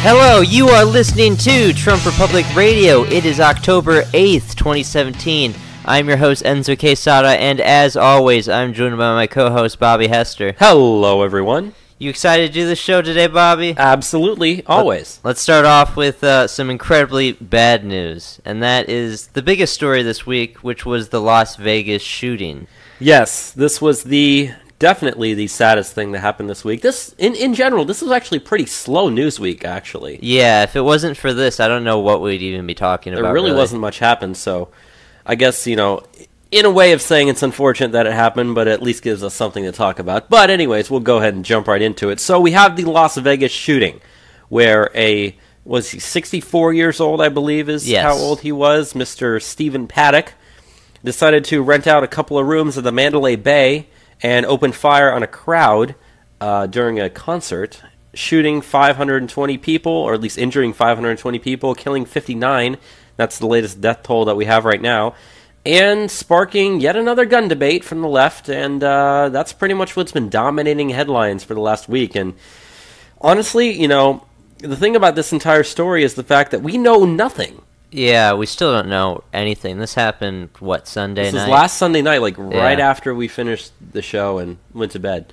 Hello, you are listening to Trump Republic Radio. It is October 8th, 2017. I'm your host, Enzo Quesada, and as always, I'm joined by my co-host, Bobby Hester. Hello, everyone. You excited to do the show today, Bobby? Absolutely, always. Let's start off with some incredibly bad news, and that is the biggest story this week, which was the Las Vegas shooting. Yes, this was definitely the saddest thing that happened this week. This, in general, this was actually pretty slow news week, actually. Yeah, if it wasn't for this, I don't know what we'd even be talking about. There really wasn't much happened, so I guess, in a way of saying it's unfortunate that it happened, but at least gives us something to talk about. But anyways, we'll go ahead and jump right into it. So we have the Las Vegas shooting, where was he 64 years old, I believe, is how old he was, Mr. Stephen Paddock, decided to rent out a couple of rooms at the Mandalay Bay and opened fire on a crowd during a concert, shooting 520 people, or at least injuring 520 people, killing 59. That's the latest death toll that we have right now, and sparking yet another gun debate from the left, and that's pretty much what's been dominating headlines for the last week. And honestly, the thing about this entire story is the fact that we know nothing. Yeah, we still don't know anything. This happened, Sunday night? This was last Sunday night, right after we finished the show and went to bed.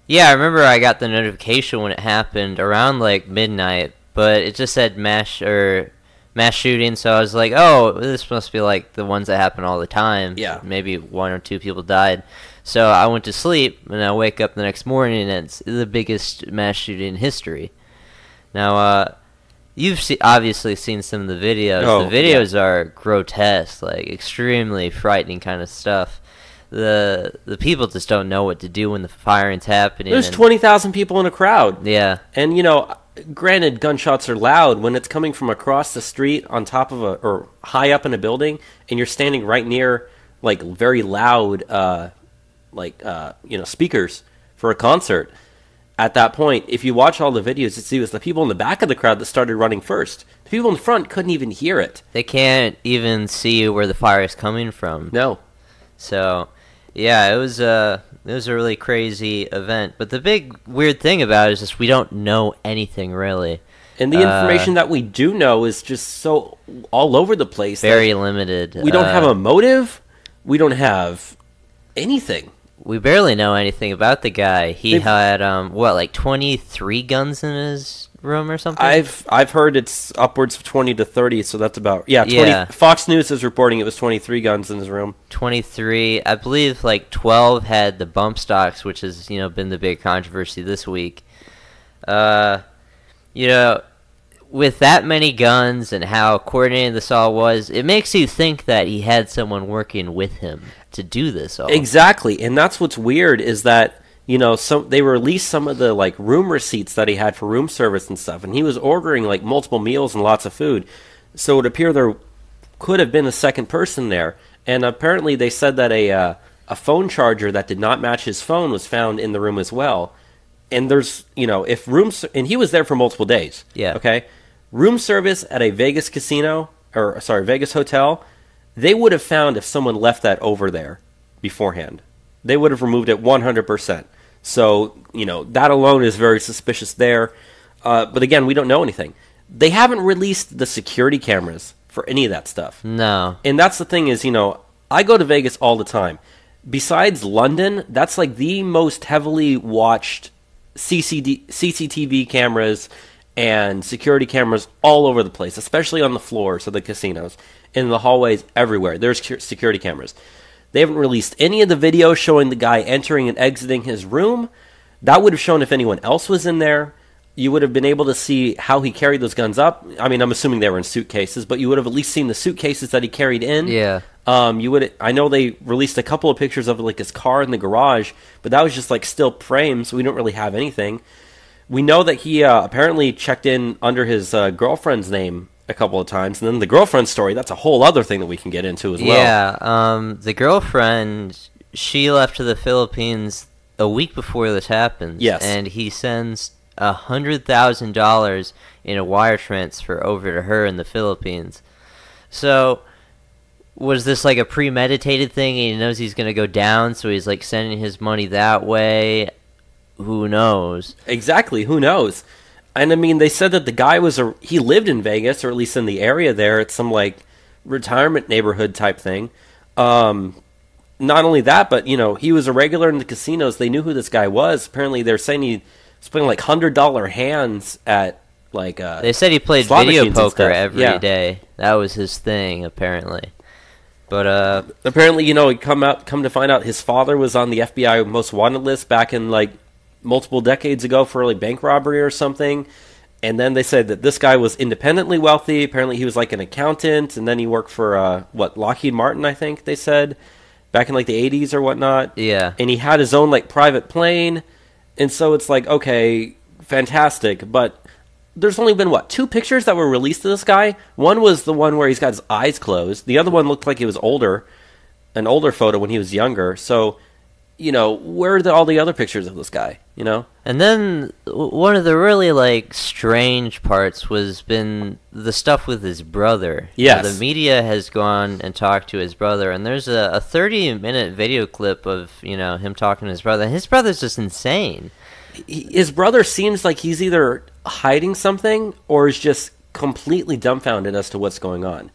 Yeah, I remember I got the notification when it happened around, midnight, but it just said mass shooting, so I was like, oh, this must be the ones that happen all the time. Yeah. Maybe one or two people died. So I went to sleep, and I wake up the next morning, and it's the biggest mass shooting in history. Now, you've obviously seen some of the videos. Oh, the videos are grotesque, extremely frightening kind of stuff. The people just don't know what to do when the firing's happening. There's 20,000 people in a crowd. Yeah. And, granted, gunshots are loud when it's coming from across the street on top of or high up in a building, and you're standing right near, very loud, speakers for a concert. At that point, if you watch all the videos, it was the people in the back of the crowd that started running first. The people in the front couldn't even hear it. They can't even see where the fire is coming from. No. So, yeah, it was a really crazy event. But the big weird thing about it is just we don't know anything, really. And the information that we do know is just so all over the place. Very limited. We don't have a motive. We don't have anything. We barely know anything about the guy. He had 23 guns in his room or something? I've heard it's upwards of 20 to 30, so that's about 20. Fox News is reporting it was 23 guns in his room. 23. I believe 12 had the bump stocks, which has been the big controversy this week. With that many guns and how coordinated this all was, it makes you think that he had someone working with him to do this all. Exactly, and that's what's weird is that, they released some of the, room receipts that he had for room service and stuff, and he was ordering, multiple meals and lots of food. So it would appear there could have been a second person there, and apparently they said that a phone charger that did not match his phone was found in the room as well. And there's, if and he was there for multiple days. Yeah. Okay? Room service at a Vegas Vegas hotel, they would have found if someone left that over there beforehand. They would have removed it 100%. So, that alone is very suspicious there. But again, we don't know anything. They haven't released the security cameras for any of that stuff. No. And that's the thing is, I go to Vegas all the time. Besides London, that's the most heavily watched CCTV cameras and security cameras all over the place, especially on the floors of the casinos, in the hallways, everywhere. There's security cameras. They haven't released any of the video showing the guy entering and exiting his room. That would have shown if anyone else was in there. You would have been able to see how he carried those guns up. I mean, I'm assuming they were in suitcases, but you would have at least seen the suitcases that he carried in. Yeah. I know they released a couple of pictures of his car in the garage, but that was just still frames, so we don't really have anything. We know that he apparently checked in under his girlfriend's name a couple of times. And then the girlfriend story, that's a whole other thing that we can get into as well. Yeah, the girlfriend, she left to the Philippines a week before this happens. Yes. And he sends $100,000 in a wire transfer over to her in the Philippines. So, was this like a premeditated thing and he knows he's going to go down, so he's like sending his money that way? Who knows? Exactly, who knows? And I mean, they said that the guy he lived in Vegas, or at least in the area there. It's some like retirement neighborhood type thing. Not only that, but he was a regular in the casinos. They knew who this guy was. Apparently, they're saying he was playing like $100 hands at like. They said he played video poker every day. That was his thing, apparently. But apparently, he come to find out his father was on the FBI most wanted list back in like multiple decades ago for like bank robbery or something. And then they said that this guy was independently wealthy. Apparently he was like an accountant, and then he worked for Lockheed Martin, I think they said, back in like the 80s or whatnot. Yeah. And he had his own like private plane. And so it's like, okay, fantastic, but there's only been 2 pictures that were released of this guy. One was the one where he's got his eyes closed. The other one looked like he was older, an older photo when he was younger. So where are all the other pictures of this guy, And then one of the really, like, strange parts been the stuff with his brother. Yes. The media has gone and talked to his brother, and there's a 30-minute video clip of, him talking to his brother. His brother's just insane. His brother seems like he's either hiding something or is just completely dumbfounded as to what's going on.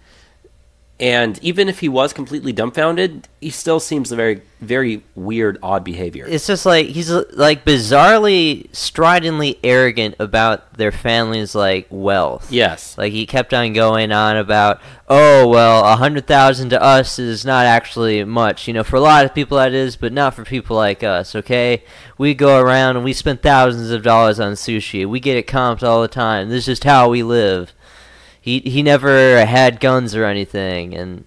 And even if he was completely dumbfounded, he still seems a very, very weird, odd behavior. It's just like he's like bizarrely, stridently arrogant about their family's like wealth. Yes. Like he kept on going on about, oh well, 100,000 to us is not actually much. For a lot of people that is, but not for people like us. Okay, we go around and we spend thousands of dollars on sushi. We get it comped all the time. This is just how we live. He never had guns or anything, and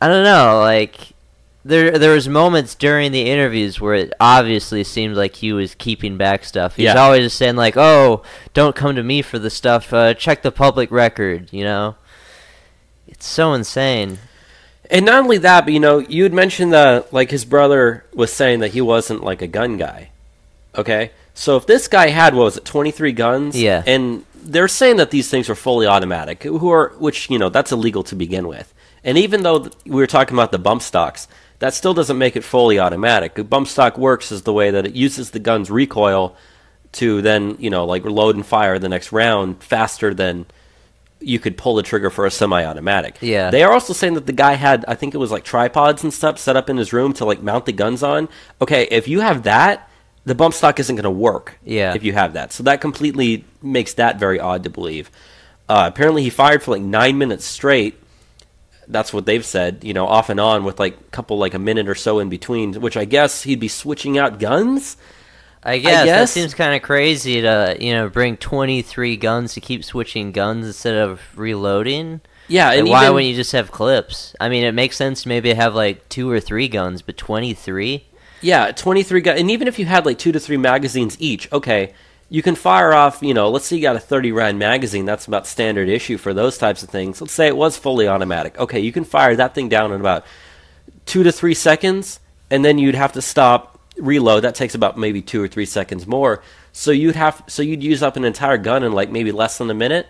I don't know, like there was moments during the interviews where it obviously seemed like he was keeping back stuff. He's always just saying like, "Oh, don't come to me for the stuff. Check the public record." It's so insane. And not only that, but you had mentioned that like his brother was saying that he wasn't like a gun guy. Okay, so if this guy had 23 guns, yeah, and they're saying that these things are fully automatic, which that's illegal to begin with. And even though we were talking about the bump stocks, that still doesn't make it fully automatic. A bump stock works as the way that it uses the gun's recoil to then, like load and fire the next round faster than you could pull the trigger for a semi-automatic. Yeah. They are also saying that the guy had, I think it was like tripods and stuff set up in his room to like mount the guns on. Okay, if you have that, the bump stock isn't going to work if you have that. So that completely makes that very odd to believe. Apparently he fired for like 9 minutes straight. That's what they've said, off and on with like a minute or so in between, which I guess he'd be switching out guns. I guess. That seems kind of crazy to, bring 23 guns to keep switching guns instead of reloading. Yeah, and why wouldn't you just have clips? I mean, it makes sense to maybe have like 2 or 3 guns, but 23? Yeah, 23 guns. And even if you had like 2 to 3 magazines each, okay, you can fire off, let's say you got a 30-round magazine. That's about standard issue for those types of things. Let's say it was fully automatic. Okay, you can fire that thing down in about 2 to 3 seconds, and then you'd have to stop, reload. That takes about maybe 2 or 3 seconds more. So you'd use up an entire gun in like maybe less than a minute.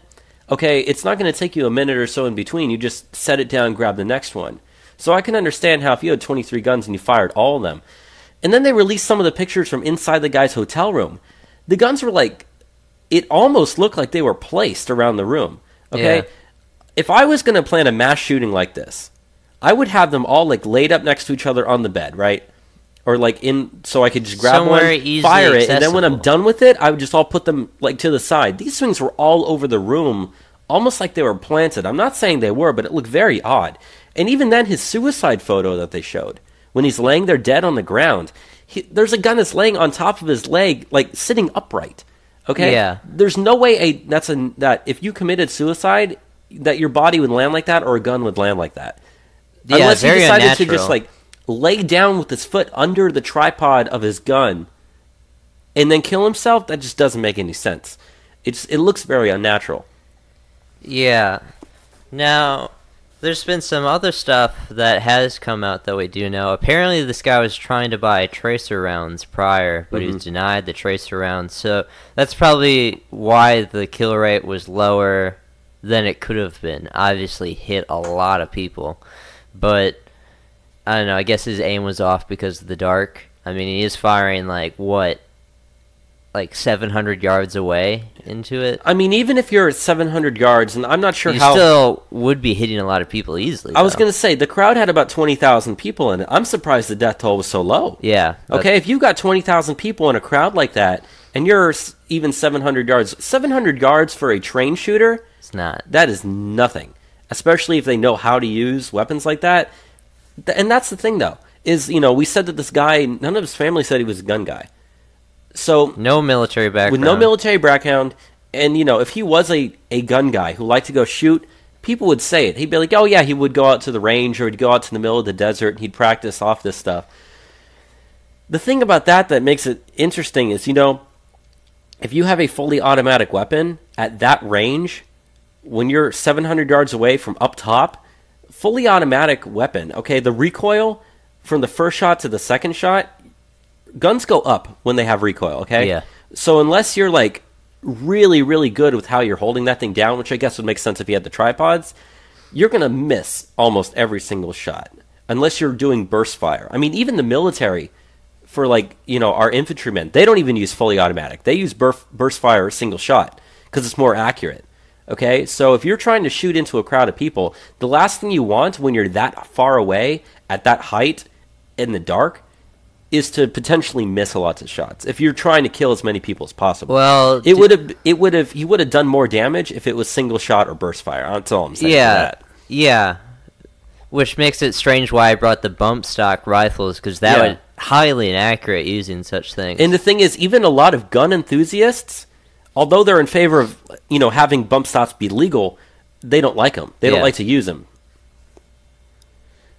Okay, it's not going to take you a minute or so in between. You just set it down and grab the next one. So I can understand how if you had 23 guns and you fired all of them. And then they released some of the pictures from inside the guy's hotel room. The guns were like, it almost looked like they were placed around the room. Okay? Yeah. If I was going to plan a mass shooting like this, I would have them all like laid up next to each other on the bed, right? Or like so I could just grab somewhere one, fire it, accessible. And then when I'm done with it, I would just all put them like to the side. These things were all over the room, almost like they were planted. I'm not saying they were, but it looked very odd. And even then, his suicide photo that they showed, when he's laying there dead on the ground, there's a gun that's laying on top of his leg, like sitting upright. Okay? Yeah. There's no way that if you committed suicide, that your body would land like that or a gun would land like that. Yeah, unless very he decided unnatural. to just like lay down with his foot under the tripod of his gun and then kill himself, that just doesn't make any sense. It looks very unnatural. Yeah. Now, there's been some other stuff that has come out that we do know. Apparently, this guy was trying to buy tracer rounds prior, but he was denied the tracer rounds. So that's probably why the kill rate was lower than it could have been. Obviously, hit a lot of people, but I don't know. I guess his aim was off because of the dark. I mean, he is firing like 700 yards away into it. I mean, even if you're at 700 yards, and I'm not sure you how... still would be hitting a lot of people easily. I was going to say, the crowd had about 20,000 people in it. I'm surprised the death toll was so low. Yeah. Okay, if you've got 20,000 people in a crowd like that, and you're even 700 yards... 700 yards for a trained shooter? It's not. That is nothing. Especially if they know how to use weapons like that. And that's the thing, though, is, we said that this guy, none of his family said he was a gun guy. So no military background. With no military background, and if he was a gun guy who liked to go shoot, people would say it. He'd be like, oh yeah, he would go out to the range or he'd go out to the middle of the desert and he'd practice off this stuff. The thing about that makes it interesting is, if you have a fully automatic weapon at that range, when you're 700 yards away from up top, fully automatic weapon, okay, the recoil from the first shot to the second shot, guns go up when they have recoil, okay? Yeah. So unless you're, really, really good with how you're holding that thing down, which I guess would make sense if you had the tripods, you're going to miss almost every single shot. Unless you're doing burst fire. I mean, even the military, for, our infantrymen, they don't even use fully automatic. They use burst fire a single shot, because it's more accurate. Okay? So if you're trying to shoot into a crowd of people, the last thing you want when you're that far away, at that height, in the dark, is to potentially miss a lot of shots. If you're trying to kill as many people as possible. Well, he would have done more damage if it was single shot or burst fire. That's all I'm saying. Yeah. Which makes it strange why I brought the bump stock rifles, because that would highly inaccurate using such things. And the thing is, even a lot of gun enthusiasts, although they're in favor of having bump stocks be legal, they don't like them. They don't like to use them.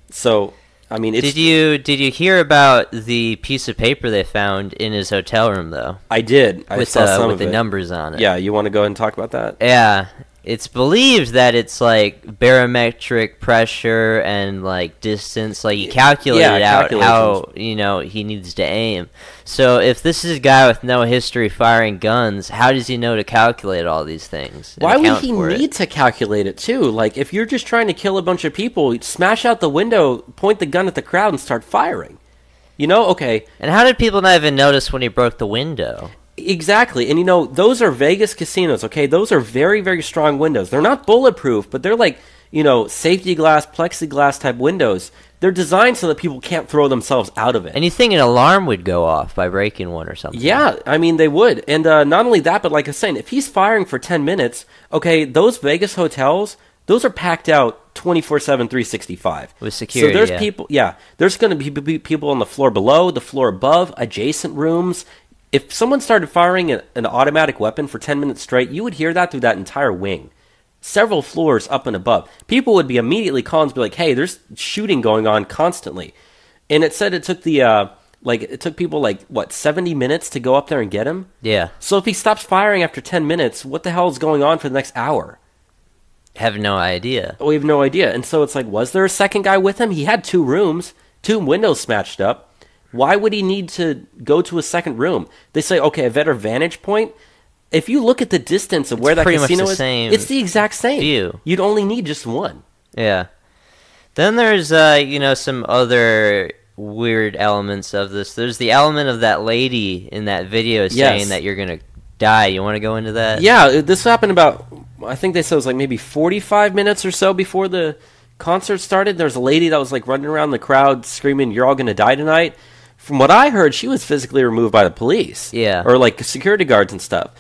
So. I mean, did you hear about the piece of paper they found in his hotel room, though? I did. I saw some with of the it. Numbers on it. Yeah, you want to go ahead and talk about that? Yeah, it's believed that it's barometric pressure and distance. You calculated out how he needs to aim. So if this is a guy with no history firing guns, how does he know to calculate all these things? Why would he need to calculate it too? If you're just trying to kill a bunch of people, smash out the window, point the gun at the crowd, and start firing. Okay. And how did people not even notice when he broke the window? Exactly. And those are Vegas casinos, okay? Those are very, very strong windows. They're not bulletproof, but they're safety glass, plexiglass type windows. They're designed so that people can't throw themselves out of it. And you think an alarm would go off by breaking one or something? Yeah, I mean, they would. And not only that, but like I was saying, if he's firing for 10 minutes, okay, those Vegas hotels, those are packed out 24/7, 365. With security, so there's people, there's going to be people on the floor below, the floor above, adjacent rooms. If someone started firing an automatic weapon for 10 minutes straight, you would hear that through that entire wing. Several floors up and above. People would be immediately calling to be like, hey, there's shooting going on constantly. And it said it took it took people 70 minutes to go up there and get him? Yeah. So if he stops firing after 10 minutes, what the hell is going on for the next hour? Have no idea. We have no idea. And so it's was there a second guy with him? He had 2 rooms, 2 windows smashed up. Why would he need to go to a second room? They say, okay, a better vantage point. If you look at the distance of where that casino is, it's the exact same view. You'd only need just one. Yeah. Then there's, some other weird elements of this. There's the element of that lady in that video saying that you're going to die. You want to go into that? Yeah, this happened about, I think they said it was maybe 45 minutes or so before the concert started. There's a lady that was running around the crowd screaming, "You're all going to die tonight." From what I heard, she was physically removed by the police. Yeah. Or security guards and stuff.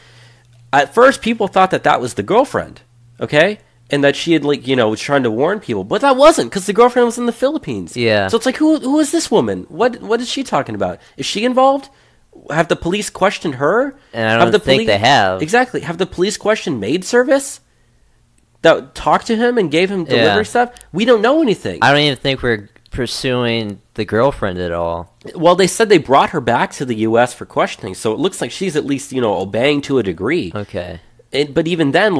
At first, people thought that was the girlfriend, okay? And that she had, was trying to warn people. But that wasn't, because the girlfriend was in the Philippines. Yeah. So it's who is this woman? What is she talking about? Is she involved? Have the police questioned her? And I don't think they have. Exactly. Have the police questioned maid service? That talked to him and gave him delivery stuff? We don't know anything. I don't even think we're pursuing the girlfriend at all. Well, they said they brought her back to the U.S. for questioning, so it looks like she's at least, obeying to a degree. Okay. But even then,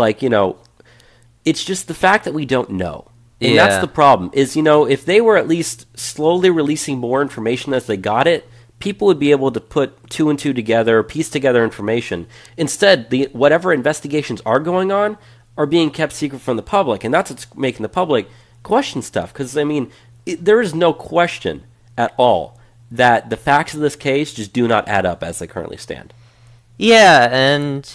It's just the fact that we don't know. And Yeah. that's the problem, is, if they were at least slowly releasing more information as they got it, people would be able to put two and two together, piece together information. Instead, whatever investigations are going on are being kept secret from the public, and that's what's making the public question stuff. Because, there is no question at all that the facts of this case just do not add up as they currently stand. Yeah, and,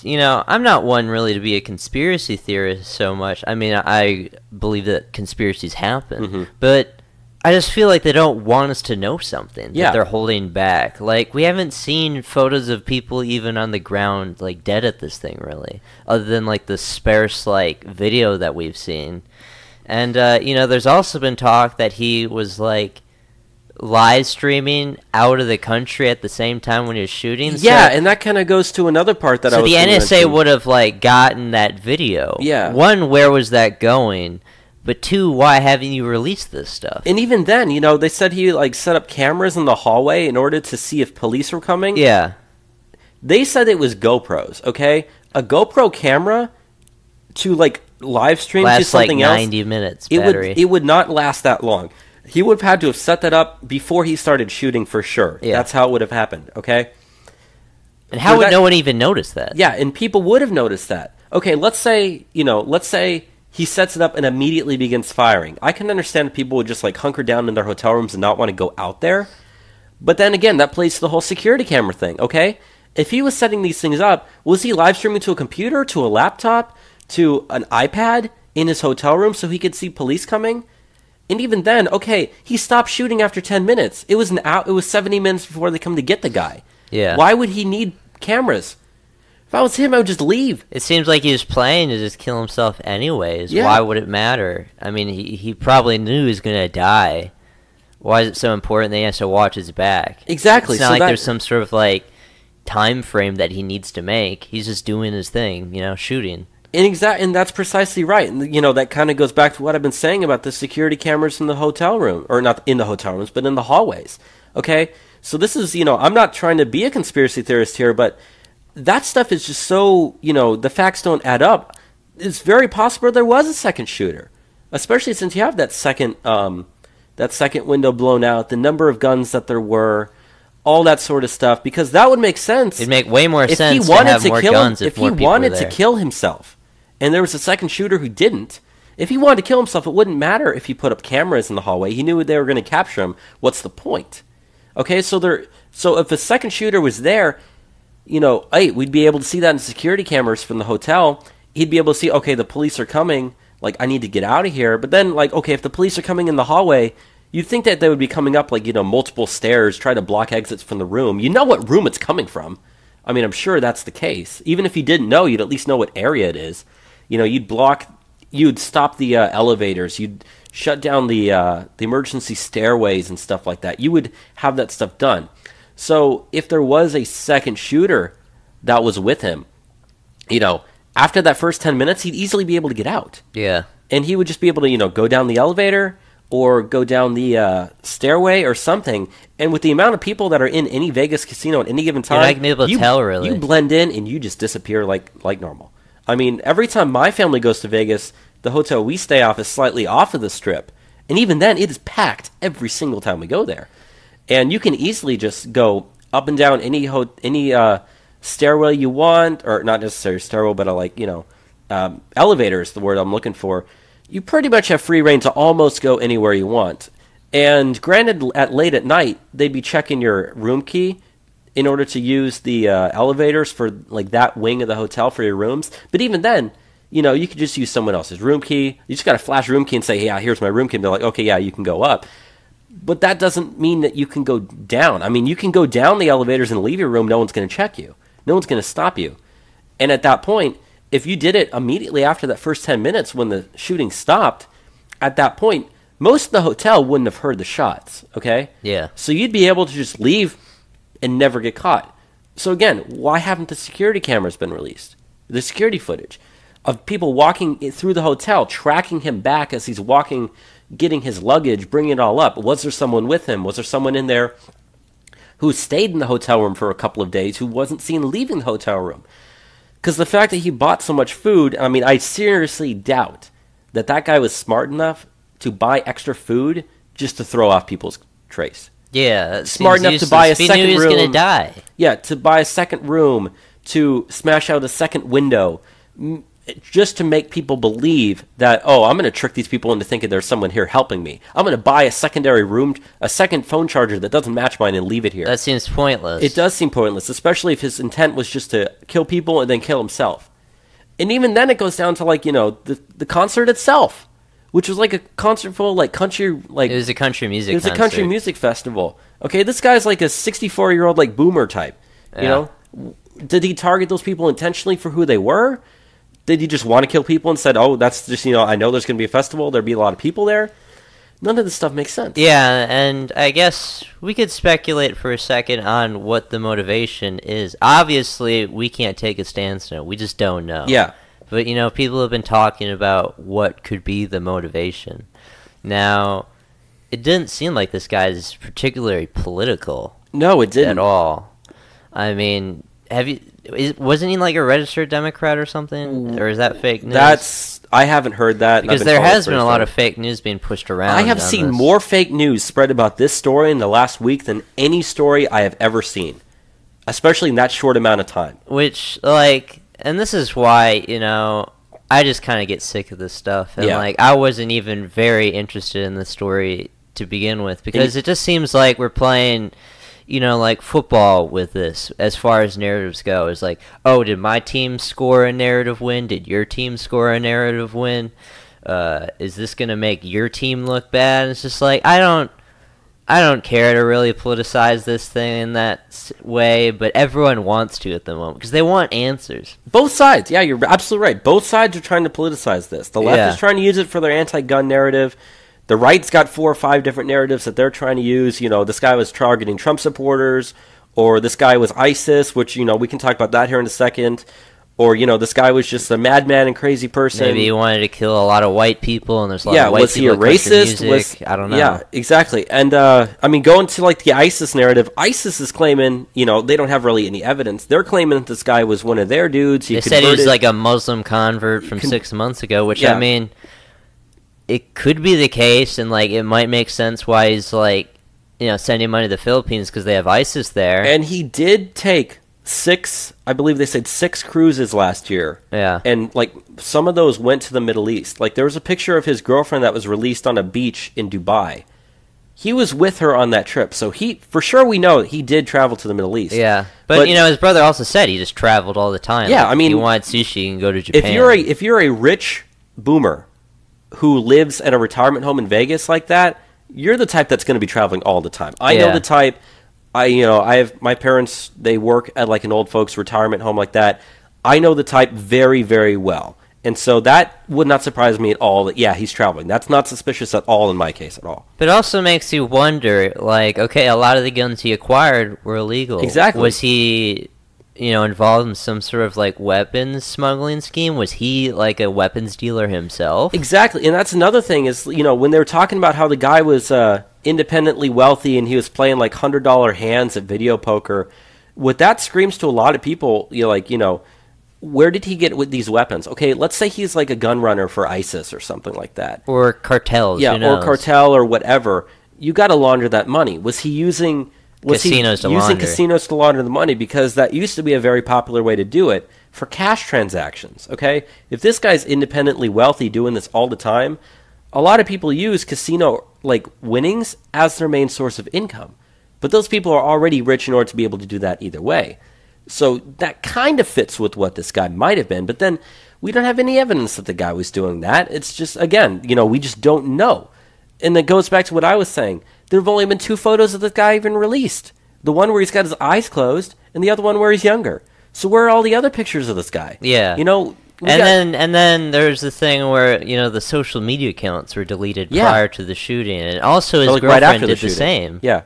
I'm not one really to be a conspiracy theorist so much. I believe that conspiracies happen, but I just feel like they don't want us to know something that they're holding back. Like, we haven't seen photos of people even on the ground, like, dead at this thing, really, other than, like, the sparse, like, video that we've seen. And, there's also been talk that he was, like, live streaming out of the country at the same time when he was shooting. Yeah, and that kind of goes to another part that I was the gonna NSA mention. would have, like, gotten that video. Yeah. One, where was that going? But two, why haven't you released this stuff? And even then, they said he, like, set up cameras in the hallway in order to see if police were coming. Yeah. They said it was GoPros, okay? A GoPro camera to, like, live stream to Lasts something like else. 90 minutes battery. It would not last that long. He would have had to have set that up before he started shooting for sure. Yeah. That's how it would have happened, okay? And how would no one even notice that? Yeah, and people would have noticed that. Okay, let's say he sets it up and immediately begins firing. I can understand people would just, like, hunker down in their hotel rooms and not want to go out there. But then again, that plays to the whole security camera thing, okay? If he was setting these things up, was he live streaming to a computer, to a laptop, to an iPad in his hotel room so he could see police coming? And even then, okay, he stopped shooting after 10 minutes. It was It was 70 minutes before they come to get the guy. Yeah. Why would he need cameras? If I was him, I would just leave. It seems like he was planning to just kill himself anyways. Yeah. Why would it matter? He probably knew he was going to die. Why is it so important that he has to watch his back? Exactly. It's not like there's some sort of, like, time frame that he needs to make. He's just doing his thing, shooting. And that's precisely right. And, that kind of goes back to what I've been saying about the security cameras in the hotel room. Or not in the hotel rooms, but in the hallways. Okay? So this is, I'm not trying to be a conspiracy theorist here, but that stuff is just so, the facts don't add up. It's very possible there was a second shooter. Especially since you have that second window blown out, the number of guns that there were, all that sort of stuff, because that would make sense. It'd make way more sense to have more guns if more people were there. If he wanted to kill himself, and there was a second shooter who didn't, if he wanted to kill himself, it wouldn't matter if he put up cameras in the hallway. He knew they were going to capture him. What's the point? Okay, so if a second shooter was there, hey, we'd be able to see that in security cameras from the hotel. He'd be able to see, okay, the police are coming. Like, I need to get out of here. But then, like, okay, if the police are coming in the hallway, you'd think that they would be coming up, like, multiple stairs, try to block exits from the room. You know what room it's coming from. I'm sure that's the case. Even if you didn't know, you'd at least know what area it is. You'd stop the elevators. You'd shut down the emergency stairways and stuff like that. You would have that stuff done. So if there was a second shooter that was with him, after that first 10 minutes, he'd easily be able to get out. Yeah. And he would just be able to, go down the elevator or go down the stairway or something. And with the amount of people that are in any Vegas casino at any given time, you're not going to be able to tell, really. You blend in and you just disappear like normal. Every time my family goes to Vegas, the hotel we stay off is slightly off of the strip. And even then, it is packed every single time we go there. And you can easily just go up and down any stairwell you want, or not necessarily stairwell, but elevator is the word I'm looking for. You pretty much have free reign to almost go anywhere you want. And granted, late at night, they'd be checking your room key in order to use the elevators for like that wing of the hotel for your rooms. But even then, you could just use someone else's room key. You just got to flash room key and say, yeah, here's my room key. And they're like, okay, yeah, you can go up. But that doesn't mean that you can go down. You can go down the elevators and leave your room. No one's going to check you. No one's going to stop you. And at that point, if you did it immediately after that first 10 minutes when the shooting stopped, at that point, most of the hotel wouldn't have heard the shots, okay? Yeah. So you'd be able to just leave and never get caught. So again, why haven't the security cameras been released? The security footage of people walking through the hotel, tracking him back as he's walking, getting his luggage, bringing it all up. Was there someone with him? Was there someone in there who stayed in the hotel room for a couple of days who wasn't seen leaving the hotel room? Because the fact that he bought so much food, I seriously doubt that that guy was smart enough to buy extra food just to throw off people's trace. Yeah, Smart enough to buy a second room. He knew he was gonna die. Yeah, to buy a second room, to smash out a second window, just to make people believe that, oh, I'm going to trick these people into thinking there's someone here helping me. I'm going to buy a secondary room, a second phone charger that doesn't match mine and leave it here. That seems pointless. It does seem pointless, especially if his intent was just to kill people and then kill himself. And even then it goes down to, like, you know, the concert itself, which was like a concert full, like, country, like... It was a country music It was concert. a country music festival. Okay, this guy's like a 64-year-old, like, boomer type, you know? Did he target those people intentionally for who they were? Did he just want to kill people and said, oh, that's just, you know, I know there's going to be a festival, there'll be a lot of people there? None of this stuff makes sense. Yeah, and I guess we could speculate for a second on what the motivation is. Obviously, we can't take a stance on it. We just don't know. Yeah. But, you know, people have been talking about what could be the motivation. Now, it didn't seem like this guy's particularly political. No, it didn't. At all. I mean, wasn't he like a registered Democrat or something? Or is that fake news? I haven't heard that. Because there has been a lot of fake news being pushed around. I have seen more fake news spread about this story in the last week than any story I have ever seen. Especially in that short amount of time. Which, like, and this is why, you know, I just kind of get sick of this stuff. And, like, I wasn't even very interested in this story to begin with. Because it just seems like we're playing... you know, like football with this, as far as narratives go. It's like, oh, did my team score a narrative win? Did your team score a narrative win? Is this going to make your team look bad? And it's just like, I don't care to really politicize this thing in that way, but everyone wants to at the moment, because they want answers. Both sides, yeah, you're absolutely right. Both sides are trying to politicize this. The left is trying to use it for their anti-gun narrative. The right's got 4 or 5 different narratives that they're trying to use. You know, this guy was targeting Trump supporters, or this guy was ISIS, which, you know, we can talk about that here in a second. Or, you know, this guy was just a madman and crazy person. Maybe he wanted to kill a lot of white people, and there's a lot of white people. Was he a racist? I don't know. Yeah, exactly. And, I mean, going to, like, the ISIS narrative, ISIS is claiming, you know, they don't have really any evidence. They're claiming that this guy was one of their dudes. They said he was, like, a Muslim convert from 6 months ago, which, I mean... it could be the case, and, like, it might make sense why he's, like, you know, sending money to the Philippines because they have ISIS there. And he did take 6, I believe they said 6 cruises last year. Yeah. And, like, some of those went to the Middle East. Like, there was a picture of his girlfriend that was released on a beach in Dubai. He was with her on that trip, so for sure we know he did travel to the Middle East. Yeah. But, you know, his brother also said he just traveled all the time. Yeah, like, I mean... if you want sushi, you can go to Japan. If you're a rich boomer... who lives at a retirement home in Vegas like that, you're the type that's going to be traveling all the time. I know the type. I have my parents, they work at like an old folks retirement home like that. I know the type very, very well. And so that would not surprise me at all that, yeah, he's traveling. That's not suspicious at all in my case at all. But it also makes you wonder, like, okay, a lot of the guns he acquired were illegal. Exactly. Was he... you know, involved in some sort of, like, weapons smuggling scheme? Was he, like, a weapons dealer himself? Exactly, and that's another thing is, you know, when they were talking about how the guy was independently wealthy and he was playing, like, $100 hands at video poker, what that screams to a lot of people, you know, where did he get with these weapons? Okay, let's say he's, like, a gun runner for ISIS or something like that. Or cartels, yeah, or cartel or whatever. You got to launder that money. Was he using... casinos to launder the money? Because that used to be a very popular way to do it for cash transactions, okay? If this guy's independently wealthy doing this all the time, a lot of people use casino like winnings as their main source of income. But those people are already rich in order to be able to do that either way. So that kind of fits with what this guy might have been, but then we don't have any evidence that the guy was doing that. It's just, again, you know, we just don't know. And that goes back to what I was saying. There have only been 2 photos of this guy even released. The one where he's got his eyes closed, and the other one where he's younger. So where are all the other pictures of this guy? Yeah. You know... And then there's the thing where, you know, the social media accounts were deleted prior to the shooting. And also his girlfriend did the same. Yeah.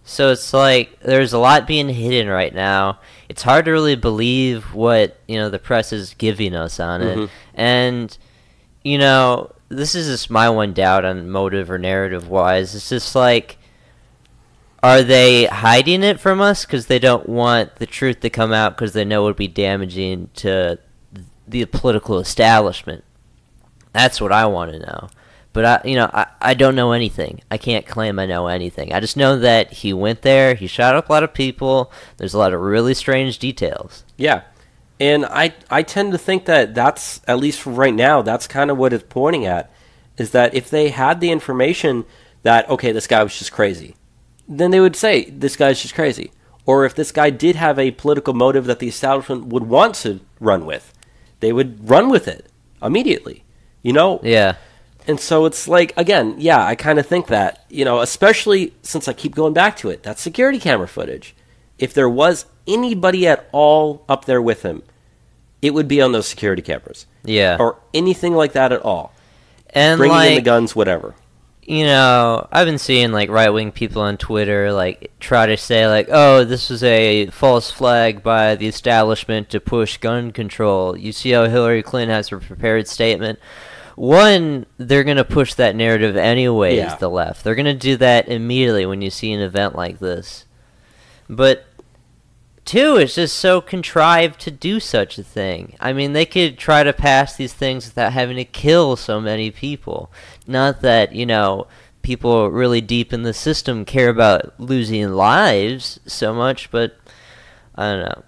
So it's like, there's a lot being hidden right now. It's hard to really believe what, you know, the press is giving us on it. And, you know... this is just my one doubt on motive or narrative-wise. It's just like, are they hiding it from us because they don't want the truth to come out because they know it would be damaging to the political establishment? That's what I want to know. But I don't know anything. I can't claim I know anything. I just know that he went there, he shot up a lot of people. There's a lot of really strange details. Yeah. And I tend to think that that's, at least for right now, that's kind of what it's pointing at, is that if they had the information that, okay, this guy was just crazy, then they would say, this guy's just crazy. Or if this guy did have a political motive that the establishment would want to run with, they would run with it immediately, Yeah. And so it's like, again, yeah, I kind of think that, especially since I keep going back to it, that security camera footage. If there was anybody at all up there with him, it would be on those security cameras. Yeah. Or anything like that at all. And bringing in the guns, whatever. I've been seeing right-wing people on Twitter try to say oh, this was a false flag by the establishment to push gun control. You see how Hillary Clinton has her prepared statement. One, they're going to push that narrative anyways, the left. They're going to do that immediately when you see an event like this. But two, it's just so contrived to do such a thing. I mean, they could try to pass these things without having to kill so many people. Not that, people really deep in the system care about losing lives so much, but I don't know.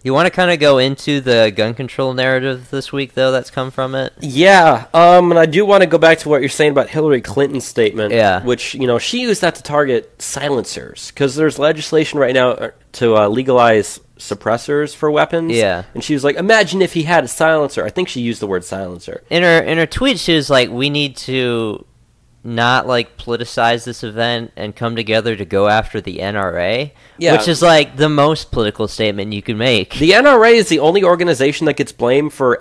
You want to kind of go into the gun control narrative this week, though, that's come from it? Yeah, and I do want to go back to what you're saying about Hillary Clinton's statement, which, she used that to target silencers, because there's legislation right now to legalize suppressors for weapons. Yeah. And she was like, imagine if he had a silencer. I think she used the word silencer. In her tweet, she was like, we need to not politicize this event and come together to go after the NRA, which is the most political statement you can make. The NRA is the only organization that gets blamed for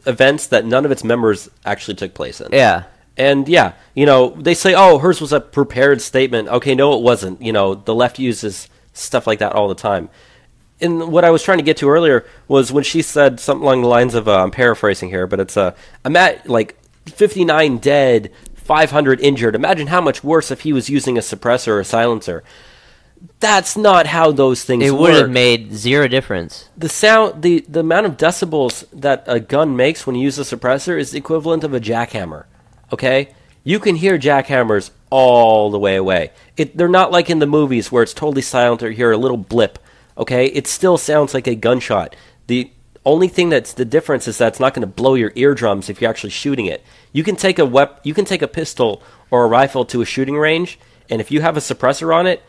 events that none of its members actually took place in. Yeah. And they say, oh, hers was a prepared statement. Okay, no, it wasn't. The left uses stuff like that all the time. And what I was trying to get to earlier was when she said something along the lines of, I'm paraphrasing here, but it's I'm at 59 dead, 500 injured. Imagine how much worse if he was using a suppressor or a silencer. That's not how those things work. It would have made zero difference. The sound, the amount of decibels that a gun makes when you use a suppressor is the equivalent of a jackhammer. Okay? You can hear jackhammers all the way away. They're not like in the movies where it's totally silent or you hear a little blip. Okay? It still sounds like a gunshot. The only thing that's the difference is that it's not going to blow your eardrums if you're actually shooting it. You can take a pistol or a rifle to a shooting range, and if you have a suppressor on it,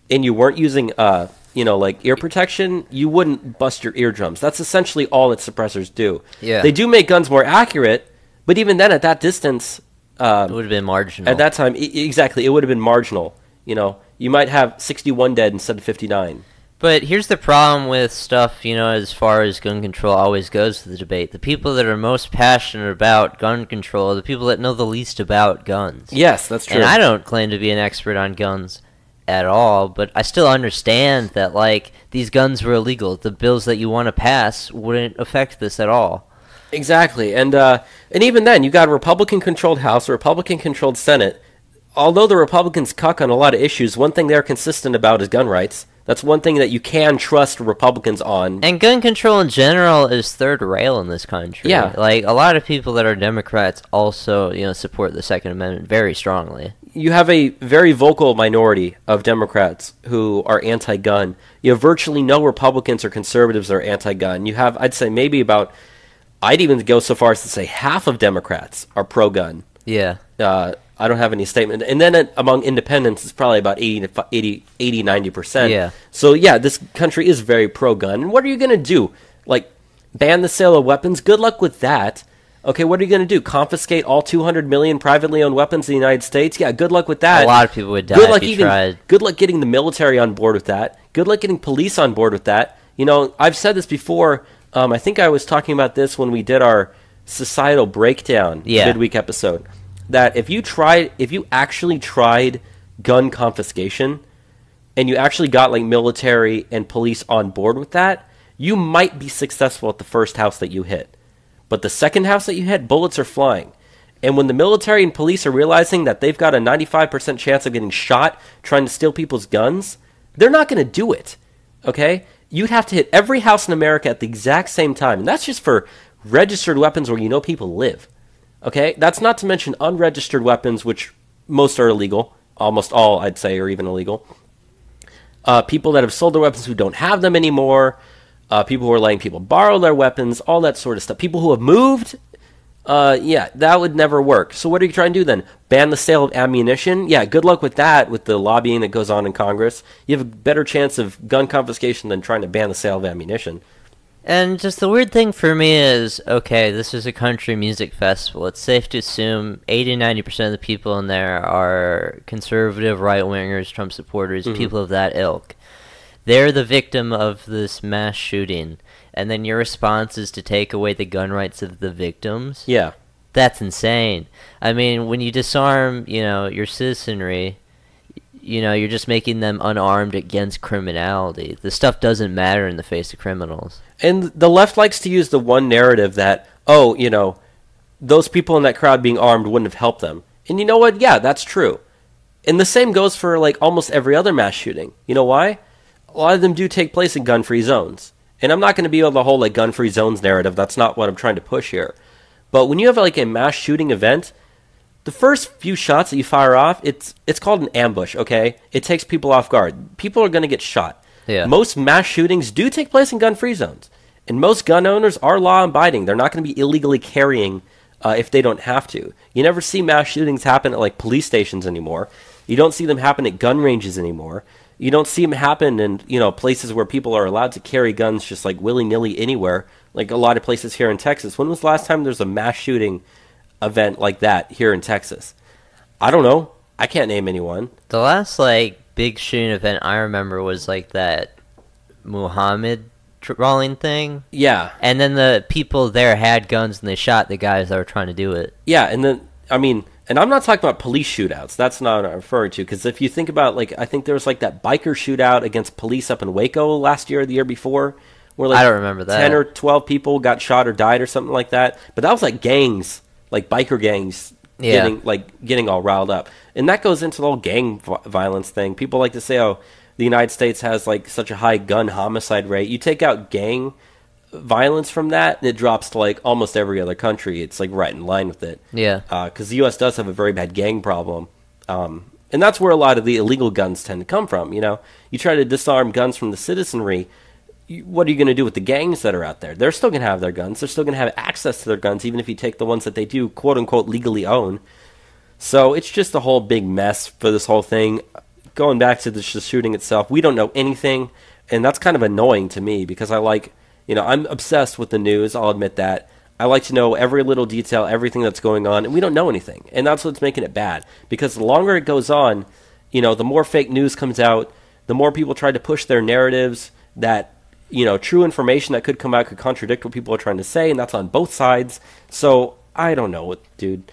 and you weren't using, ear protection, you wouldn't bust your eardrums. That's essentially all that suppressors do. Yeah. They do make guns more accurate, but even then, at that distance, it would have been marginal. At that time, exactly, it would have been marginal. You might have 61 dead instead of 59. But here's the problem with stuff, as far as gun control always goes to the debate. The people that are most passionate about gun control are the people that know the least about guns. Yes, that's true. And I don't claim to be an expert on guns at all, but I still understand that, these guns were illegal. The bills that you want to pass wouldn't affect this at all. Exactly. And even then, you got a Republican-controlled House, a Republican-controlled Senate. Although the Republicans cuck on a lot of issues, one thing they're consistent about is gun rights. That's one thing that you can trust Republicans on. And gun control in general is third rail in this country. Yeah. A lot of people that are Democrats also, support the Second Amendment very strongly. You have a very vocal minority of Democrats who are anti-gun. You have virtually no Republicans or conservatives that are anti-gun. You have, I'd say, I'd even go so far as to say half of Democrats are pro-gun. Yeah. I don't have any statement. And then among independents, it's probably about 90%. Yeah. So, this country is very pro-gun. And what are you going to do? Ban the sale of weapons? Good luck with that. Okay, what are you going to do? Confiscate all 200 million privately owned weapons in the United States? Yeah, good luck with that. A lot of people would die if you tried. Good luck getting the military on board with that. Good luck getting police on board with that. I've said this before. I think I was talking about this when we did our societal breakdown midweek episode. That if you actually tried gun confiscation and you actually got military and police on board with that, you might be successful at the first house that you hit. But the second house that you hit, bullets are flying. And when the military and police are realizing that they've got a 95% chance of getting shot trying to steal people's guns, they're not going to do it. Okay? You'd have to hit every house in America at the exact same time. And that's just for registered weapons where people live. Okay, that's not to mention unregistered weapons, which most are illegal. Almost all, I'd say, are even illegal. People that have sold their weapons who don't have them anymore. People who are letting people borrow their weapons, all that sort of stuff. People who have moved, yeah, that would never work. So what are you trying to do then? Ban the sale of ammunition? Yeah, good luck with that, with the lobbying that goes on in Congress. You have a better chance of gun confiscation than trying to ban the sale of ammunition. And just the weird thing for me is, okay, this is a country music festival. It's safe to assume 80-90% of the people in there are conservative, right-wingers, Trump supporters, people of that ilk. They're the victim of this mass shooting, and then your response is to take away the gun rights of the victims? Yeah. That's insane. I mean, when you disarm, your citizenry, you're just making them unarmed against criminality. This stuff doesn't matter in the face of criminals. And the left likes to use the one narrative that, those people in that crowd being armed wouldn't have helped them. And you know what? Yeah, that's true. And the same goes for, almost every other mass shooting. You know why? A lot of them do take place in gun-free zones. And I'm not going to be on the whole, gun-free zones narrative. That's not what I'm trying to push here. But when you have, a mass shooting event, the first few shots that you fire off, it's called an ambush, okay? It takes people off guard. People are going to get shot. Yeah. Most mass shootings do take place in gun-free zones. And most gun owners are law-abiding. They're not going to be illegally carrying if they don't have to. You never see mass shootings happen at, police stations anymore. You don't see them happen at gun ranges anymore. You don't see them happen in, places where people are allowed to carry guns just, willy-nilly anywhere. Like a lot of places here in Texas. When was the last time there was a mass shooting event like that here in Texas? I don't know. I can't name anyone. The last big shooting event I remember was that Muhammad brawling thing. Yeah. And then the people there had guns and they shot the guys that were trying to do it. Yeah, and then and I'm not talking about police shootouts. That's not what I'm referring to. Because if you think about I think there was that biker shootout against police up in Waco last year or the year before, where I don't remember that. 10 or 12 people got shot or died or something like that. But that was gangs. Biker gangs getting all riled up. And that goes into the whole gang violence thing. People like to say, oh, the United States has such a high gun homicide rate. You take out gang violence from that, and it drops to almost every other country. It's right in line with it. Yeah. Because the U.S. does have a very bad gang problem. And that's where a lot of the illegal guns tend to come from. You try to disarm guns from the citizenry. What are you going to do with the gangs that are out there? They're still going to have their guns. They're still going to have access to their guns, even if you take the ones that they do, quote-unquote, legally own. So it's just a whole big mess for this whole thing. Going back to the shooting itself, we don't know anything, and that's kind of annoying to me because I'm obsessed with the news, I'll admit that. I like to know every little detail, everything that's going on, and we don't know anything. And that's what's making it bad. Because the longer it goes on, the more fake news comes out, the more people try to push their narratives that true information that could come out could contradict what people are trying to say, and that's on both sides. So, I don't know, dude.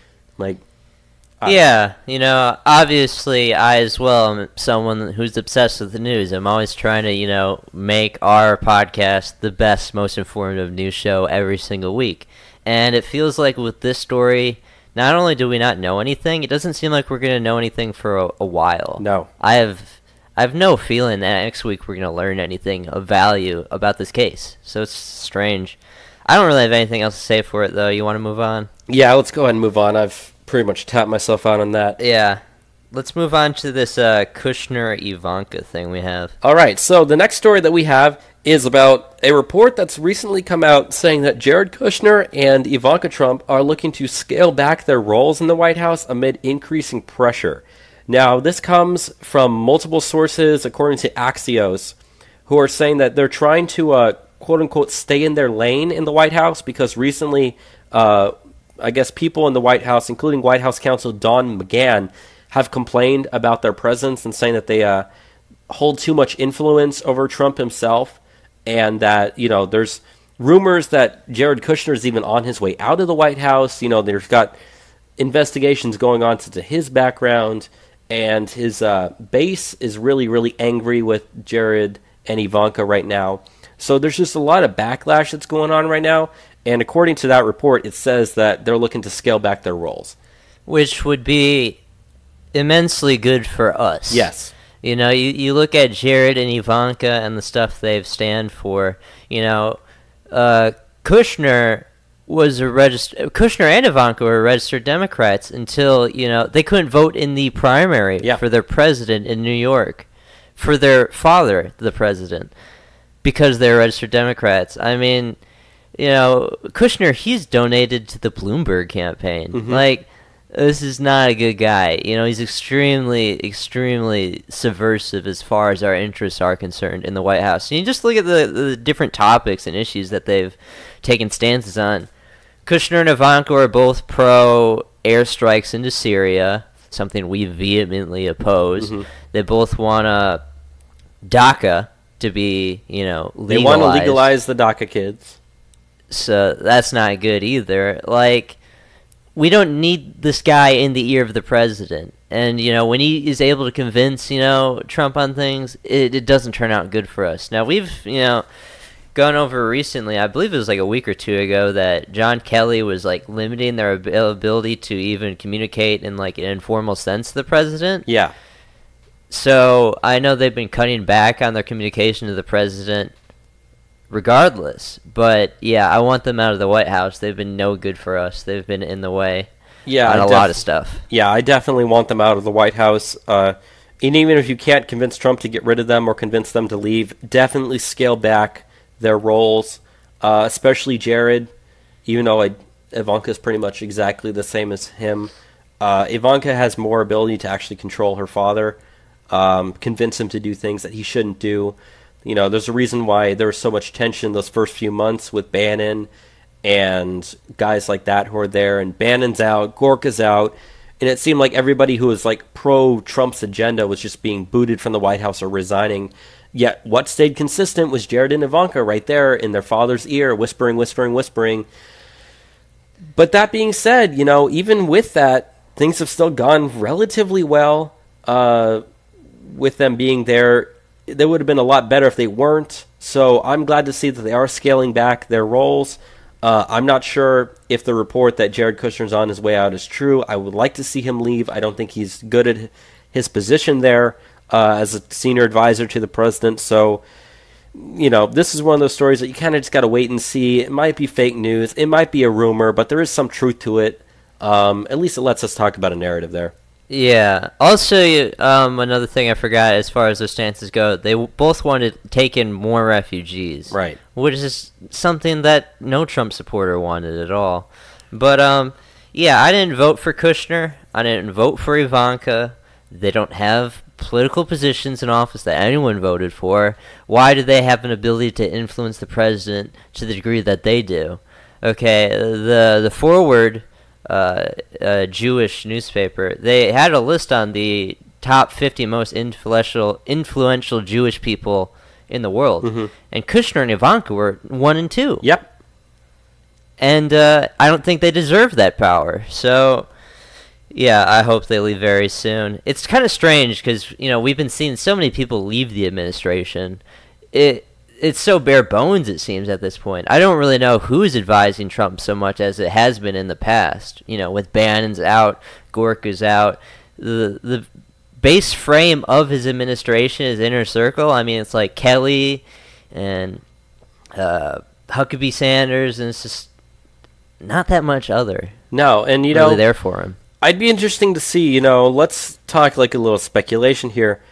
Yeah, obviously I as well am someone who's obsessed with the news. I'm always trying to, make our podcast the best, most informative news show every single week. And it feels like with this story, not only do we not know anything, it doesn't seem like we're going to know anything for a while. No. I have no feeling that next week we're going to learn anything of value about this case. So it's strange. I don't really have anything else to say for it, though. You want to move on? Yeah, let's go ahead and move on. I've pretty much tapped myself out on that. Yeah. Let's move on to this Kushner-Ivanka thing we have. All right, so the next story that we have is about a report that's recently come out saying that Jared Kushner and Ivanka Trump are looking to scale back their roles in the White House amid increasing pressure. Now, this comes from multiple sources, according to Axios, who are saying that they're trying to, quote-unquote, stay in their lane in the White House because recently, I guess people in the White House, including White House counsel Don McGahn, have complained about their presence and saying that they hold too much influence over Trump himself, and that, there's rumors that Jared Kushner is even on his way out of the White House. There's got investigations going on into his background, and his base is really, really angry with Jared and Ivanka right now. So there's just a lot of backlash that's going on right now, and according to that report, it says that they're looking to scale back their roles. Which would be immensely good for us. Yes. You look at Jared and Ivanka and the stuff they've stand for. Kushner was a registered Kushner and Ivanka were registered Democrats until they couldn't vote in the primary for their president in New York, for their father, the president, because they're registered Democrats. I mean, Kushner, he's donated to the Bloomberg campaign. Mm-hmm. Like, this is not a good guy. He's extremely, extremely subversive as far as our interests are concerned in the White House. And you just look at the different topics and issues that they've taken stances on. Kushner and Ivanka are both pro airstrikes into Syria, something we vehemently oppose. Mm-hmm. They both want DACA to be, legalized. They want to legalize the DACA kids. So that's not good either. Like, we don't need this guy in the ear of the president. And, when he is able to convince, Trump on things, it doesn't turn out good for us. Now, we've, gone over recently, I believe it was like a week or two ago, that John Kelly was, like, limiting their ability to even communicate in, like, an informal sense to the president. Yeah. So I know they've been cutting back on their communication to the president regardless. But, yeah, I want them out of the White House. They've been no good for us. They've been in the way on a lot of stuff. Yeah, I definitely want them out of the White House. And even if you can't convince Trump to get rid of them or convince them to leave, definitely scale back their roles, especially Jared, even though Ivanka's pretty much exactly the same as him. Ivanka has more ability to actually control her father, convince him to do things that he shouldn't do. There's a reason why there was so much tension those first few months with Bannon and guys like that who are there. And Bannon's out, Gorka's out, and it seemed like everybody who was like pro-Trump's agenda was just being booted from the White House or resigning. Yet what stayed consistent was Jared and Ivanka right there in their father's ear, whispering, whispering, whispering. But that being said, even with that, things have still gone relatively well with them being there. They would have been a lot better if they weren't. So I'm glad to see that they are scaling back their roles. I'm not sure if the report that Jared Kushner's on his way out is true. I would like to see him leave. I don't think he's good at his position there as a senior advisor to the president. So, this is one of those stories that you kind of just got to wait and see. It might be fake news. It might be a rumor, but there is some truth to it. At least it lets us talk about a narrative there. Yeah. Also, another thing I forgot as far as their stances go, they both wanted to take in more refugees. Right. Which is something that no Trump supporter wanted at all. But, yeah, I didn't vote for Kushner. I didn't vote for Ivanka. They don't have political positions in office that anyone voted for. Why do they have an ability to influence the president to the degree that they do? Okay, the Forward Jewish newspaper, they had a list on the top 50 most influential Jewish people in the world. Mm-hmm. And Kushner and Ivanka were 1 and 2. Yep. And I don't think they deserve that power. So, yeah, I hope they leave very soon. It's kind of strange because, we've been seeing so many people leave the administration. It's so bare bones, it seems, at this point. I don't really know who's advising Trump so much as it has been in the past. With Bannon's out, Gorka's out. The base frame of his administration is inner circle. I mean, it's like Kelly and Huckabee Sanders, and it's just not that much other. No, and really there for him. I'd be interesting to see, let's talk like a little speculation here.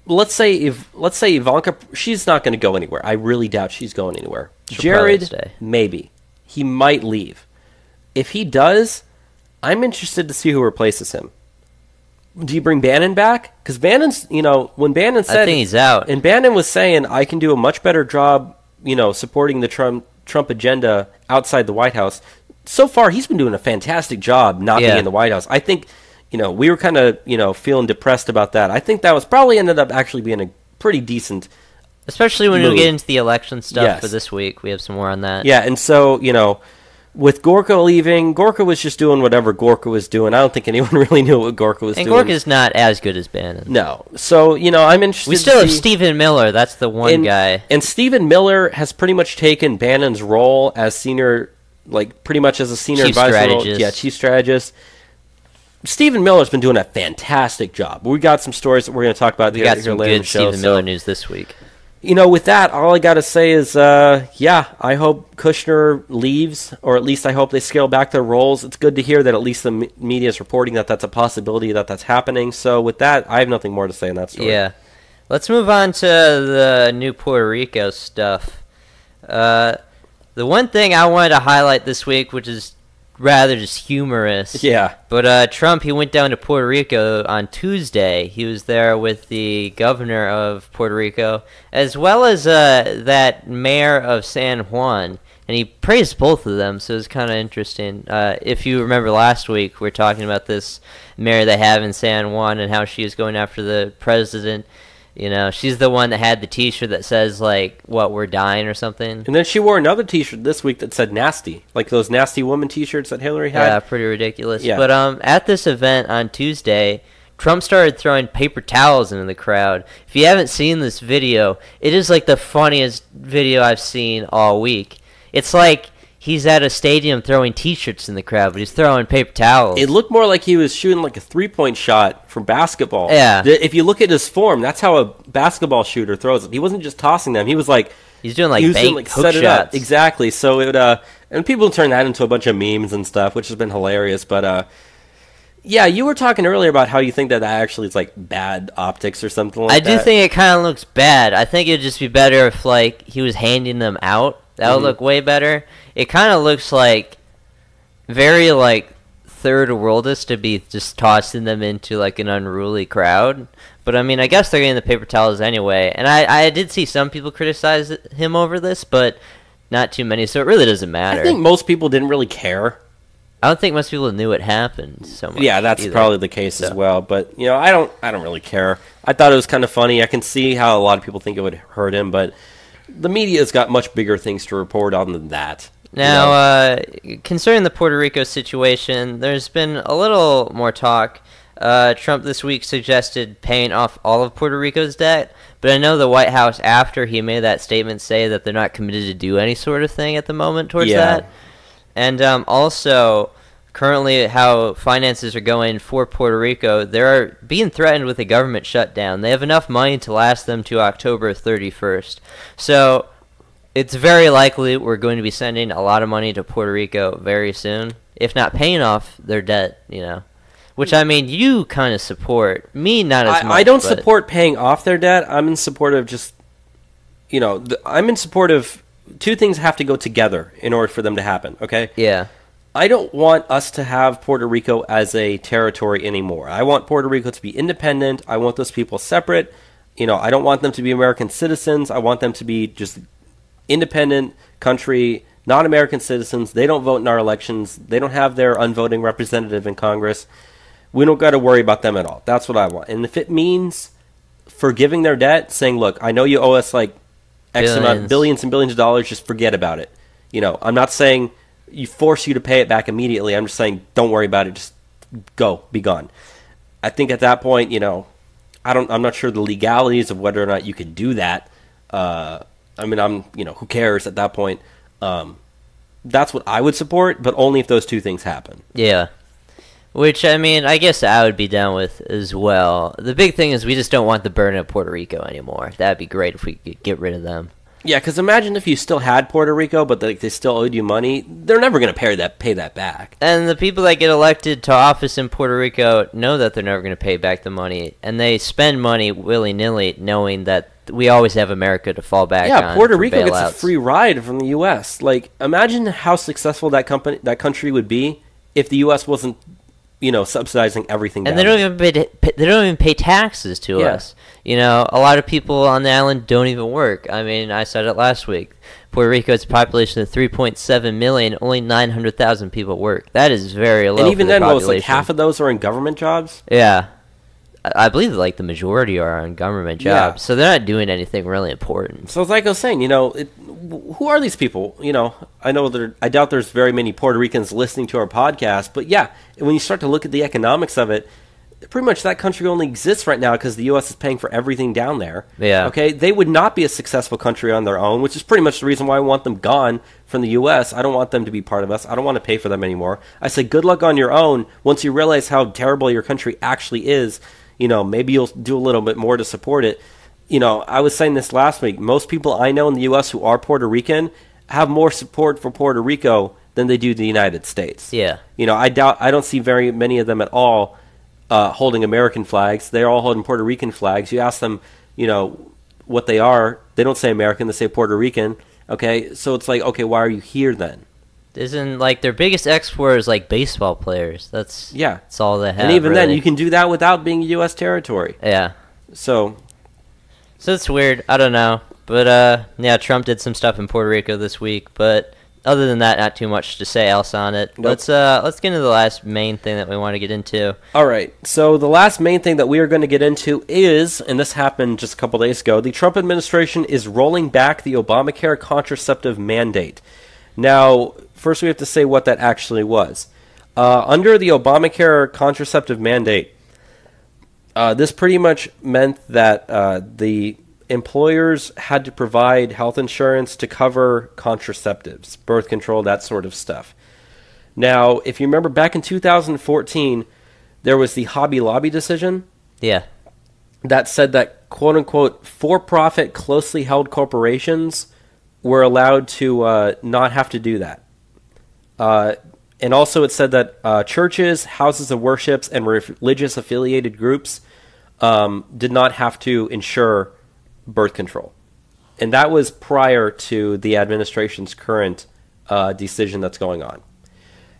Let's say Ivanka, she's not going to go anywhere. I really doubt she's going anywhere. Jared, maybe. He might leave. If he does, I'm interested to see who replaces him. Do you bring Bannon back? Because Bannon's, when Bannon said... I think he's out. And Bannon was saying, I can do a much better job, supporting the Trump agenda outside the White House. So far, he's been doing a fantastic job not being in the White House. I think... we were kind of, feeling depressed about that. I think that was probably ended up actually being a pretty decent especially when move. we get into the election stuff for this week. We have some more on that. Yeah, and so, with Gorka leaving, Gorka was just doing whatever Gorka was doing. I don't think anyone really knew what Gorka was doing. And Gorka's not as good as Bannon. No. So, I'm interested We still have Stephen Miller. That's the one guy. And Stephen Miller has pretty much taken Bannon's role as senior, pretty much as a senior chief advisor. Strategist. Yeah, chief strategist. Stephen Miller's been doing a fantastic job. We got some stories that we're going to talk about We got here some later in good the show. Stephen Miller news this week. With that, all I got to say is, I hope Kushner leaves, or at least I hope they scale back their roles. It's good to hear that at least the media is reporting that that's a possibility, that that's happening. So with that, I have nothing more to say in that story. Yeah. Let's move on to the new Puerto Rico stuff. The one thing I wanted to highlight this week, which is rather just humorous. Yeah. But Trump, he went down to Puerto Rico on Tuesday. He was there with the governor of Puerto Rico, as well as that mayor of San Juan, and he praised both of them, so it's kind of interesting. If you remember last week, we were talking about this mayor they have in San Juan and how she is going after the president. She's the one that had the T-shirt that says, like, what, we're dying or something. And then she wore another T-shirt this week that said nasty. Like those nasty woman T-shirts that Hillary had. Yeah, pretty ridiculous. Yeah. But at this event on Tuesday, Trump started throwing paper towels into the crowd. If you haven't seen this video, it is, like, the funniest video I've seen all week. It's like he's at a stadium throwing T-shirts in the crowd, but he's throwing paper towels. It looked more like he was shooting like a three-point shot from basketball. Yeah. If you look at his form, that's how a basketball shooter throws it. He wasn't just tossing them. He was like... He's doing like hook set it up. shots. Exactly. So it and people turn that into a bunch of memes and stuff, which has been hilarious. But yeah, you were talking earlier about how you think that actually is like bad optics or something like that. I do think it kind of looks bad. I think it'd just be better if like he was handing them out. That would look way better. It kind of looks like very like third worldist to be just tossing them into like an unruly crowd. But I mean, I guess they're getting the paper towels anyway. And I did see some people criticize him over this, but not too many. So it really doesn't matter. I think most people didn't really care. I don't think most people knew it happened so much. Yeah, that's probably the case as well. But I don't really care. I thought it was kind of funny. I can see how a lot of people think it would hurt him, but the media's got much bigger things to report on than that. Now, concerning the Puerto Rico situation, there's been a little more talk. Trump this week suggested paying off all of Puerto Rico's debt, but I know the White House, after he made that statement, say that they're not committed to do any sort of thing at the moment towards that. And also, currently how finances are going for Puerto Rico, they're being threatened with a government shutdown. They have enough money to last them to October 31st. So it's very likely we're going to be sending a lot of money to Puerto Rico very soon, if not paying off their debt, Which, I mean, you kind of support. Me, not as much. I don't support paying off their debt. I'm in support of just, I'm in support of two things have to go together in order for them to happen, okay? Yeah. I don't want us to have Puerto Rico as a territory anymore. I want Puerto Rico to be independent. I want those people separate. I don't want them to be American citizens. I want them to be just independent country, not American citizens. They don't vote in our elections. They don't have their unvoting representative in Congress. We don't got to worry about them at all. That's what I want. And if it means forgiving their debt, saying, look, I know you owe us like X amount, billions and billions of dollars, just forget about it. I'm not saying force you to pay it back immediately. I'm just saying don't worry about it. Just go, be gone. I think at that point, I'm not sure the legalities of whether or not you could do that. Who cares at that point? That's what I would support, but only if those two things happen. Yeah. Which, I mean, I guess I would be down with as well. The big thing is we just don't want the burden of Puerto Rico anymore. That'd be great if we could get rid of them. Yeah, because imagine if you still had Puerto Rico, but they still owed you money. They're never going to pay that back. And the people that get elected to office in Puerto Rico know that they're never going to pay back the money. And they spend money willy-nilly knowing that we always have America to fall back on. Yeah, Puerto Rico gets a free ride from the U.S. Like, imagine how successful that country would be if the U.S. wasn't subsidizing everything. And they don't even pay taxes to us. A lot of people on the island don't even work. I mean, I said it last week. Puerto Rico has a population of 3.7 million. Only 900,000 people work. That is very low. And even then, most like half of those are in government jobs. Yeah, I believe like the majority are on government jobs, so they're not doing anything really important. So it's like I was saying, who are these people? I doubt there's very many Puerto Ricans listening to our podcast, but yeah, when you start to look at the economics of it, pretty much that country only exists right now because the U.S. is paying for everything down there. Yeah. Okay, they would not be a successful country on their own, which is pretty much the reason why I want them gone from the U.S. I don't want them to be part of us. I don't want to pay for them anymore. I say good luck on your own. Once you realize how terrible your country actually is, maybe you'll do a little bit more to support it. I was saying this last week. Most people I know in the U.S. who are Puerto Rican have more support for Puerto Rico than they do the United States. Yeah. I don't see very many of them at all holding American flags. They're all holding Puerto Rican flags. You ask them, what they are. They don't say American. They say Puerto Rican. Okay, so it's like, okay, why are you here then? Isn't like their biggest export is like baseball players. That's all they have. And even really. then, you can do that without being U.S. territory. Yeah. So it's weird. I don't know, but Trump did some stuff in Puerto Rico this week, but other than that, not too much to say else on it. Nope. Let's get into the last main thing that we want to get into. All right. So the last main thing that we are going to get into is, and this happened just a couple days ago, the Trump administration is rolling back the Obamacare contraceptive mandate. Now, first we have to say what that actually was. Under the Obamacare contraceptive mandate, this pretty much meant that the employers had to provide health insurance to cover contraceptives, birth control, that sort of stuff. Now, if you remember back in 2014, there was the Hobby Lobby decision. Yeah. That said that, quote unquote, for-profit, closely held corporations were allowed to not have to do that. And also it said that churches, houses of worships, and religious affiliated groups did not have to insure birth control. And that was prior to the administration's current decision that's going on.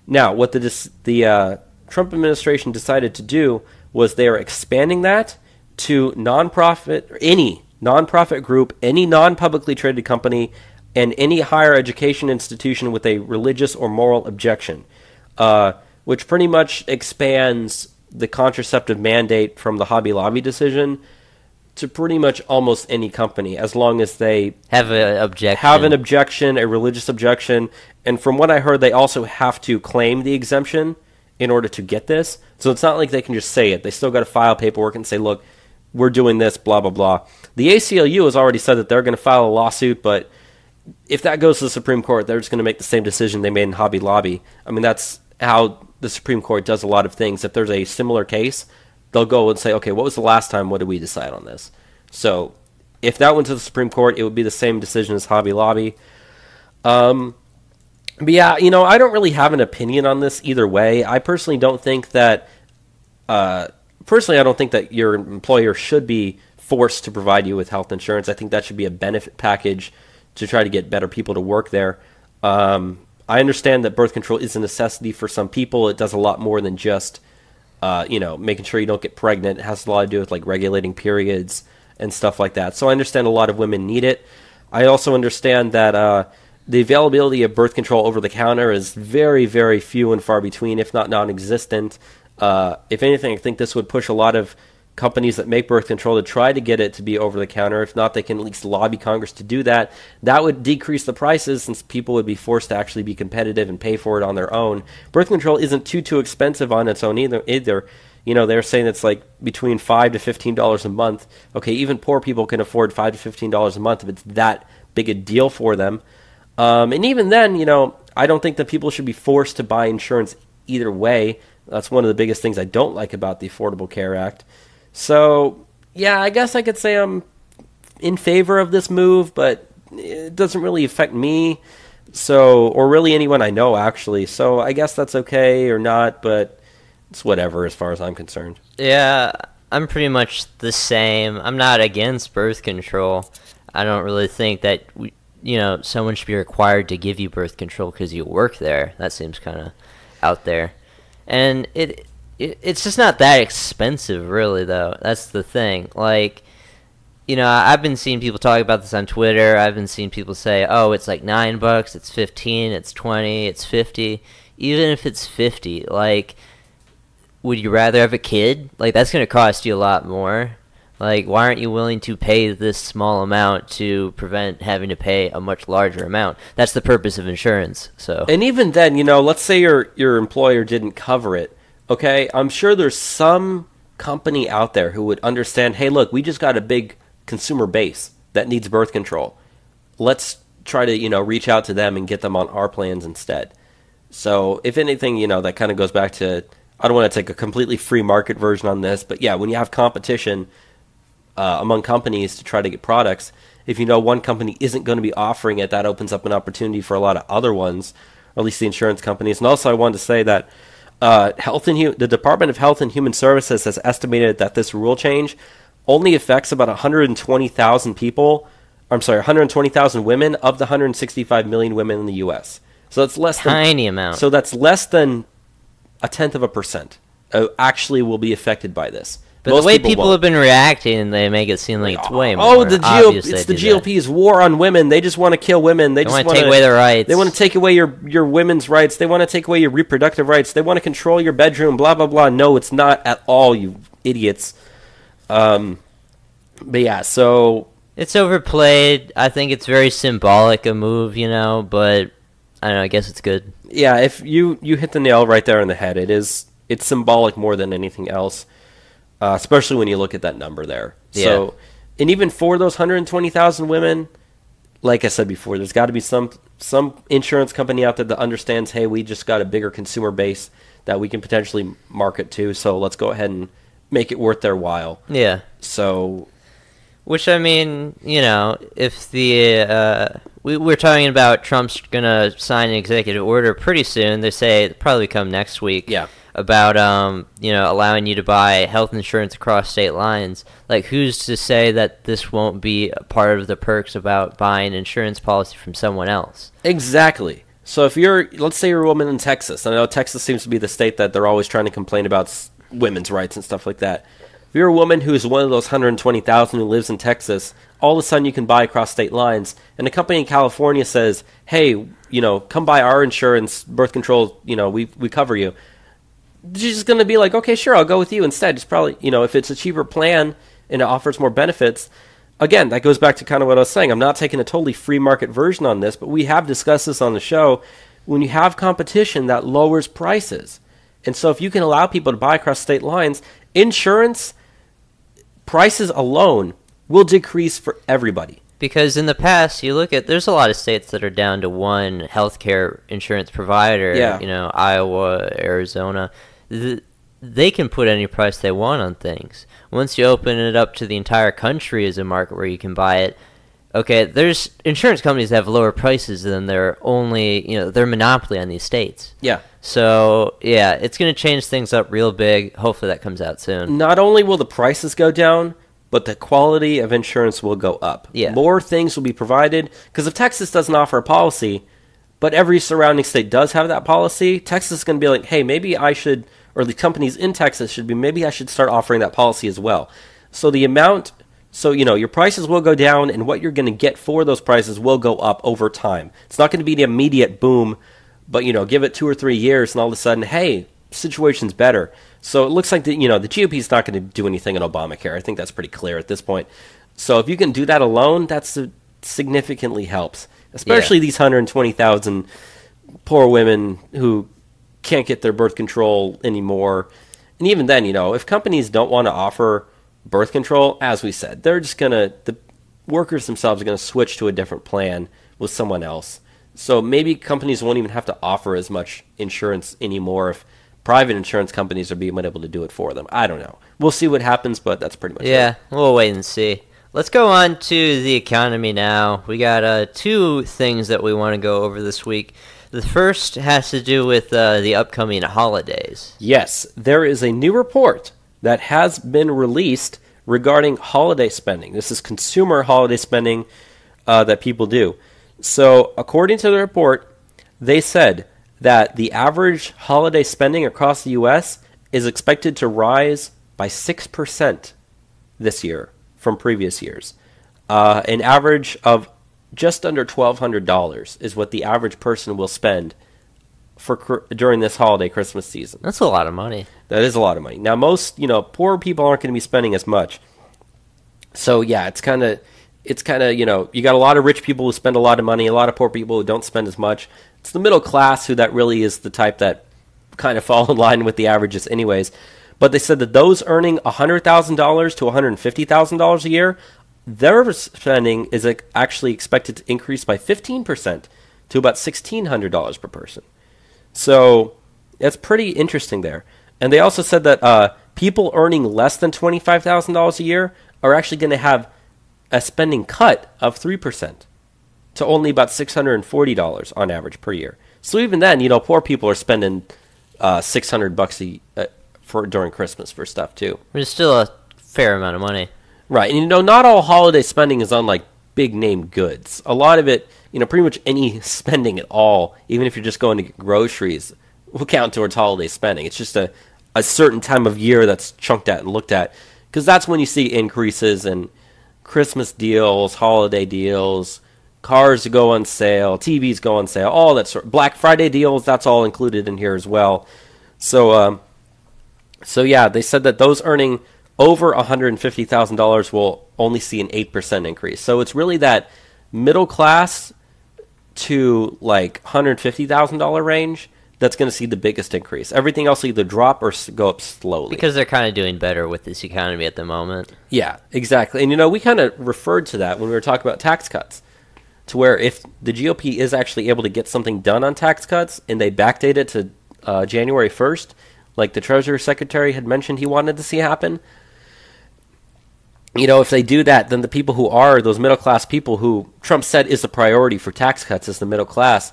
Now, what the Trump administration decided to do was they are expanding that to any nonprofit group, any non-publicly traded company, and any higher education institution with a religious or moral objection, which pretty much expands the contraceptive mandate from the Hobby Lobby decision to pretty much almost any company, as long as they have an objection, a religious objection. And from what I heard, they also have to claim the exemption in order to get this. So it's not like they can just say it. They still got to file paperwork and say, look, we're doing this, blah, blah, blah. The ACLU has already said that they're going to file a lawsuit, but if that goes to the Supreme Court, they're just going to make the same decision they made in Hobby Lobby. I mean, that's how the Supreme Court does a lot of things. If there's a similar case, they'll go and say, okay, what was the last time? What did we decide on this? So if that went to the Supreme Court, it would be the same decision as Hobby Lobby. But yeah, I don't really have an opinion on this either way. I personally don't think that your employer should be forced to provide you with health insurance. I think that should be a benefit package to try to get better people to work there. I understand that birth control is a necessity for some people. It does a lot more than just making sure you don't get pregnant. It has a lot to do with like regulating periods and stuff like that. So I understand a lot of women need it. I also understand that the availability of birth control over the counter is very, very few and far between, if not non-existent. If anything, I think this would push a lot of companies that make birth control to try to get it to be over the counter. If not, they can at least lobby Congress to do that. That would decrease the prices since people would be forced to actually be competitive and pay for it on their own. Birth control isn't too expensive on its own either. They're saying it's like between $5 to $15 a month. Okay, even poor people can afford $5 to $15 a month if it's that big a deal for them. And even then, I don't think that people should be forced to buy insurance either way. That's one of the biggest things I don't like about the Affordable Care Act. So, yeah, I guess I could say I'm in favor of this move, but it doesn't really affect me, or really anyone I know, actually. So I guess that's okay or not, but it's whatever as far as I'm concerned. Yeah, I'm pretty much the same. I'm not against birth control. I don't really think that, someone should be required to give you birth control because you work there. That seems kind of out there. And it's just not that expensive, really, though. That's the thing. Like, I've been seeing people talk about this on Twitter. I've been seeing people say, oh, it's like $9, it's $15, it's $20, it's $50. Even if it's $50, like, would you rather have a kid? Like, that's going to cost you a lot more. Like, why aren't you willing to pay this small amount to prevent having to pay a much larger amount? That's the purpose of insurance. So, and even then, let's say your employer didn't cover it. Okay, I'm sure there's some company out there who would understand, hey, look, we just got a big consumer base that needs birth control. Let's try to, reach out to them and get them on our plans instead. So, if anything, that kind of goes back to, I don't want to take a completely free market version on this, but yeah, when you have competition, among companies to try to get products. If you know one company isn't going to be offering it, that opens up an opportunity for a lot of other ones, or at least the insurance companies. And also I wanted to say that the Department of Health and Human Services has estimated that this rule change only affects about 120,000 people. I'm sorry, 120,000 women of the 165 million women in the U.S. So it's less tiny amount. So that's less than 0.1% actually will be affected by this. But most the way people have been reacting, they make it seem like it's way more. Oh, it's the GOP's war on women. They just want to kill women. They just want to take away their rights. They want to take away your women's rights. They want to take away your reproductive rights. They want to control your bedroom, blah, blah, blah. No, it's not at all, you idiots. But yeah, so... It's overplayed. I think it's very symbolic a move, but I don't know, I guess it's good. Yeah, if you hit the nail right there on the head. It's symbolic more than anything else. Especially when you look at that number there. Yeah. So, and even for those 120,000 women, like I said before, there's got to be some insurance company out there that understands, hey, we just got a bigger consumer base that we can potentially market to, so let's go ahead and make it worth their while. Yeah. So... Which, I mean, if we're talking about Trump's going to sign an executive order pretty soon. They say it'll probably come next week. Yeah. About, allowing you to buy health insurance across state lines. Like, who's to say that this won't be a part of the perks about buying insurance policy from someone else? Exactly. So if let's say you're a woman in Texas. I know Texas seems to be the state that they're always trying to complain about women's rights and stuff like that. If you're a woman who's one of those 120,000 who lives in Texas, all of a sudden you can buy across state lines, and a company in California says, hey, come buy our insurance, birth control, we cover you. She's just going to be like, okay, sure, I'll go with you instead. It's probably, if it's a cheaper plan and it offers more benefits. Again, that goes back to kind of what I was saying. I'm not taking a totally free market version on this, but we have discussed this on the show. When you have competition, that lowers prices. And so if you can allow people to buy across state lines, insurance prices alone will decrease for everybody. Because in the past, there's a lot of states that are down to one healthcare insurance provider. Yeah. Iowa, Arizona. They can put any price they want on things. Once you open it up to the entire country as a market where you can buy it, okay, there's insurance companies that have lower prices than their monopoly on these states. Yeah. So, yeah, it's going to change things up real big. Hopefully that comes out soon. Not only will the prices go down, but the quality of insurance will go up. Yeah. More things will be provided. Because if Texas doesn't offer a policy, but every surrounding state does have that policy, Texas is going to be like, hey, maybe I should, or the companies in Texas should be, maybe I should start offering that policy as well. So your prices will go down, and what you're going to get for those prices will go up over time. It's not going to be the immediate boom, but, give it 2 or 3 years, and all of a sudden, hey, situation's better. So it looks like the GOP is not going to do anything in Obamacare. I think that's pretty clear at this point. So if you can do that alone, that significantly helps, especially these 120,000 poor women who can't get their birth control anymore. And even then, if companies don't want to offer birth control, as we said, the workers themselves are going to switch to a different plan with someone else. So maybe companies won't even have to offer as much insurance anymore if private insurance companies are being able to do it for them. I don't know. We'll see what happens, but that's pretty much it. Yeah, we'll wait and see. Let's go on to the economy now. We got 2 things that we want to go over this week. The first has to do with the upcoming holidays. Yes, there is a new report that has been released regarding holiday spending. This is consumer holiday spending that people do. So, according to the report, they said that the average holiday spending across the U.S. is expected to rise by 6% this year from previous years. An average of just under $1,200 is what the average person will spend during this holiday Christmas season. That's a lot of money. That is a lot of money. Now, most poor people aren't going to be spending as much. So yeah, it's kind of you got a lot of rich people who spend a lot of money, a lot of poor people who don't spend as much. It's the middle class who that really is the type that kind of fall in line with the averages anyways. But they said that those earning $100,000 to $150,000 a year, their spending is actually expected to increase by 15% to about $1,600 per person. So that's pretty interesting there. And they also said that people earning less than $25,000 a year, are actually going to have a spending cut of 3% to only about $640 on average per year. So even then, poor people are spending $600 for during Christmas for stuff too. It's still a fair amount of money. Right. And not all holiday spending is on like big name goods. A lot of it, pretty much any spending at all, even if you're just going to get groceries, will count towards holiday spending. It's just a certain time of year that's chunked at and looked at, because that's when you see increases in Christmas deals, holiday deals, cars go on sale, TVs go on sale, all that sort. Black Friday deals, that's all included in here as well. So yeah, they said that those earning over $150,000 will only see an 8% increase. So it's really that middle class to like $150,000 range that's going to see the biggest increase. Everything else will either drop or go up slowly. Because they're kind of doing better with this economy at the moment. Yeah, exactly. And, we kind of referred to that when we were talking about tax cuts, to where if the GOP is actually able to get something done on tax cuts and they backdate it to January 1st, like the Treasury Secretary had mentioned he wanted to see happen, if they do that, then the people who are those middle-class people who Trump said is the priority for tax cuts is the middle class,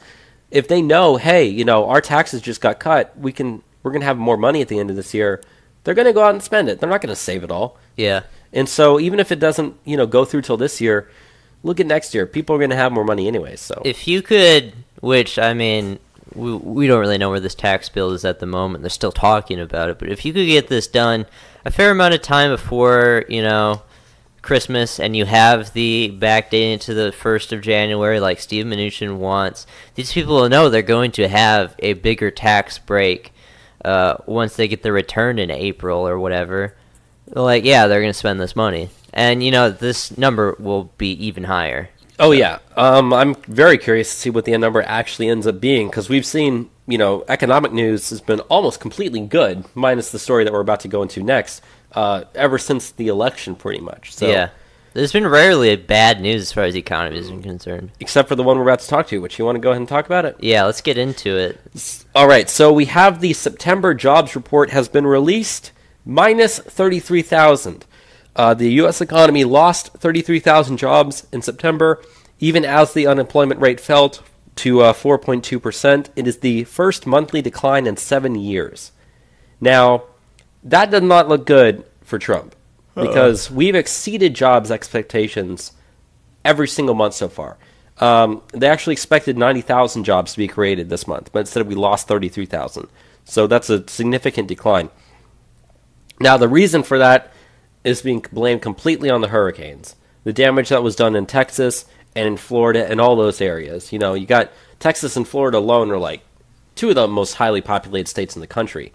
if they know, hey, our taxes just got cut, we're going to have more money at the end of this year, they're going to go out and spend it. They're not going to save it all. Yeah. And so even if it doesn't, go through till this year, look at next year. People are going to have more money anyway. So if you could, which, I mean, we don't really know where this tax bill is at the moment. They're still talking about it. But if you could get this done a fair amount of time before, Christmas, and you have the backdating to the 1st of January like Steve Mnuchin wants, these people will know they're going to have a bigger tax break once they get the return in April or whatever. Like, yeah, they're going to spend this money. And, this number will be even higher. Oh, yeah. I'm very curious to see what the end number actually ends up being, because we've seen, economic news has been almost completely good, minus the story that we're about to go into next, ever since the election, pretty much. So, yeah. There's been rarely bad news as far as the economy is concerned. Except for the one we're about to talk to, which you want to go ahead and talk about it? Yeah, let's get into it. All right, so we have the September jobs report has been released, minus 33,000. The U.S. economy lost 33,000 jobs in September, even as the unemployment rate fell to 4.2%. It is the first monthly decline in 7 years. Now, that does not look good for Trump, because we've exceeded jobs expectations every single month so far. They actually expected 90,000 jobs to be created this month, but instead we lost 33,000. So that's a significant decline. Now, the reason for that is being blamed completely on the hurricanes. The damage that was done in Texas and in Florida and all those areas. You got Texas and Florida alone are like two of the most highly populated states in the country.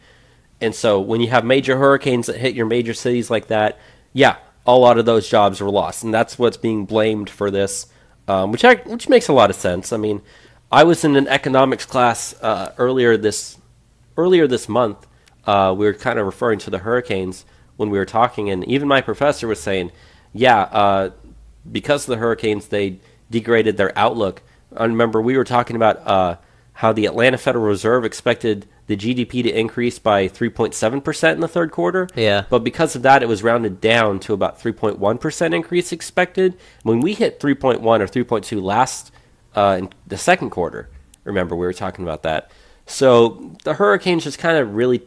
And so when you have major hurricanes that hit your major cities like that, yeah, a lot of those jobs were lost. And that's what's being blamed for this, which makes a lot of sense. I mean, I was in an economics class earlier this month. We were kind of referring to the hurricanes when we were talking, and even my professor was saying, yeah, because of the hurricanes, they degraded their outlook. I remember we were talking about how the Atlanta Federal Reserve expected the GDP to increase by 3.7% in the third quarter. Yeah. But because of that, it was rounded down to about 3.1% increase expected. When we hit 3.1 or 3.2 last in the second quarter, remember, we were talking about that. So the hurricanes just kind of really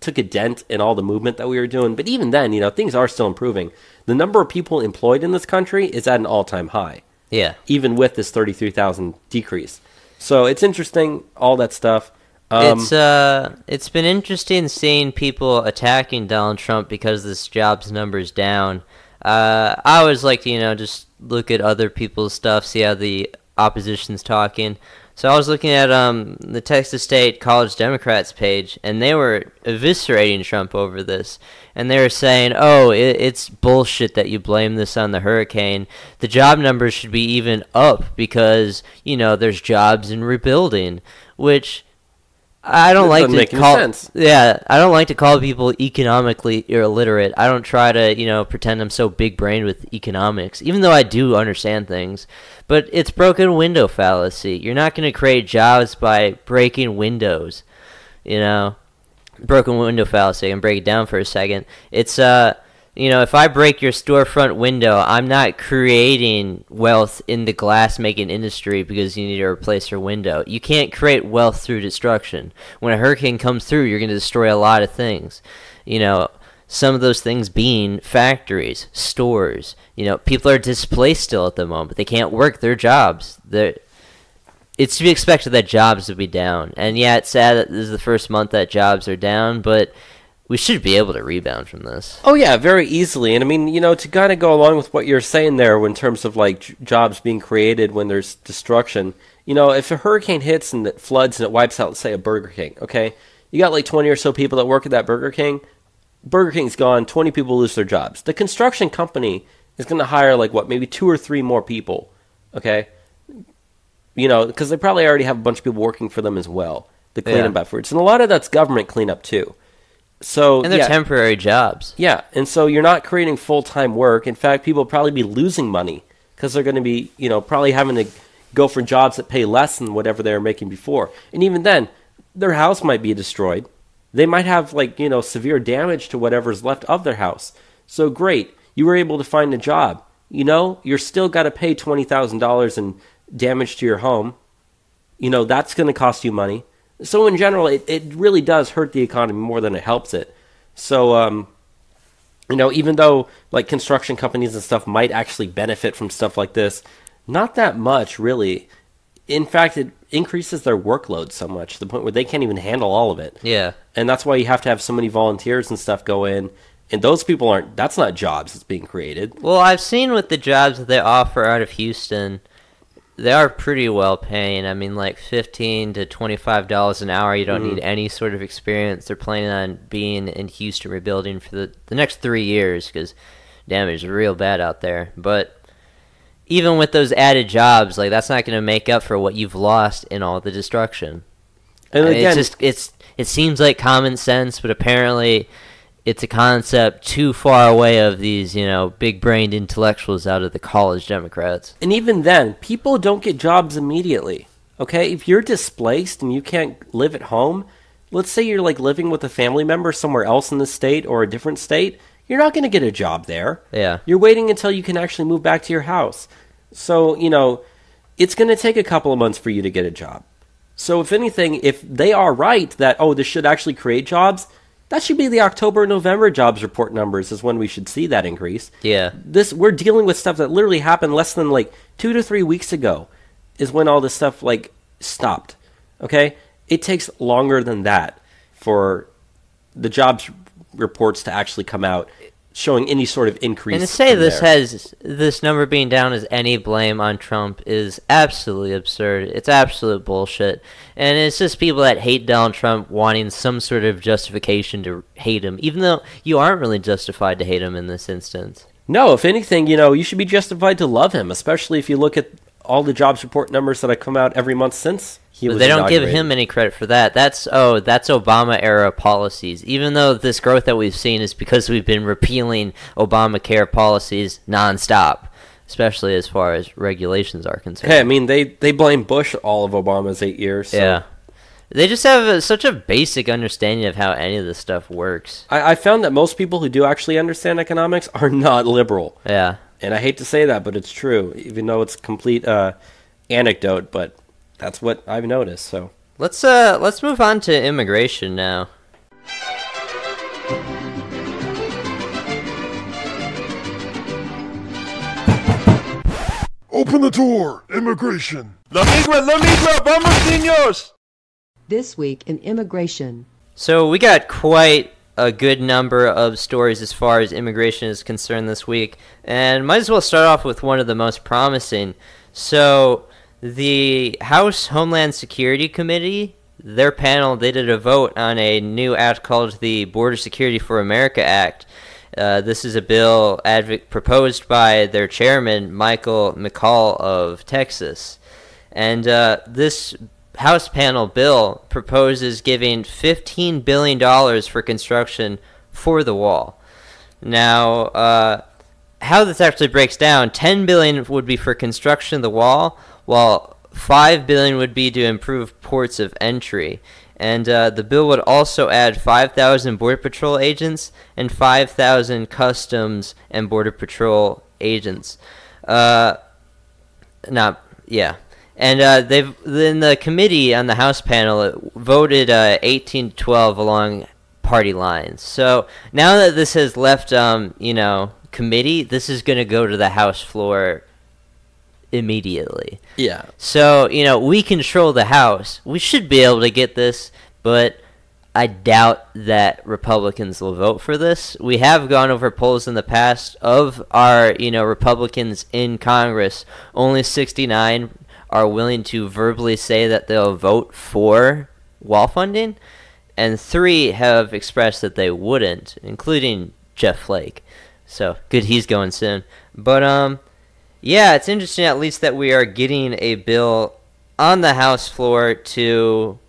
took a dent in all the movement that we were doing. But even then, things are still improving. The number of people employed in this country is at an all-time high. Yeah. Even with this 33,000 decrease. So it's interesting, all that stuff. It's been interesting seeing people attacking Donald Trump because this jobs number's down. I always like to, just look at other people's stuff, see how the opposition's talking. So I was looking at the Texas State College Democrats page, and they were eviscerating Trump over this. And they were saying, oh, it's bullshit that you blame this on the hurricane. The job numbers should be even up because, there's jobs in rebuilding, which I don't like to call. Sense. Yeah, I don't like to call people economically illiterate. I don't try to, pretend I'm so big-brained with economics, even though I do understand things. But it's broken window fallacy. You're not going to create jobs by breaking windows, Broken window fallacy. I can break it down for a second. It's You know, if I break your storefront window, I'm not creating wealth in the glass-making industry because you need to replace your window. You can't create wealth through destruction. When a hurricane comes through, you're going to destroy a lot of things. You know, some of those things being factories, stores. You know, people are displaced still at the moment. They can't work their jobs. It's to be expected that jobs will be down. And yeah, it's sad that this is the first month that jobs are down, but we should be able to rebound from this. Oh yeah, very easily. And I mean, you know, to kind of go along with what you're saying there in terms of like jobs being created when there's destruction, you know, if a hurricane hits and it floods and it wipes out, let's say, a Burger King, okay? You got like 20 or so people that work at that Burger King. Burger King's gone, 20 people lose their jobs. The construction company is going to hire like, what, maybe 2 or 3 more people, okay? You know, because they probably already have a bunch of people working for them as well, the cleanup efforts. And a lot of that's government cleanup too. So, and they're temporary jobs. Yeah, and so you're not creating full-time work. In fact, people will probably be losing money because they're going to be, you know, probably having to go for jobs that pay less than whatever they were making before. And even then, their house might be destroyed. They might have, like, you know, severe damage to whatever's left of their house. So great, you were able to find a job. You know, you're still got to pay $20,000 in damage to your home. You know, that's going to cost you money. So in general, it really does hurt the economy more than it helps it. So, you know, even though like construction companies and stuff might actually benefit from stuff like this, not that much really. In fact, it increases their workload so much to the point where they can't even handle all of it. Yeah. And that's why you have to have so many volunteers and stuff go in. And those people that's not jobs that's being created. Well, I've seen with the jobs that they offer out of Houston, they are pretty well paying. I mean, like $15 to $25 an hour. You don't need any sort of experience. They're planning on being in Houston rebuilding for the next 3 years because damage is real bad out there. But even with those added jobs, like that's not going to make up for what you've lost in all the destruction. And again, it seems like common sense, but apparently it's a concept too far away of these, you know, big-brained intellectuals out of the college Democrats. And even then, people don't get jobs immediately, okay? If you're displaced and you can't live at home, let's say you're, like, living with a family member somewhere else in the state or a different state, you're not going to get a job there. Yeah. You're waiting until you can actually move back to your house. So, you know, it's going to take a couple of months for you to get a job. So, if anything, if they are right that, oh, this should actually create jobs, that should be the October, November jobs report numbers is when we should see that increase. Yeah. We're dealing with stuff that literally happened less than like 2 to 3 weeks ago is when all this stuff like stopped. Okay? It takes longer than that for the jobs reports to actually come out showing any sort of increase. And to say this number being down as any blame on Trump is absolutely absurd. It's absolute bullshit. And it's just people that hate Donald Trump wanting some sort of justification to hate him, even though you aren't really justified to hate him in this instance. No, if anything, you know, you should be justified to love him, especially if you look at all the jobs report numbers that have come out every month since he was They don't give inaugurated. him any credit for that. That's Obama-era policies. Even though this growth that we've seen is because we've been repealing Obamacare policies nonstop, especially as far as regulations are concerned. Hey, I mean, they blame Bush all of Obama's 8 years. So. Yeah. They just have such a basic understanding of how any of this stuff works. I found that most people who do actually understand economics are not liberal. Yeah. And I hate to say that, but it's true, even though it's complete anecdote, but that's what I've noticed. So let's move on to immigration now. Open the door! Immigration! La migra, vamos, niños! This week in immigration. So we got quite a good number of stories as far as immigration is concerned this week, and might as well start off with one of the most promising. So the House Homeland Security Committee, their panel, they did a vote on a new act called the Border Security for America Act. This is a bill proposed by their chairman, Michael McCall of Texas. And this House panel bill proposes giving $15 billion for construction for the wall. Now, how this actually breaks down, $10 billion would be for construction of the wall, while $5 billion would be to improve ports of entry. And the bill would also add 5,000 Border Patrol agents and 5,000 Customs and Border Patrol agents. And they've in the committee on the House panel it voted 18-12 along party lines. So now that this has left, committee, this is going to go to the House floor immediately. Yeah. So, we control the House. We should be able to get this, but I doubt that Republicans will vote for this. We have gone over polls in the past of our, Republicans in Congress. Only 69 are willing to verbally say that they'll vote for wall funding, and 3 have expressed that they wouldn't, including Jeff Flake. So, good he's going soon. But, yeah, it's interesting at least that we are getting a bill on the House floor to,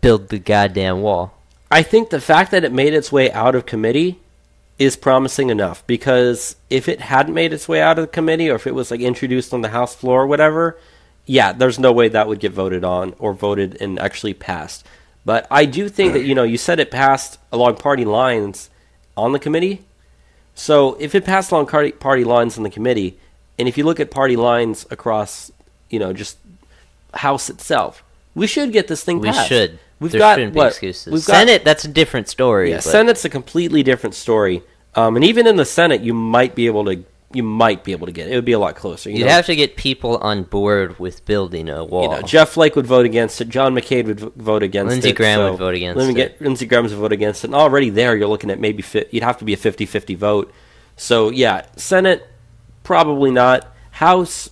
build the goddamn wall. I think the fact that it made its way out of committee is promising enough, because if it hadn't made its way out of the committee, or if it was introduced on the House floor or whatever, yeah, there's no way that would get voted on or voted and actually passed. But I do think that, you said it passed along party lines on the committee. So if it passed along party lines in the committee, and if you look at party lines across, just House itself, we should get this thing passed. We should. We've there got shouldn't be what? excuses. Senate, that's a different story. Yeah, Senate's a completely different story. And even in the Senate, you might be able to get it. It would be a lot closer. You'd have to get people on board with building a wall. Jeff Flake would vote against it. John McCain would vote against Lindsey it. Graham would vote against it. Lindsey Graham would vote against it. And already there, you're looking at maybe you'd have to be a 50-50 vote. So, yeah, Senate, probably not. House,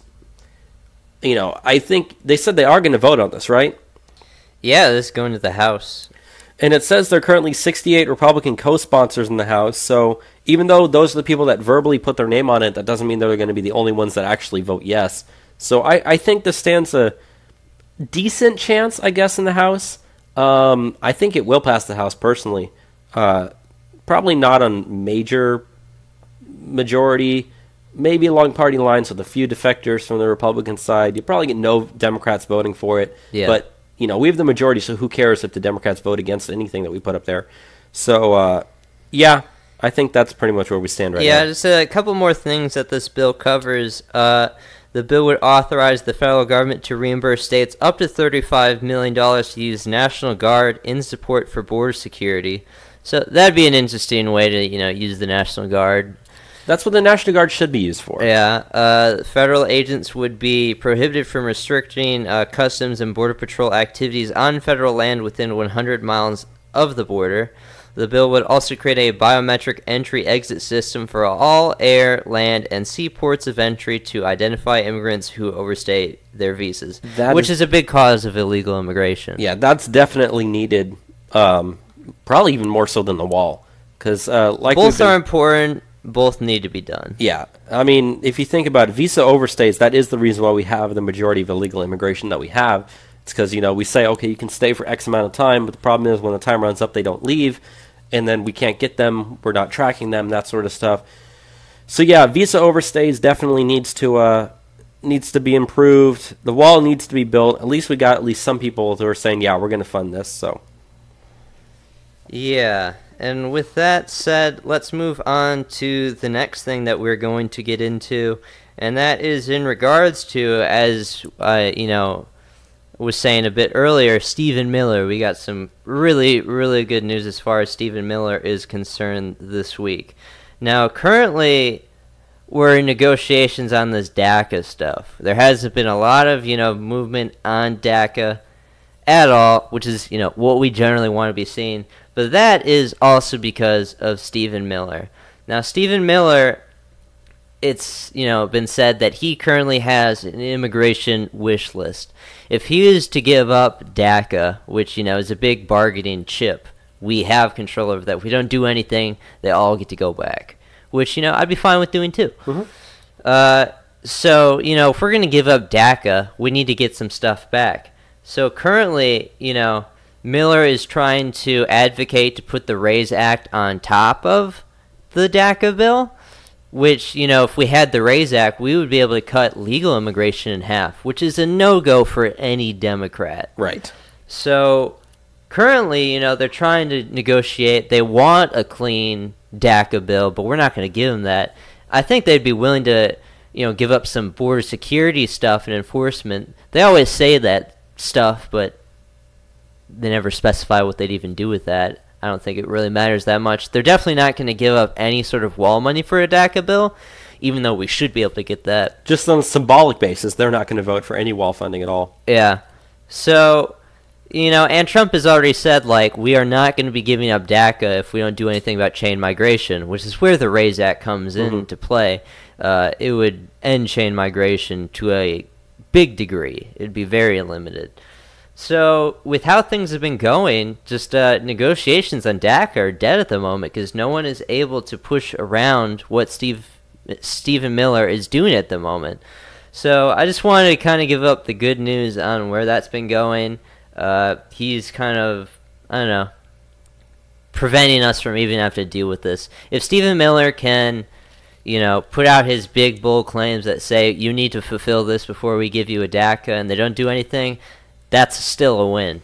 I think they said they are going to vote on this, right? Yeah, this is going to the House. And it says there are currently 68 Republican co-sponsors in the House, so even though those are the people that verbally put their name on it, that doesn't mean they're going to be the only ones that actually vote yes. So I think this stands a decent chance, I guess, in the House. I think it will pass the House, personally. Probably not on major majority, maybe along party lines with a few defectors from the Republican side. You probably get no Democrats voting for it, but we have the majority, so who cares if the Democrats vote against anything that we put up there? So, yeah, I think that's pretty much where we stand right now. Yeah, just a couple more things that this bill covers. The bill would authorize the federal government to reimburse states up to $35 million to use National Guard in support for border security. So that'd be an interesting way to, use the National Guard. That's what the National Guard should be used for. Yeah. Federal agents would be prohibited from restricting Customs and Border Patrol activities on federal land within 100 miles of the border. The bill would also create a biometric entry-exit system for all air, land, and sea ports of entry to identify immigrants who overstay their visas, which is a big cause of illegal immigration. Yeah, that's definitely needed, probably even more so than the wall. Because both are important. Both need to be done. Yeah. I mean, if you think about it, visa overstays, that is the reason why we have the majority of illegal immigration that we have. It's because, we say, okay, you can stay for X amount of time, but the problem is when the time runs up, they don't leave, and then we can't get them, we're not tracking them, that sort of stuff. So, yeah, visa overstays definitely needs to be improved. The wall needs to be built. At least we got some people who are saying, yeah, we're going to fund this, so. Yeah. And with that said, let's move on to the next thing that we're going to get into, and that is in regards to, as was saying a bit earlier, Stephen Miller. We got some really, really good news as far as Stephen Miller is concerned this week. Now, currently, we're in negotiations on this DACA stuff. There hasn't been a lot of, movement on DACA at all, which is, what we generally want to be seeing. But that is also because of Stephen Miller. Now, Stephen Miller, it's, been said that he currently has an immigration wish list. If he is to give up DACA, which, is a big bargaining chip, we have control over that. If we don't do anything, they all get to go back, which, I'd be fine with doing too. Mm-hmm. So, if we're going to give up DACA, we need to get some stuff back. So currently, Miller is trying to advocate to put the RAISE Act on top of the DACA bill, which, if we had the RAISE Act, we would be able to cut legal immigration in half, which is a no-go for any Democrat. Right. So, currently, they're trying to negotiate. They want a clean DACA bill, but we're not going to give them that. I think they'd be willing to, give up some border security stuff and enforcement. They always say that stuff, but they never specify what they'd even do with that. I don't think it really matters that much. They're definitely not going to give up any sort of wall money for a DACA bill, even though we should be able to get that. Just on a symbolic basis, they're not going to vote for any wall funding at all. Yeah. So, and Trump has already said, we are not going to be giving up DACA if we don't do anything about chain migration, which is where the RAISE Act comes into play. It would end chain migration to a big degree. It would be very limited. So, with how things have been going, just negotiations on DACA are dead at the moment because no one is able to push around what Stephen Miller is doing at the moment. So, I just wanted to kind of give up the good news on where that's been going. He's kind of, preventing us from even having to deal with this. If Stephen Miller can, put out his big, bold claims that say, you need to fulfill this before we give you a DACA, and they don't do anything, that's still a win.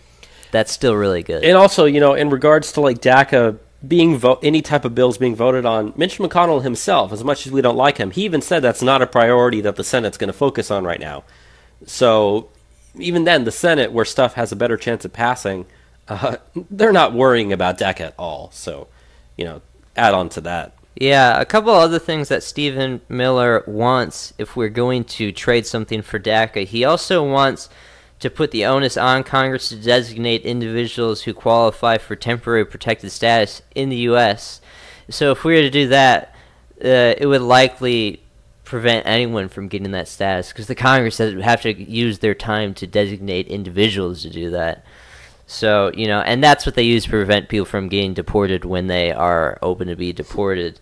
That's still really good. And also, in regards to DACA being any type of bills being voted on, Mitch McConnell himself, as much as we don't like him, he even said that's not a priority that the Senate's going to focus on right now. So even then, the Senate, where stuff has a better chance of passing, they're not worrying about DACA at all. So, add on to that. Yeah, a couple other things that Stephen Miller wants if we're going to trade something for DACA. He also wants to put the onus on Congress to designate individuals who qualify for temporary protected status in the U.S. So if we were to do that, it would likely prevent anyone from getting that status because the Congress would have to use their time to designate individuals to do that. So, and that's what they use to prevent people from getting deported when they are open to be deported.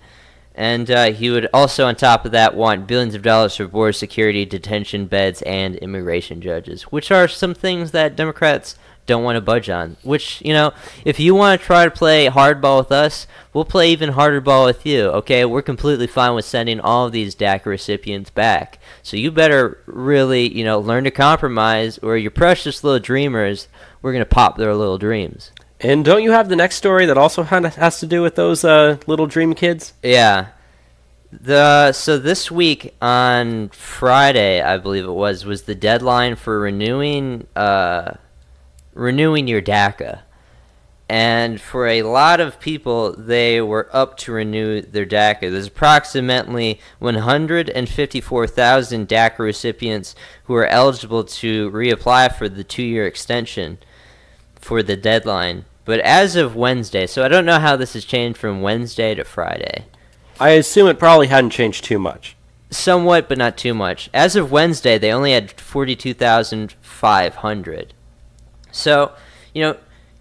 And he would also, on top of that, want billions of dollars for border security, detention beds, and immigration judges, which are some things that Democrats don't want to budge on. Which, if you want to try to play hardball with us, we'll play even harder ball with you, okay? We're completely fine with sending all of these DACA recipients back. So you better really, learn to compromise, or your precious little dreamers, we're going to pop their little dreams. And don't you have the next story that also kind of has to do with those little dream kids? Yeah. So this week on Friday, I believe it was the deadline for renewing your DACA. And for a lot of people, they were up to renew their DACA. There's approximately 154,000 DACA recipients who are eligible to reapply for the 2-year extension for the deadline. But as of Wednesday, so I don't know how this has changed from Wednesday to Friday. I assume it probably hadn't changed too much. Somewhat, but not too much. As of Wednesday, they only had 42,500. So,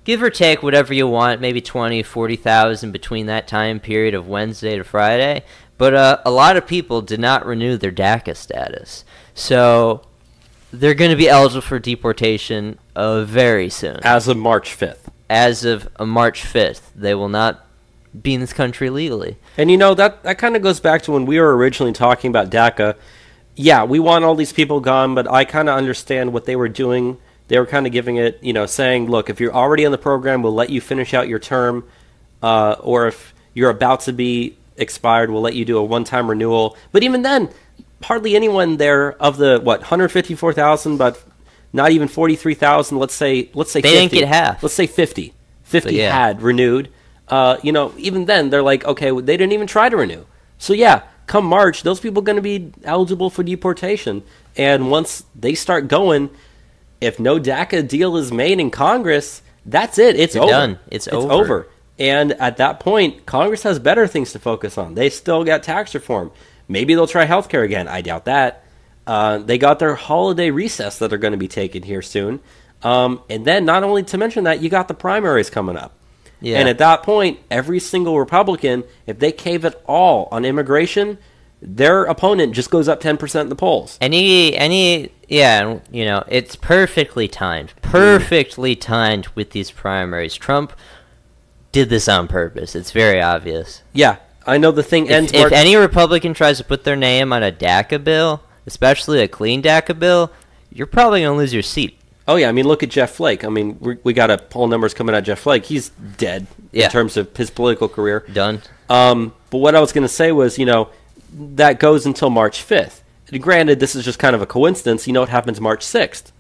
give or take whatever you want, maybe 20, 40,000 between that time period of Wednesday to Friday. But a lot of people did not renew their DACA status. So they're going to be eligible for deportation very soon. As of March 5th. As of March 5th. They will not be in this country legally. And that kind of goes back to when we were originally talking about DACA. Yeah, we want all these people gone, but I kind of understand what they were doing. They were kind of giving it, saying, look, if you're already in the program, we'll let you finish out your term. Or if you're about to be expired, we'll let you do a one-time renewal. But even then, hardly anyone there of the, 154,000, but not even 43,000, let's say 50. They didn't get half. Let's say 50. 50 had renewed. Even then, they're like, okay, they didn't even try to renew. So yeah, come March, those people are going to be eligible for deportation. And once they start going, if no DACA deal is made in Congress, that's it. It's over. Done. It's over. And at that point, Congress has better things to focus on. They still got tax reform. Maybe they'll try healthcare again. I doubt that. They got their holiday recess that are going to be taken here soon. And then, not only to mention that, you got the primaries coming up. Yeah. And at that point, every single Republican, if they cave at all on immigration, their opponent just goes up 10% in the polls. It's perfectly timed. Perfectly timed with these primaries. Trump did this on purpose. It's very obvious. Yeah, I know the thing ends. If any Republican tries to put their name on a DACA bill, especially a clean DACA bill, you're probably going to lose your seat. Oh, yeah. I mean, look at Jeff Flake. I mean, we got a poll numbers coming out of Jeff Flake. He's dead in terms of his political career. Done. But what I was going to say was, that goes until March 5th. And granted, this is just kind of a coincidence. You know what happens March 6th?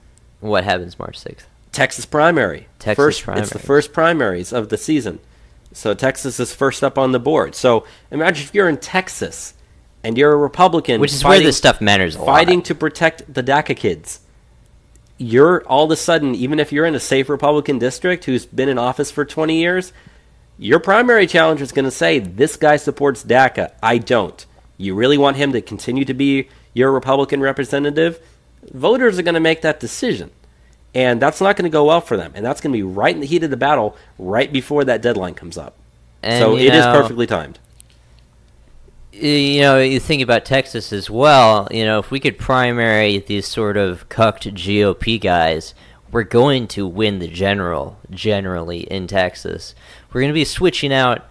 What happens March 6th? Texas primary. Primary. It's the first primaries of the season. So Texas is first up on the board. So imagine if you're in Texas and you're a Republican. Which is where this stuff matters a lot. Fighting to protect the DACA kids. You're all of a sudden, even if you're in a safe Republican district who's been in office for 20 years, your primary challenger is going to say, this guy supports DACA. I don't. You really want him to continue to be your Republican representative? Voters are going to make that decision. And that's not going to go well for them. And that's going to be right in the heat of the battle, right before that deadline comes up. And so it is perfectly timed. You think about Texas as well. If we could primary these sort of cucked GOP guys, we're going to win the generally in Texas. We're going to be switching out,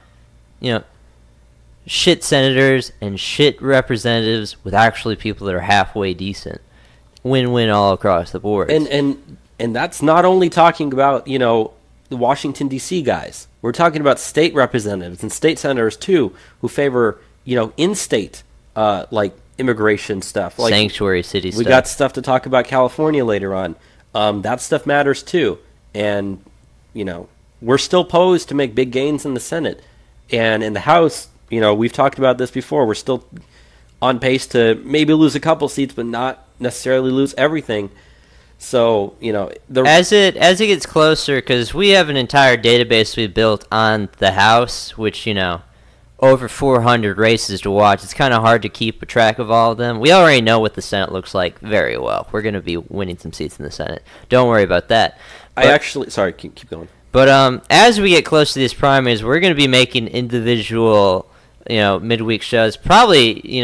shit senators and shit representatives with actually people that are halfway decent. Win-win all across the board. And that's not only talking about, the Washington, D.C. guys. We're talking about state representatives and state senators, too, who favor, in-state, immigration stuff. Like sanctuary city stuff. We got stuff to talk about California later on. That stuff matters, too. And, we're still posed to make big gains in the Senate. And in the House, we've talked about this before. We're still on pace to maybe lose a couple seats, but not necessarily lose everything. So, as it gets closer, because we have an entire database we built on the House, which, over 400 races to watch. It's kind of hard to keep track of all of them. We already know what the Senate looks like very well. We're going to be winning some seats in the Senate. Don't worry about that. Sorry, keep going. But as we get close to these primaries, we're going to be making individual, midweek shows. Probably,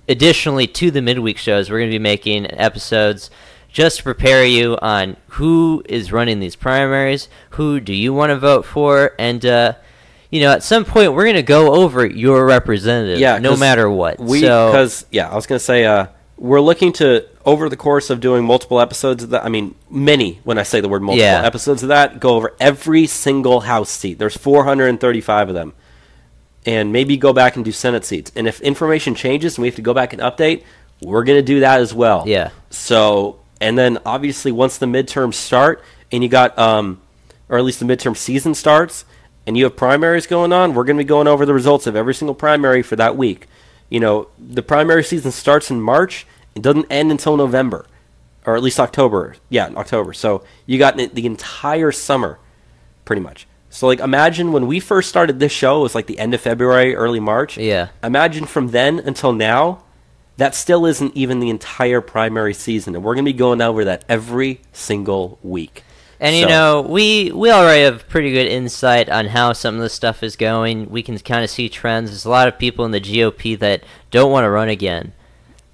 additionally to the midweek shows, we're going to be making episodes just to prepare you on who is running these primaries, who do you want to vote for, and, at some point we're going to go over your representative, no matter what. I was going to say, we're looking to, over the course of doing multiple episodes of that, many, when I say the word multiple episodes of that, go over every single House seat. There's 435 of them. And maybe go back and do Senate seats. And if information changes and we have to go back and update, we're going to do that as well. Yeah. So, and then obviously once the midterms start and you got, or at least the midterm season starts, and you have primaries going on, we're going to be going over the results of every single primary for that week. The primary season starts in March. It doesn't end until November, or at least October. Yeah, October. So you got the entire summer, pretty much. So, imagine when we first started this show, it was the end of February, early March. Yeah. Imagine from then until now, that still isn't even the entire primary season. And we're going to be going over that every single week. And, we already have pretty good insight on how some of this stuff is going. We can kind of see trends. There's a lot of people in the GOP that don't want to run again.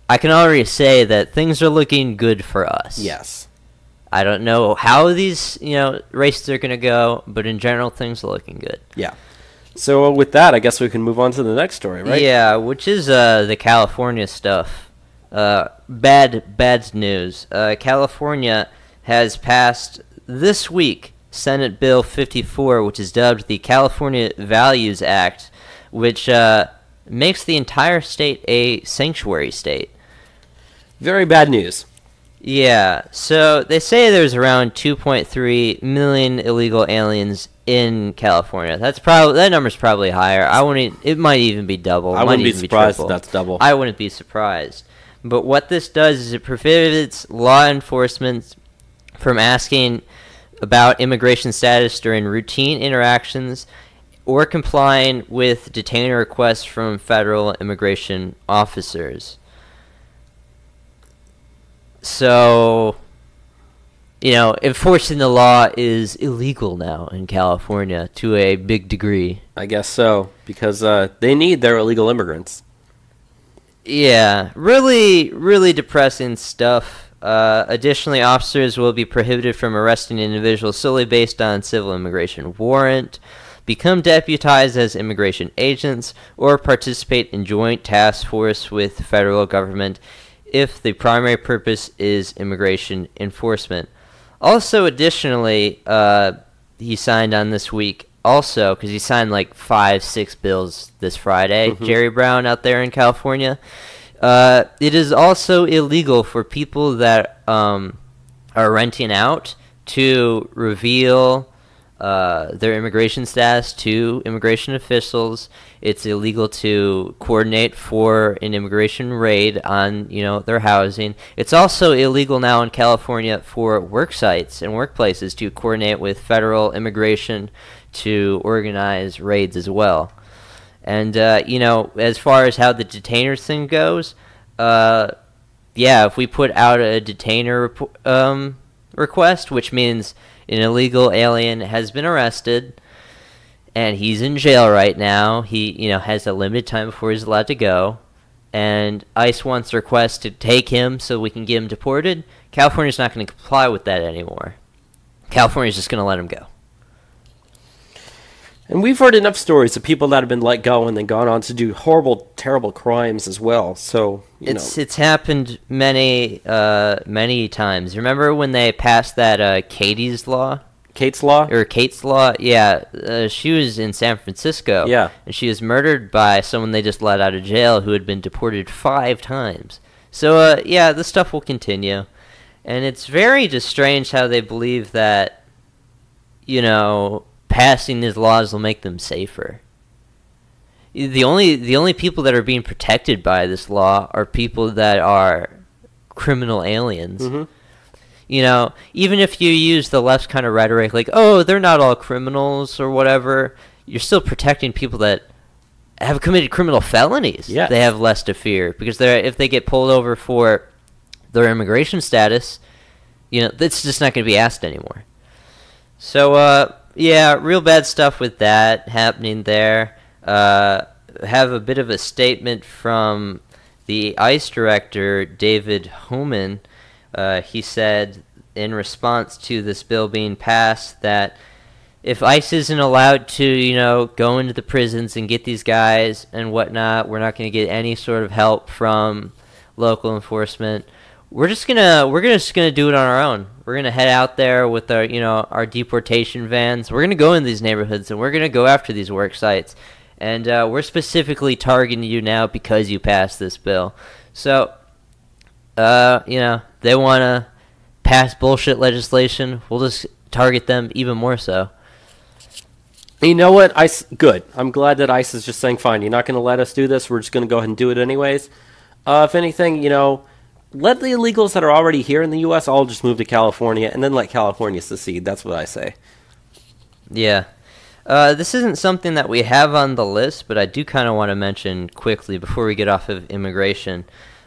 I can already say that things are looking good for us. Yes. I don't know how these, races are going to go, but in general, things are looking good. Yeah. So with that, I guess we can move on to the next story, right? Yeah, which is the California stuff. Bad news. California has passed this week Senate Bill 54, which is dubbed the California Values Act, which makes the entire state a sanctuary state. Very bad news. Yeah, so they say there's around 2.3 million illegal aliens in California. That number's probably higher. It might even be double. I wouldn't be surprised if that's double. I wouldn't be surprised. But what this does is it prohibits law enforcement from asking about immigration status during routine interactions or complying with detainer requests from federal immigration officers. So, enforcing the law is illegal now in California to a big degree. I guess so, because they need their illegal immigrants. Yeah, really, really depressing stuff. Additionally, officers will be prohibited from arresting individuals solely based on civil immigration warrant, become deputized as immigration agents, or participate in joint task force with the federal government if the primary purpose is immigration enforcement. Also, additionally, he signed on this week also, because he signed like 5-6 bills this Friday, Jerry Brown out there in California. It is also illegal for people that are renting out to reveal their immigration status to immigration officials. It's illegal to coordinate for an immigration raid on, their housing. It's also illegal now in California for work sites and workplaces to coordinate with federal immigration to organize raids as well. And, as far as how the detainers thing goes, if we put out a detainer request, which means an illegal alien has been arrested and he's in jail right now. He, has a limited time before he's allowed to go, and ICE wants a request to take him so we can get him deported. California's not going to comply with that anymore. California's just going to let him go. And we've heard enough stories of people that have been let go and then gone on to do horrible, terrible crimes as well. So it's happened many times. Remember when they passed that Kate's law? Kate's law? Or Kate's law? Yeah, she was in San Francisco. Yeah, and she was murdered by someone they just let out of jail who had been deported 5 times. So this stuff will continue, and it's very just strange how they believe that, passing these laws will make them safer. The only people that are being protected by this law are people that are criminal aliens. Even if you use the left's kind of rhetoric like, oh, they're not all criminals or whatever, you're still protecting people that have committed criminal felonies. Yes. They have less to fear because if they get pulled over for their immigration status, that's just not going to be asked anymore. So, real bad stuff with that happening there. Have a bit of a statement from the ICE director, David Homan. He said in response to this bill being passed that if ICE isn't allowed to, go into the prisons and get these guys and whatnot, we're not going to get any sort of help from local enforcement. We're just gonna do it on our own. We're gonna head out there with our our deportation vans. We're gonna go in these neighborhoods and we're gonna go after these work sites. And we're specifically targeting you now because you passed this bill. So, they want to pass bullshit legislation. We'll just target them even more so. You know what? ICE, good. I'm glad that ICE is just saying, fine, you're not going to let us do this. We're just going to go ahead and do it anyways. If anything, let the illegals that are already here in the U.S. all just move to California and then let California secede. That's what I say. Yeah. This isn't something that we have on the list, but I do kind of want to mention quickly before we get off of immigration.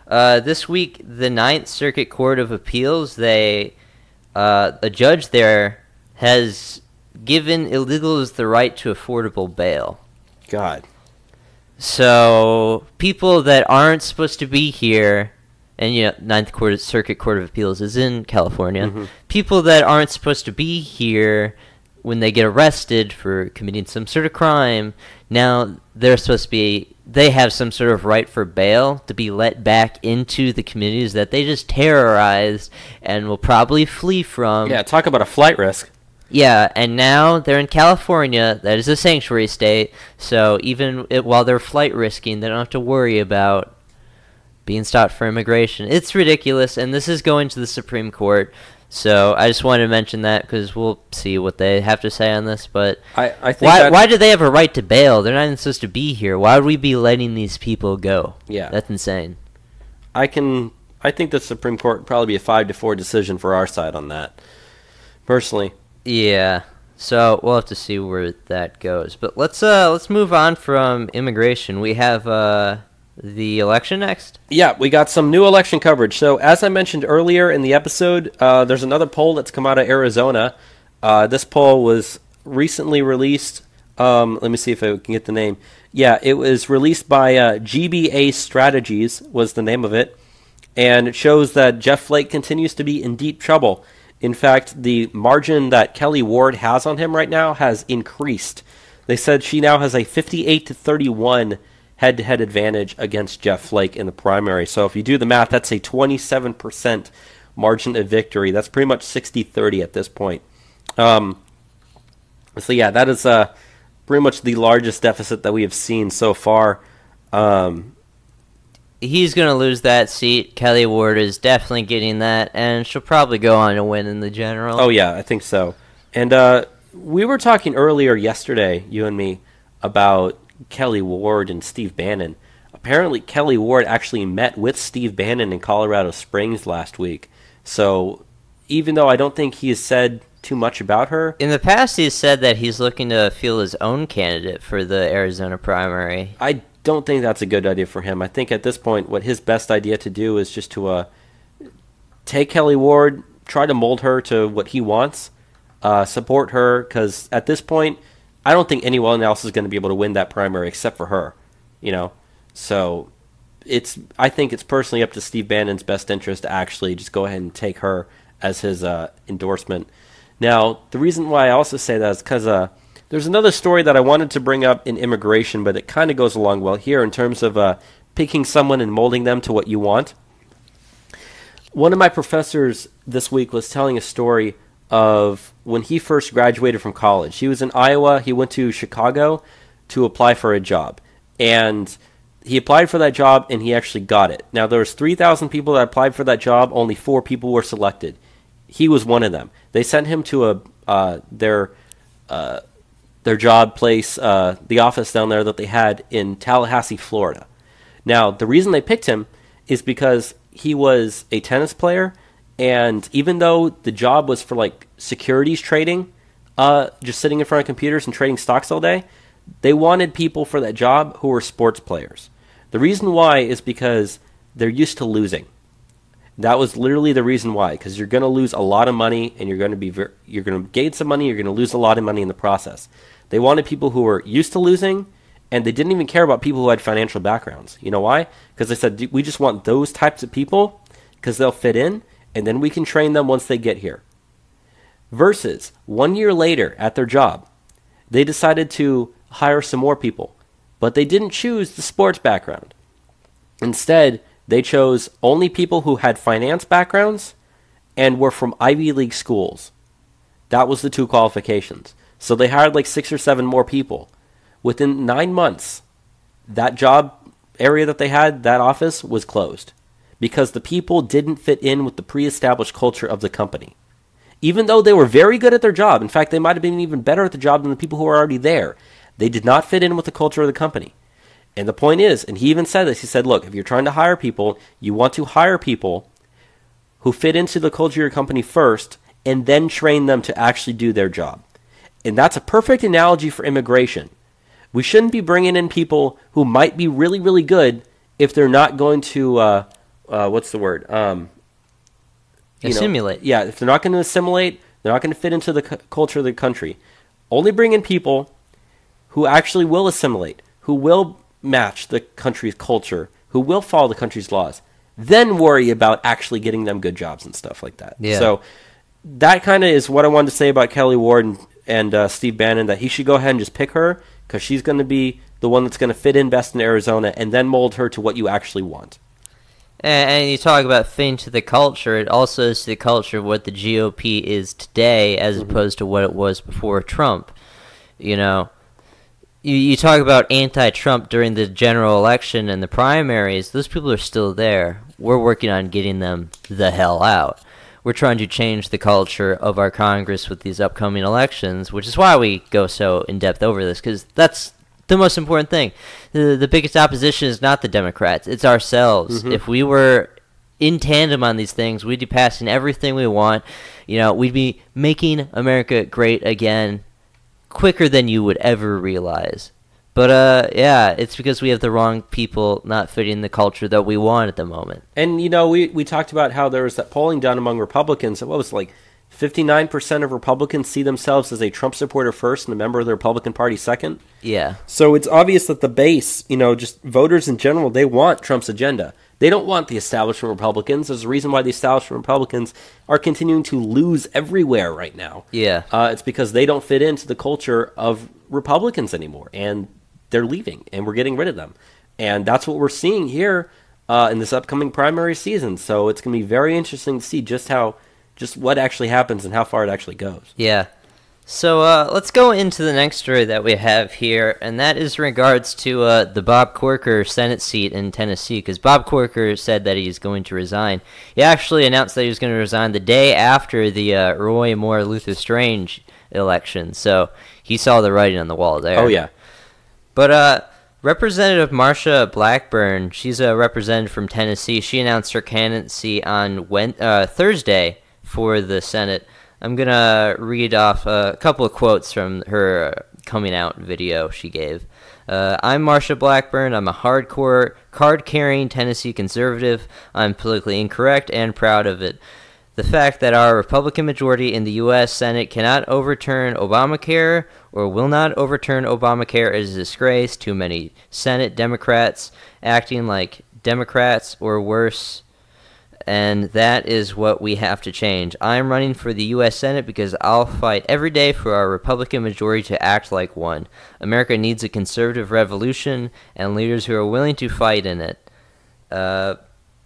This week, the Ninth Circuit Court of Appeals, a judge there has given illegals the right to affordable bail. God. So people that aren't supposed to be here, and Ninth Circuit Court of Appeals is in California, people that aren't supposed to be here when they get arrested for committing some sort of crime, now they're supposed to be, they have some sort of right for bail to be let back into the communities that they just terrorized and will probably flee from. Yeah, talk about a flight risk. Yeah, and now they're in California. That is a sanctuary state, so even while they're flight risking, they don't have to worry about being stopped for immigration. It's ridiculous, and this is going to the Supreme Court. So I just wanted to mention that because we'll see what they have to say on this. But I think why do they have a right to bail? They're not even supposed to be here. Why would we be letting these people go? Yeah, that's insane. I think the Supreme Court would probably be a 5-4 decision for our side on that, personally. Yeah. So we'll have to see where that goes. But let's move on from immigration. We have the election next? Yeah, we got some new election coverage. So as I mentioned earlier in the episode, there's another poll that's come out of Arizona. This poll was recently released. Let me see if I can get the name. Yeah, it was released by GBA Strategies was the name of it. And it shows that Jeff Flake continues to be in deep trouble. In fact, the margin that Kelli Ward has on him right now has increased. They said she now has a 58-31 head-to-head advantage against Jeff Flake in the primary. So if you do the math, that's a 27% margin of victory. That's pretty much 60-30 at this point. So yeah, that is pretty much the largest deficit that we have seen so far. He's going to lose that seat. Kelli Ward is definitely getting that, and she'll probably go on to win in the general. Oh, yeah, I think so. And we were talking earlier yesterday, you and me, about Kelli Ward and Steve Bannon. Apparently, Kelli Ward actually met with Steve Bannon in Colorado Springs last week. So even though I don't think he has said too much about her. In the past, he's said that he's looking to field his own candidate for the Arizona primary. I don't think that's a good idea for him. I think at this point, what his best idea to do is just to take Kelli Ward, try to mold her to what he wants, support her, because at this point, I don't think anyone else is going to be able to win that primary except for her, you know. So I think it's personally up to Steve Bannon's best interest to actually just go ahead and take her as his endorsement. Now, the reason why I also say that is because there's another story that I wanted to bring up in immigration, but it kind of goes along well here in terms of picking someone and molding them to what you want. One of my professors this week was telling a story of when he first graduated from college. He was in Iowa. He went to Chicago to apply for a job. And he applied for that job, and he actually got it. Now, there was 3,000 people that applied for that job. Only 4 people were selected. He was one of them. They sent him to their job place, the office down there that they had in Tallahassee, Florida. Now, the reason they picked him is because he was a tennis player, and even though the job was for like securities trading, just sitting in front of computers and trading stocks all day, they wanted people for that job who were sports players. The reason why is because they're used to losing. That was literally the reason why, because you're going to lose a lot of money, and you're going to gain some money, you're going to lose a lot of money in the process. They wanted people who were used to losing, and they didn't even care about people who had financial backgrounds. You know why? Because they said, we just want those types of people because they'll fit in, and then we can train them once they get here. Versus 1 year later at their job, they decided to hire some more people, but they didn't choose the sports background. Instead, they chose only people who had finance backgrounds and were from Ivy League schools. That was the 2 qualifications. So they hired like 6 or 7 more people. Within 9 months, that job area that they had, that office, was closed because the people didn't fit in with the pre-established culture of the company. Even though they were very good at their job, in fact, they might have been even better at the job than the people who were already there, they did not fit in with the culture of the company. And the point is, and he even said this, he said, look, if you're trying to hire people, you want to hire people who fit into the culture of your company first, and then train them to actually do their job. And that's a perfect analogy for immigration. We shouldn't be bringing in people who might be really, really good if they're not going to, what's the word? Assimilate. Yeah, if they're not going to assimilate, they're not going to fit into the culture of the country. Only bring in people who actually will assimilate, who will match the country's culture, who will follow the country's laws, then worry about actually getting them good jobs and stuff like that. Yeah. So that kind of is what I wanted to say about Kelli Ward and Steve Bannon, that he should go ahead and just pick her because she's going to be the one that's going to fit in best in Arizona, and then mold her to what you actually want. And you talk about fitting to the culture, it also is to the culture of what the GOP is today as opposed to what it was before Trump. You know, you talk about anti-Trump during the general election and the primaries, those people are still there. We're working on getting them the hell out. We're trying to change the culture of our Congress with these upcoming elections, which is why we go so in-depth over this, because that's the most important thing. The biggest opposition is not the Democrats, it's ourselves. If we were in tandem on these things, we'd be passing everything we want. You know, we'd be making America great again quicker than you would ever realize. But yeah, it's because we have the wrong people not fitting the culture that we want at the moment. And you know, we talked about how there was that polling done among Republicans. What was it, like 59% of Republicans see themselves as a Trump supporter first and a member of the Republican Party second. Yeah. So it's obvious that the base, you know, just voters in general, they want Trump's agenda. They don't want the establishment Republicans. There's a reason why the establishment Republicans are continuing to lose everywhere right now. Yeah. It's because they don't fit into the culture of Republicans anymore, and they're leaving, and we're getting rid of them. And that's what we're seeing here in this upcoming primary season. So it's going to be very interesting to see just what actually happens and how far it actually goes. Yeah. So let's go into the next story that we have here, and that is in regards to the Bob Corker Senate seat in Tennessee, because Bob Corker said that he's going to resign. He actually announced that he was going to resign the day after the Roy Moore Luther Strange election, so he saw the writing on the wall there. Oh, yeah. But Representative Marsha Blackburn, she's a representative from Tennessee. She announced her candidacy on Thursday for the Senate. I'm going to read off a couple of quotes from her coming out video she gave. I'm Marsha Blackburn. I'm a hardcore, card-carrying Tennessee conservative. I'm politically incorrect and proud of it. The fact that our Republican majority in the U.S. Senate cannot overturn Obamacare or will not overturn Obamacare is a disgrace. Too many Senate Democrats acting like Democrats or worse. And that is what we have to change. I'm running for the U.S. Senate because I'll fight every day for our Republican majority to act like one. America needs a conservative revolution and leaders who are willing to fight in it.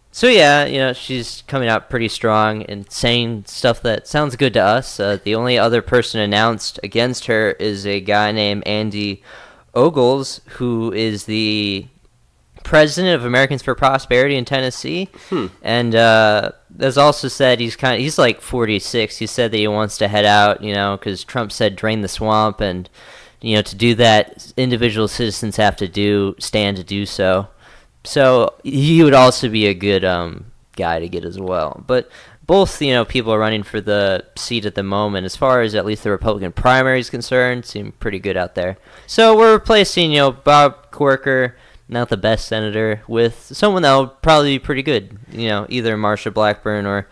So yeah, she's coming out pretty strong and saying stuff that sounds good to us. The only other person announced against her is a guy named Andy Ogles, who is the president of Americans for Prosperity in Tennessee, and has also said he's like 46. He said that he wants to head out, because Trump said drain the swamp, and to do that, individual citizens have to stand to do so. So he would also be a good guy to get as well. But both people are running for the seat at the moment. As far as at least the Republican primary is concerned, seem pretty good out there. So we're replacing Bob Corker, not the best senator, with someone that will probably be pretty good. Either Marsha Blackburn or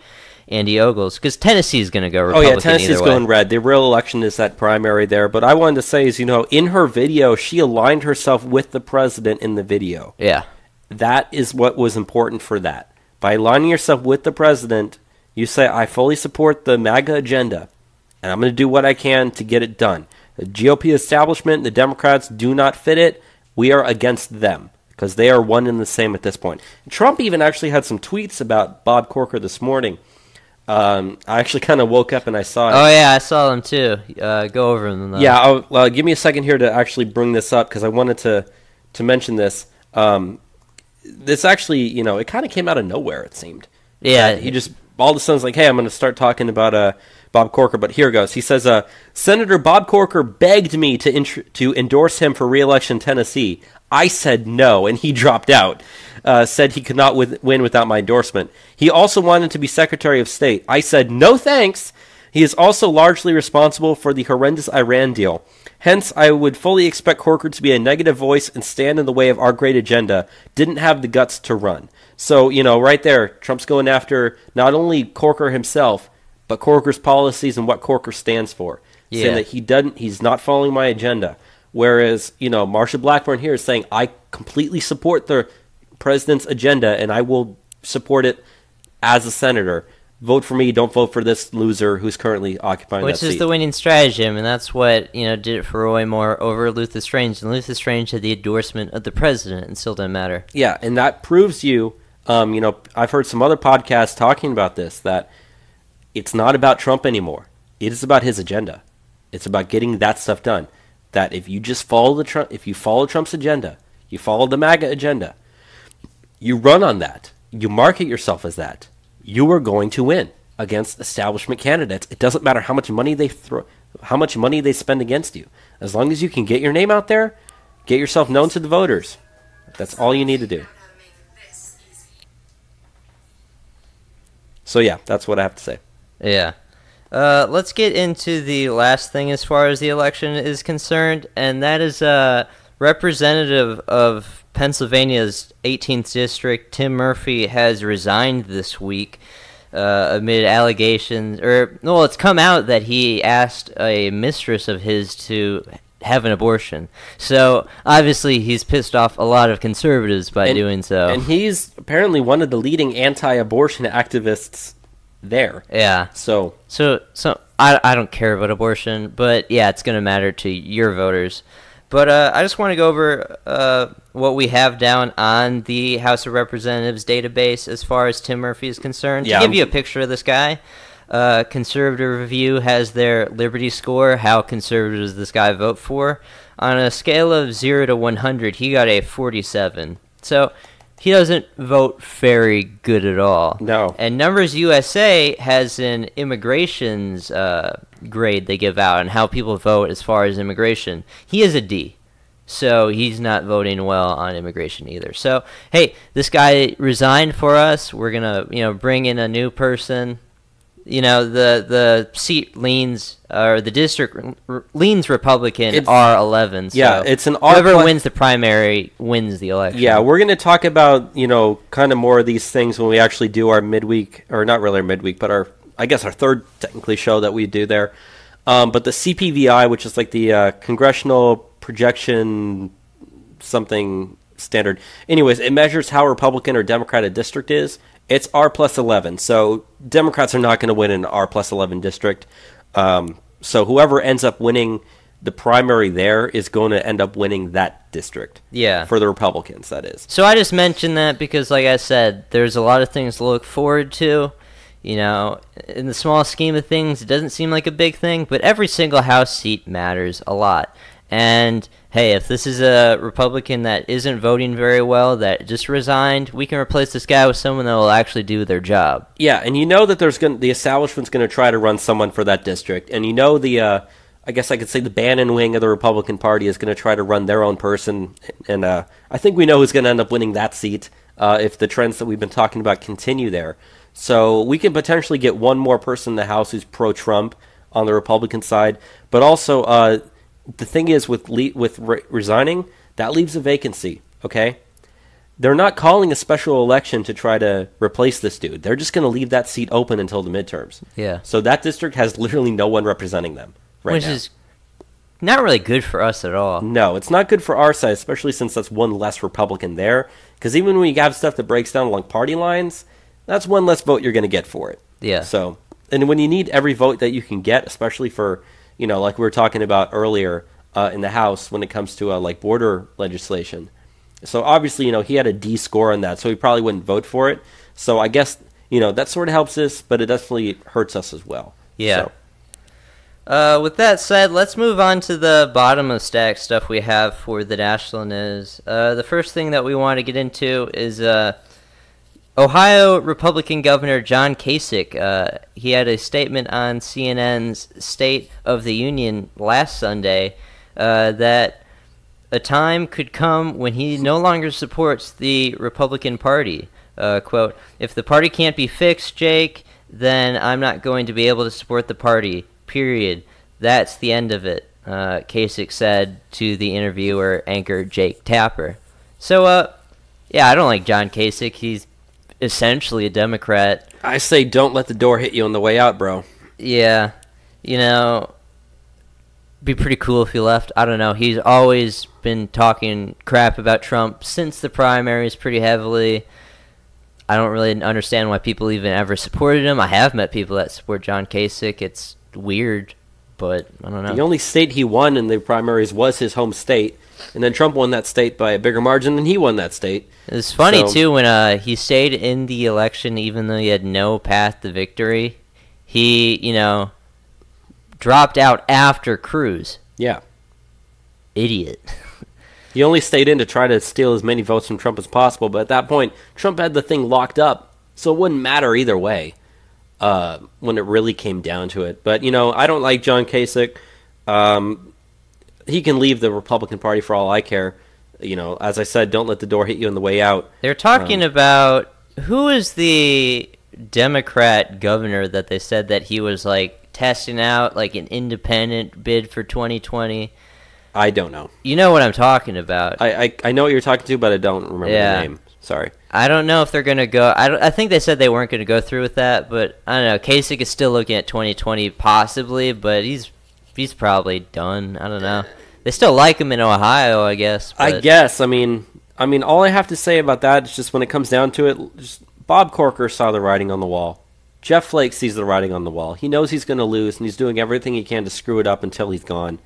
Andy Ogles, because Tennessee's going to go Republican. Oh yeah, Tennessee's going red. The real election is that primary there. But I wanted to say is, in her video, she aligned herself with the president in the video. Yeah. That is what was important for that. By aligning yourself with the president, you say, I fully support the MAGA agenda, and I'm going to do what I can to get it done. The GOP establishment, the Democrats do not fit it. We are against them because they are one and the same at this point. Trump even actually had some tweets about Bob Corker this morning. I actually kind of woke up and I saw it. Oh, yeah, I saw them too. Go over them, though. Yeah, give me a second here to actually bring this up because I wanted to mention this. This actually, it kind of came out of nowhere, it seemed. Yeah. He just, all of a sudden, was like, hey, I'm going to start talking about Bob Corker, but here goes. He says, Senator Bob Corker begged me to endorse him for re-election in Tennessee. I said no, and he dropped out. Said he could not win without my endorsement. He also wanted to be Secretary of State. I said no thanks. He is also largely responsible for the horrendous Iran deal. Hence, I would fully expect Corker to be a negative voice and stand in the way of our great agenda. Didn't have the guts to run. So, right there, Trump's going after not only Corker himself, but Corker's policies and what Corker stands for. Yeah. Saying that he's not following my agenda. Whereas, Marsha Blackburn here is saying, I completely support the president's agenda and I will support it as a senator. Vote for me, don't vote for this loser who's currently occupying that seat. Which is the winning strategy, and that's what, did it for Roy Moore over Luther Strange. And Luther Strange had the endorsement of the president and still didn't matter. Yeah, and that proves I've heard some other podcasts talking about this, that it's not about Trump anymore. It is about his agenda. It's about getting that stuff done. That if you just follow Trump's agenda, you follow the MAGA agenda, you run on that, you market yourself as that, you are going to win against establishment candidates. It doesn't matter how much money they spend against you. As long as you can get your name out there, get yourself known to the voters. That's all you need to do. So yeah, that's what I have to say. Yeah. Let's get into the last thing as far as the election is concerned, and that is Representative of Pennsylvania's 18th District, Tim Murphy, has resigned this week amid allegations, it's come out that he asked a mistress of his to have an abortion. So, obviously, he's pissed off a lot of conservatives by doing so. And he's apparently one of the leading anti-abortion activists there. Yeah. So I don't care about abortion, but yeah, it's going to matter to your voters. But I just want to go over what we have down on the House of Representatives database as far as Tim Murphy is concerned. Yeah. To give you a picture of this guy, Conservative Review has their Liberty score, how conservative does this guy vote for. On a scale of 0 to 100, he got a 47. So he doesn't vote very good at all. No. And Numbers USA has an immigrations grade they give out on how people vote as far as immigration. He is a D. So he's not voting well on immigration either. So, hey, this guy resigned for us. We're going to, bring in a new person. The seat leans, or the district leans Republican, R11. So yeah, it's an R. Whoever wins the primary wins the election. Yeah, we're going to talk about, kind of more of these things when we actually do our midweek, or not really our midweek, but our third, technically, show that we do there. But the CPVI, which is like the Congressional Projection something standard. Anyways, it measures how Republican or Democrat a district is. It's R plus 11, so Democrats are not going to win an R plus 11 district. So whoever ends up winning the primary there is going to end up winning that district. Yeah. For the Republicans, that is. So I just mentioned that because, like I said, there's a lot of things to look forward to. In the small scheme of things, it doesn't seem like a big thing, but every single House seat matters a lot. And hey, if this is a Republican that isn't voting very well, that just resigned, we can replace this guy with someone that will actually do their job. Yeah, and that the establishment's going to try to run someone for that district, and I guess I could say the Bannon wing of the Republican Party is going to try to run their own person, and I think we know who's going to end up winning that seat if the trends that we've been talking about continue there. So we can potentially get one more person in the House who's pro-Trump on the Republican side, but also the thing is with resigning, that leaves a vacancy, okay? They're not calling a special election to try to replace this dude. They're just going to leave that seat open until the midterms. Yeah. So that district has literally no one representing them right now. Which is not really good for us at all. No, it's not good for our side, especially since that's one less Republican there. Because even when you have stuff that breaks down along party lines, that's one less vote you're going to get for it. Yeah. So, and when you need every vote that you can get, especially for, like we were talking about earlier in the House when it comes to like border legislation. So obviously, he had a D score on that, so he probably wouldn't vote for it. So I guess, that sort of helps us, but it definitely hurts us as well. Yeah. So. With that said, let's move on to the bottom of stack stuff we have for the national news. The first thing that we want to get into is Ohio Republican Governor John Kasich. He had a statement on CNN's State of the Union last Sunday that a time could come when he no longer supports the Republican Party. Quote, "If the party can't be fixed, Jake, then I'm not going to be able to support the party, period. That's the end of it," Kasich said to the interviewer anchor Jake Tapper. So, yeah, I don't like John Kasich. He's essentially a Democrat. I say don't let the door hit you on the way out, bro. Yeah, be pretty cool if he left. I don't know. He's always been talking crap about Trump since the primaries pretty heavily. I don't really understand why people even ever supported him. I have met people that support John Kasich. It's weird, but I don't know. The only state he won in the primaries was his home state, and then Trump won that state by a bigger margin than he won that state. It's funny, too, when he stayed in the election even though he had no path to victory. He, dropped out after Cruz. Yeah. Idiot. He only stayed in to try to steal as many votes from Trump as possible, but at that point, Trump had the thing locked up, so it wouldn't matter either way when it really came down to it. But, I don't like John Kasich. He can leave the Republican Party for all I care. As I said, don't let the door hit you on the way out. They're talking about who is the Democrat governor that they said that he was, testing out, an independent bid for 2020. I don't know. You know what I'm talking about. I know what you're talking to, but I don't remember the name. Sorry. I don't know if they're going to go... I think they said they weren't going to go through with that, but I don't know. Kasich is still looking at 2020 possibly, but he's probably done. I don't know. They still like him in Ohio, I guess. But... I guess. I mean, all I have to say about that is just when it comes down to it, just Bob Corker saw the writing on the wall. Jeff Flake sees the writing on the wall. He knows he's going to lose, and he's doing everything he can to screw it up until he's gone.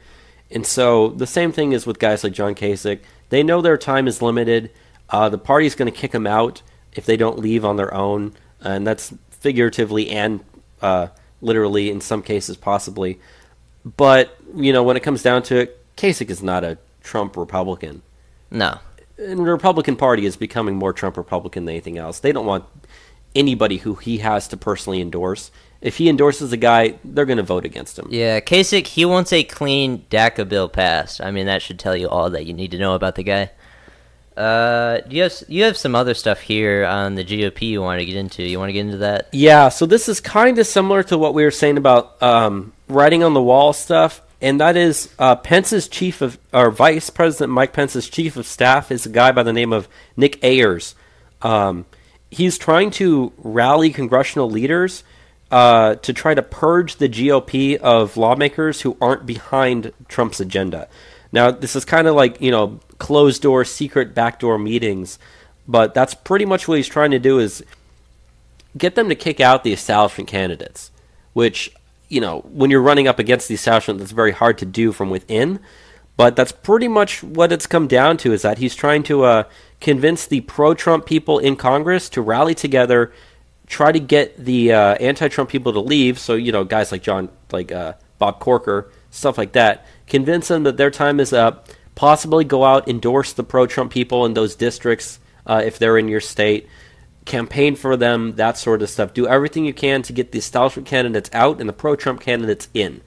And so the same thing is with guys like John Kasich. They know their time is limited. The party's going to kick them out if they don't leave on their own, and that's figuratively and literally in some cases possibly. But, when it comes down to it, Kasich is not a Trump Republican. No. And the Republican Party is becoming more Trump Republican than anything else. They don't want anybody who he has to personally endorse. If he endorses a guy, they're going to vote against him. Yeah, Kasich, he wants a clean DACA bill passed. I mean, that should tell you all that you need to know about the guy. You have some other stuff here on the GOP you want to get into. You want to get into that? Yeah, so this is kind of similar to what we were saying about writing on the wall stuff, and that is Pence's Vice President Mike Pence's chief of staff is a guy by the name of Nick Ayers. He's trying to rally congressional leaders to try to purge the GOP of lawmakers who aren't behind Trump's agenda. Now, this is kind of like, closed-door, secret backdoor meetings, but that's pretty much what he's trying to do is get them to kick out the establishment candidates, which, when you're running up against the establishment, that's very hard to do from within, but that's pretty much what it's come down to, is that he's trying to convince the pro-Trump people in Congress to rally together, try to get the anti-Trump people to leave, so, guys like Bob Corker, stuff like that, convince them that their time is up, possibly go out, endorse the pro-Trump people in those districts if they're in your state, campaign for them, that sort of stuff. Do everything you can to get the establishment candidates out and the pro-Trump candidates in.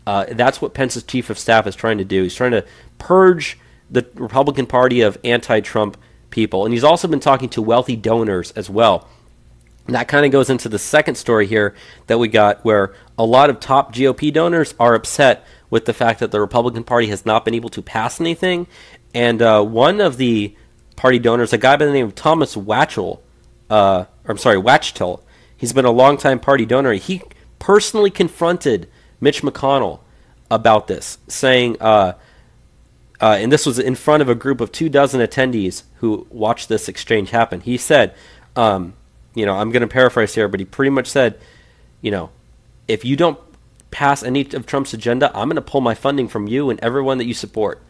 That's what Pence's chief of staff is trying to do. He's trying to purge the Republican Party of anti-Trump people. And he's also been talking to wealthy donors as well. And that kind of goes into the second story here that we got, where a lot of top GOP donors are upset with the fact that the Republican Party has not been able to pass anything. And one of the party donors, a guy by the name of Thomas Wachtel, he's been a longtime party donor. He personally confronted Mitch McConnell about this, saying, and this was in front of a group of 24 attendees who watched this exchange happen. He said, I'm going to paraphrase here, but he pretty much said, if you don't pass any of Trump's agenda, I'm going to pull my funding from you and everyone that you support.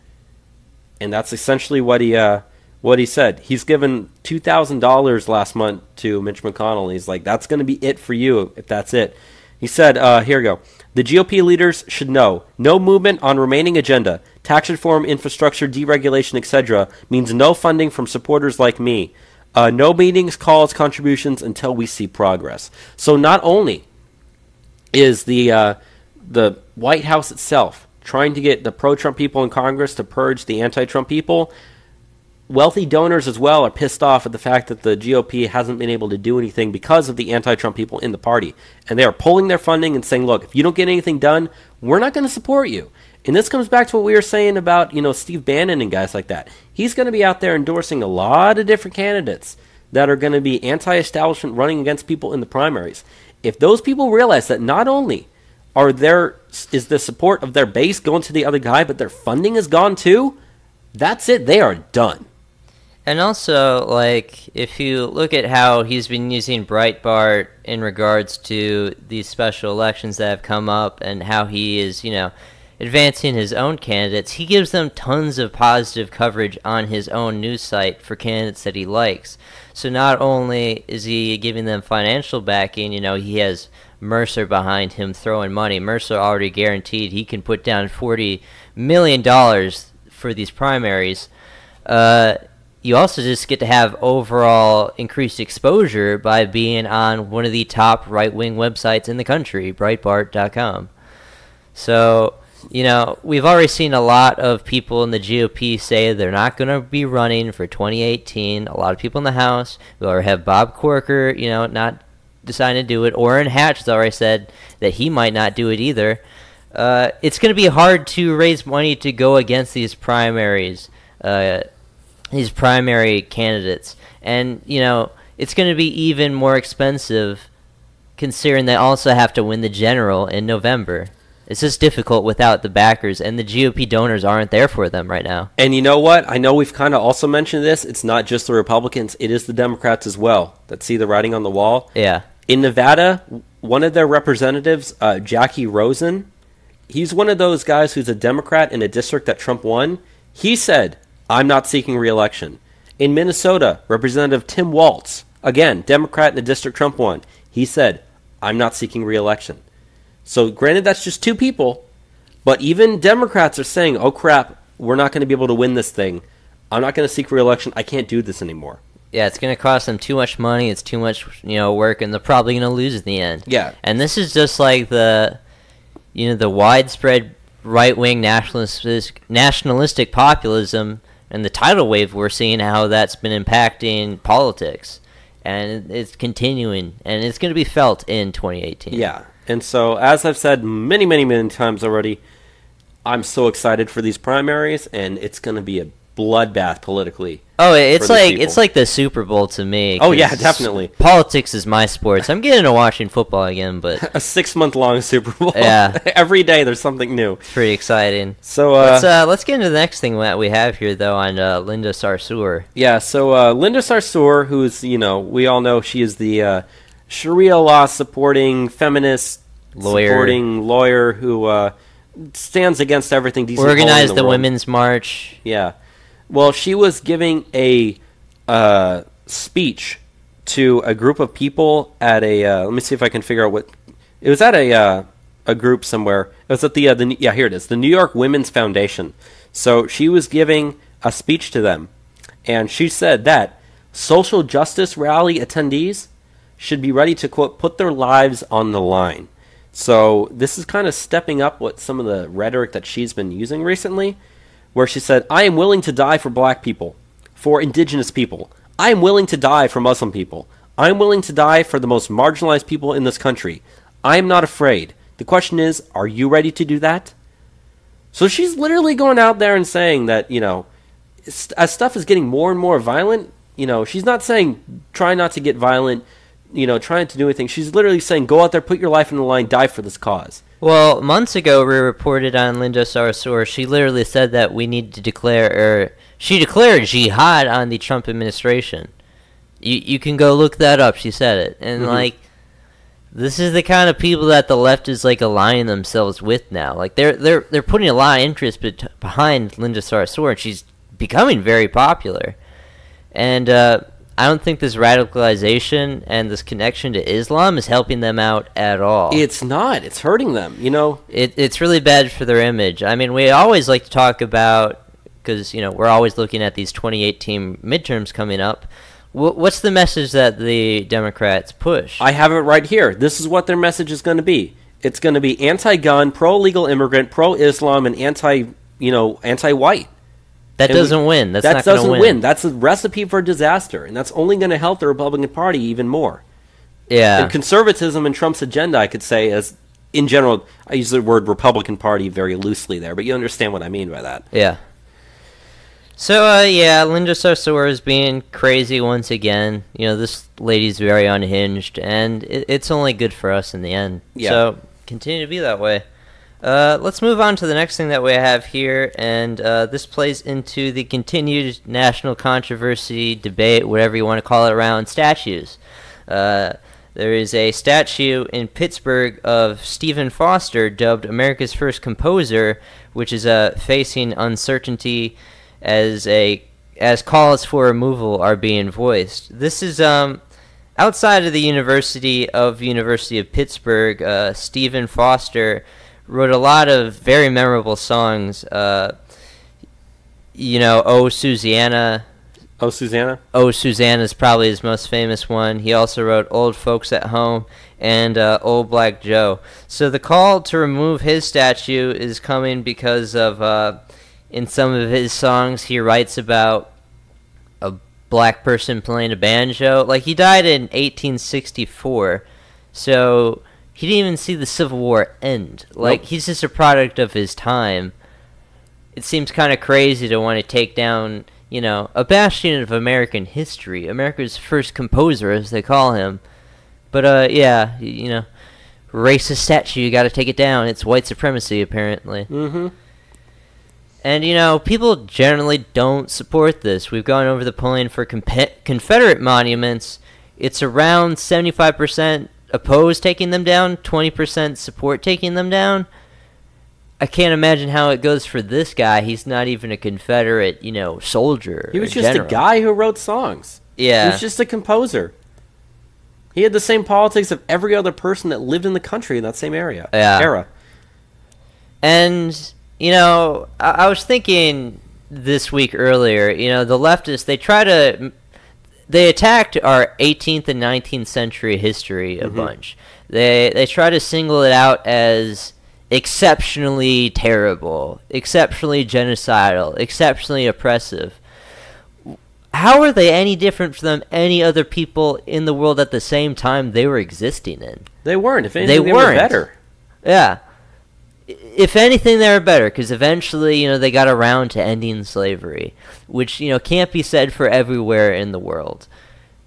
And that's essentially what he said. He's given $2,000 last month to Mitch McConnell. And he's like, that's going to be it for you if that's it. He said, here we go. The GOP leaders should know no movement on remaining agenda, tax reform, infrastructure, deregulation, etc. means no funding from supporters like me. No meetings, calls, contributions until we see progress. So not only is the White House itself trying to get the pro-Trump people in Congress to purge the anti-Trump people, wealthy donors as well are pissed off at the fact that the GOP hasn't been able to do anything because of the anti-Trump people in the party. And they are pulling their funding and saying, look, if you don't get anything done, we're not going to support you. And this comes back to what we were saying about, Steve Bannon and guys like that. He's going to be out there endorsing a lot of different candidates that are going to be anti-establishment running against people in the primaries. If those people realize that not only is the support of their base going to the other guy, but their funding is gone too, that's it. They are done. And also, if you look at how he's been using Breitbart in regards to these special elections that have come up and how he is, advancing his own candidates, he gives them tons of positive coverage on his own news site for candidates that he likes. So not only is he giving them financial backing, he has Mercer behind him throwing money. Mercer already guaranteed he can put down $40 million for these primaries. You also just get to have overall increased exposure by being on one of the top right-wing websites in the country, Breitbart.com. So, we've already seen a lot of people in the GOP say they're not going to be running for 2018. A lot of people in the House. We already have Bob Corker, not deciding to do it. Orrin Hatch has already said that he might not do it either. It's going to be hard to raise money to go against these primaries, these primary candidates. And, it's going to be even more expensive considering they also have to win the general in November. It's just difficult without the backers, and the GOP donors aren't there for them right now. And you know what? I know we've kind of also mentioned this. It's not just the Republicans. It is the Democrats as well that see the writing on the wall. Yeah. In Nevada, one of their representatives, Jackie Rosen, he's one of those guys who's a Democrat in a district that Trump won. He said, I'm not seeking re-election. In Minnesota, Representative Tim Walz, again, Democrat in the district Trump won, he said, I'm not seeking re-election. So granted, that's just two people, but even Democrats are saying, oh crap, we're not going to be able to win this thing. I'm not going to seek re-election. I can't do this anymore. Yeah, it's going to cost them too much money. It's too much, work, and they're probably going to lose at the end. Yeah. And this is just like the widespread right-wing nationalistic populism and the tidal wave we're seeing, how that's been impacting politics. And it's continuing, and it's going to be felt in 2018. Yeah. And so, as I've said many, many, many times already, I'm so excited for these primaries, and it's going to be a bloodbath politically. Oh, it's like the Super Bowl to me. Oh yeah, definitely. Politics is my sport. So I'm getting to watching football again, but a 6-month-long Super Bowl. Yeah, every day there's something new. It's pretty exciting. So let's get into the next thing that we have here, though, on Linda Sarsour. Yeah, so Linda Sarsour, who's we all know she is the Sharia law supporting feminist lawyer who stands against everything decent. Organized the Women's March. Yeah. Well, she was giving a speech to a group of people at a. Let me see if I can figure out what. It was at a group somewhere. It was at here it is, the New York Women's Foundation. So she was giving a speech to them, and she said that social justice rally attendees should be ready to, quote, put their lives on the line. So this is kind of stepping up what some of the rhetoric that she's been using recently, where she said, I am willing to die for black people, for indigenous people. I am willing to die for Muslim people. I am willing to die for the most marginalized people in this country. I am not afraid. The question is, are you ready to do that? So she's literally going out there and saying that, as stuff is getting more and more violent, she's not saying try not to get violent, trying to do anything. She's literally saying, go out there, put your life on the line, die for this cause. Well, months ago, we reported on Linda Sarsour. She literally said that we need to she declared jihad on the Trump administration. You can go look that up. She said it. And, this is the kind of people that the left is, aligning themselves with now. They're putting a lot of interest behind Linda Sarsour, and she's becoming very popular. And, I don't think this radicalization and this connection to Islam is helping them out at all. It's not. It's hurting them, It's really bad for their image. I mean, we always like to talk about, because, we're always looking at these 2018 midterms coming up. What's the message that the Democrats push? I have it right here. This is what their message is going to be. It's going to be anti-gun, pro-legal immigrant, pro-Islam, and anti-white. That doesn't win. That's not going to win. That's a recipe for disaster, and that's only going to help the Republican Party even more. Yeah. And conservatism and Trump's agenda, I could say, as in general, I use the word Republican Party very loosely there, but you understand what I mean by that. Yeah. So, Linda Sarsour is being crazy once again. This lady's very unhinged, and it's only good for us in the end. Yeah. So, continue to be that way. Let's move on to the next thing that we have here, and this plays into the continued national controversy, debate, whatever you want to call it, around statues. There is a statue in Pittsburgh of Stephen Foster, dubbed America's First Composer, which is facing uncertainty as calls for removal are being voiced. This is outside of the University of Pittsburgh. Stephen Foster wrote a lot of very memorable songs. Oh Susanna. Oh Susanna? Oh Susanna is probably his most famous one. He also wrote Old Folks at Home and Old Black Joe. So the call to remove his statue is coming because of in some of his songs he writes about a black person playing a banjo. He died in 1864, so he didn't even see the Civil War end. Nope. He's just a product of his time. It seems kind of crazy to want to take down, a bastion of American history, America's first composer, as they call him. But, racist statue, you got to take it down. It's white supremacy, apparently. Mm-hmm. And, people generally don't support this. We've gone over the polling for Confederate monuments. It's around 75% oppose taking them down, 20% support taking them down. I can't imagine how it goes for this guy. He's not even a Confederate, soldier. He was or just general. a guy who wrote songs. Yeah. He was just a composer. He had the same politics of every other person that lived in the country in that same era. And, I was thinking this week earlier, the leftists, they attacked our 18th and 19th century history a bunch. They try to single it out as exceptionally terrible, exceptionally genocidal, exceptionally oppressive. How are they any different from any other people in the world at the same time they were existing in? They weren't. If anything, they were better. Yeah. If anything, they were better, because eventually, they got around to ending slavery, which, can't be said for everywhere in the world.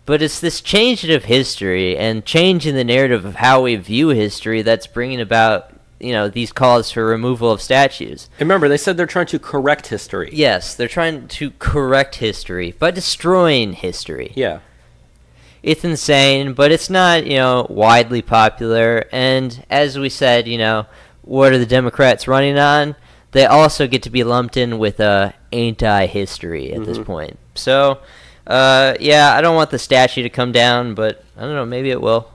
But it's this change of history and changing the narrative of how we view history that's bringing about, these calls for removal of statues. Remember, they said they're trying to correct history. Yes, they're trying to correct history by destroying history. Yeah. It's insane, but it's not, widely popular. And as we said, what are the Democrats running on? They also get to be lumped in with anti-history at this point. So, I don't want the statue to come down, but I don't know, maybe it will.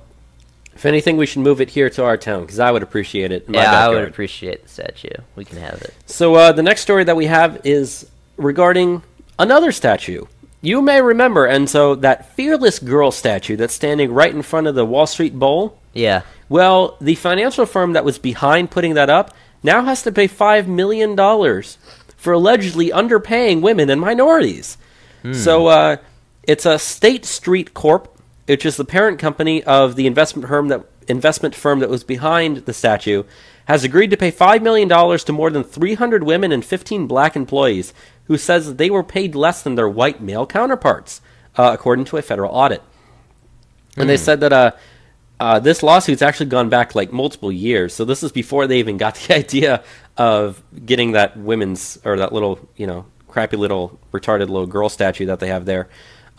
If anything, we should move it here to our town, because I would appreciate it in my backyard. I would appreciate the statue. We can have it. So the next story that we have is regarding another statue. You may remember, and so that Fearless Girl statue that's standing right in front of the Wall Street Bowl? Yeah. Well, the financial firm that was behind putting that up now has to pay $5 million for allegedly underpaying women and minorities. So it's a State Street Corp, which is the parent company of the investment firm that was behind the statue, has agreed to pay $5 million to more than 300 women and 15 black employees who says that they were paid less than their white male counterparts, according to a federal audit. And they said that this lawsuit's actually gone back like multiple years, so this is before they even got the idea of getting that that little, crappy little retarded little girl statue that they have there.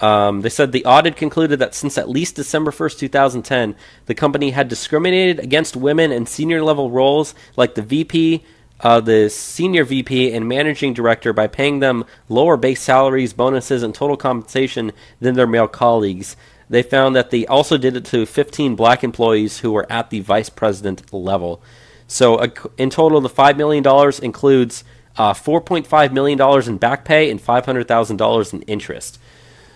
They said the audit concluded that since at least December 1st, 2010, the company had discriminated against women in senior-level roles like the VP, the senior VP, and managing director by paying them lower base salaries, bonuses, and total compensation than their male colleagues. They found that they also did it to 15 black employees who were at the vice president level. So in total, the $5 million includes $4.5 million in back pay and $500,000 in interest.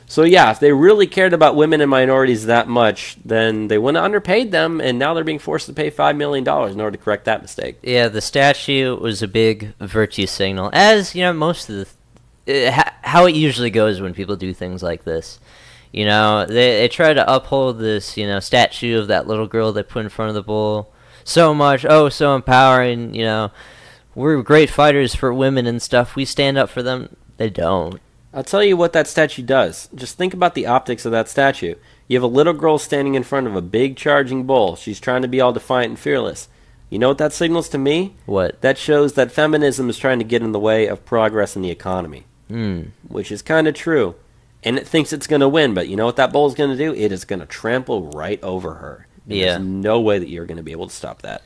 So yeah, if they really cared about women and minorities that much, then they wouldn't have underpaid them, and now they're being forced to pay $5 million in order to correct that mistake. Yeah, the statue was a big virtue signal, as, most of how it usually goes when people do things like this. They try to uphold this, statue of that little girl they put in front of the bull. So much, so empowering, we're great fighters for women and stuff. We stand up for them. They don't. I'll tell you what that statue does. Just think about the optics of that statue. You have a little girl standing in front of a big charging bull. She's trying to be all defiant and fearless. You know what that signals to me? What? That shows that feminism is trying to get in the way of progress in the economy. Which is kind of true. And it thinks it's going to win, but you know what that bull is going to do? It is going to trample right over her. There's no way that you're going to be able to stop that.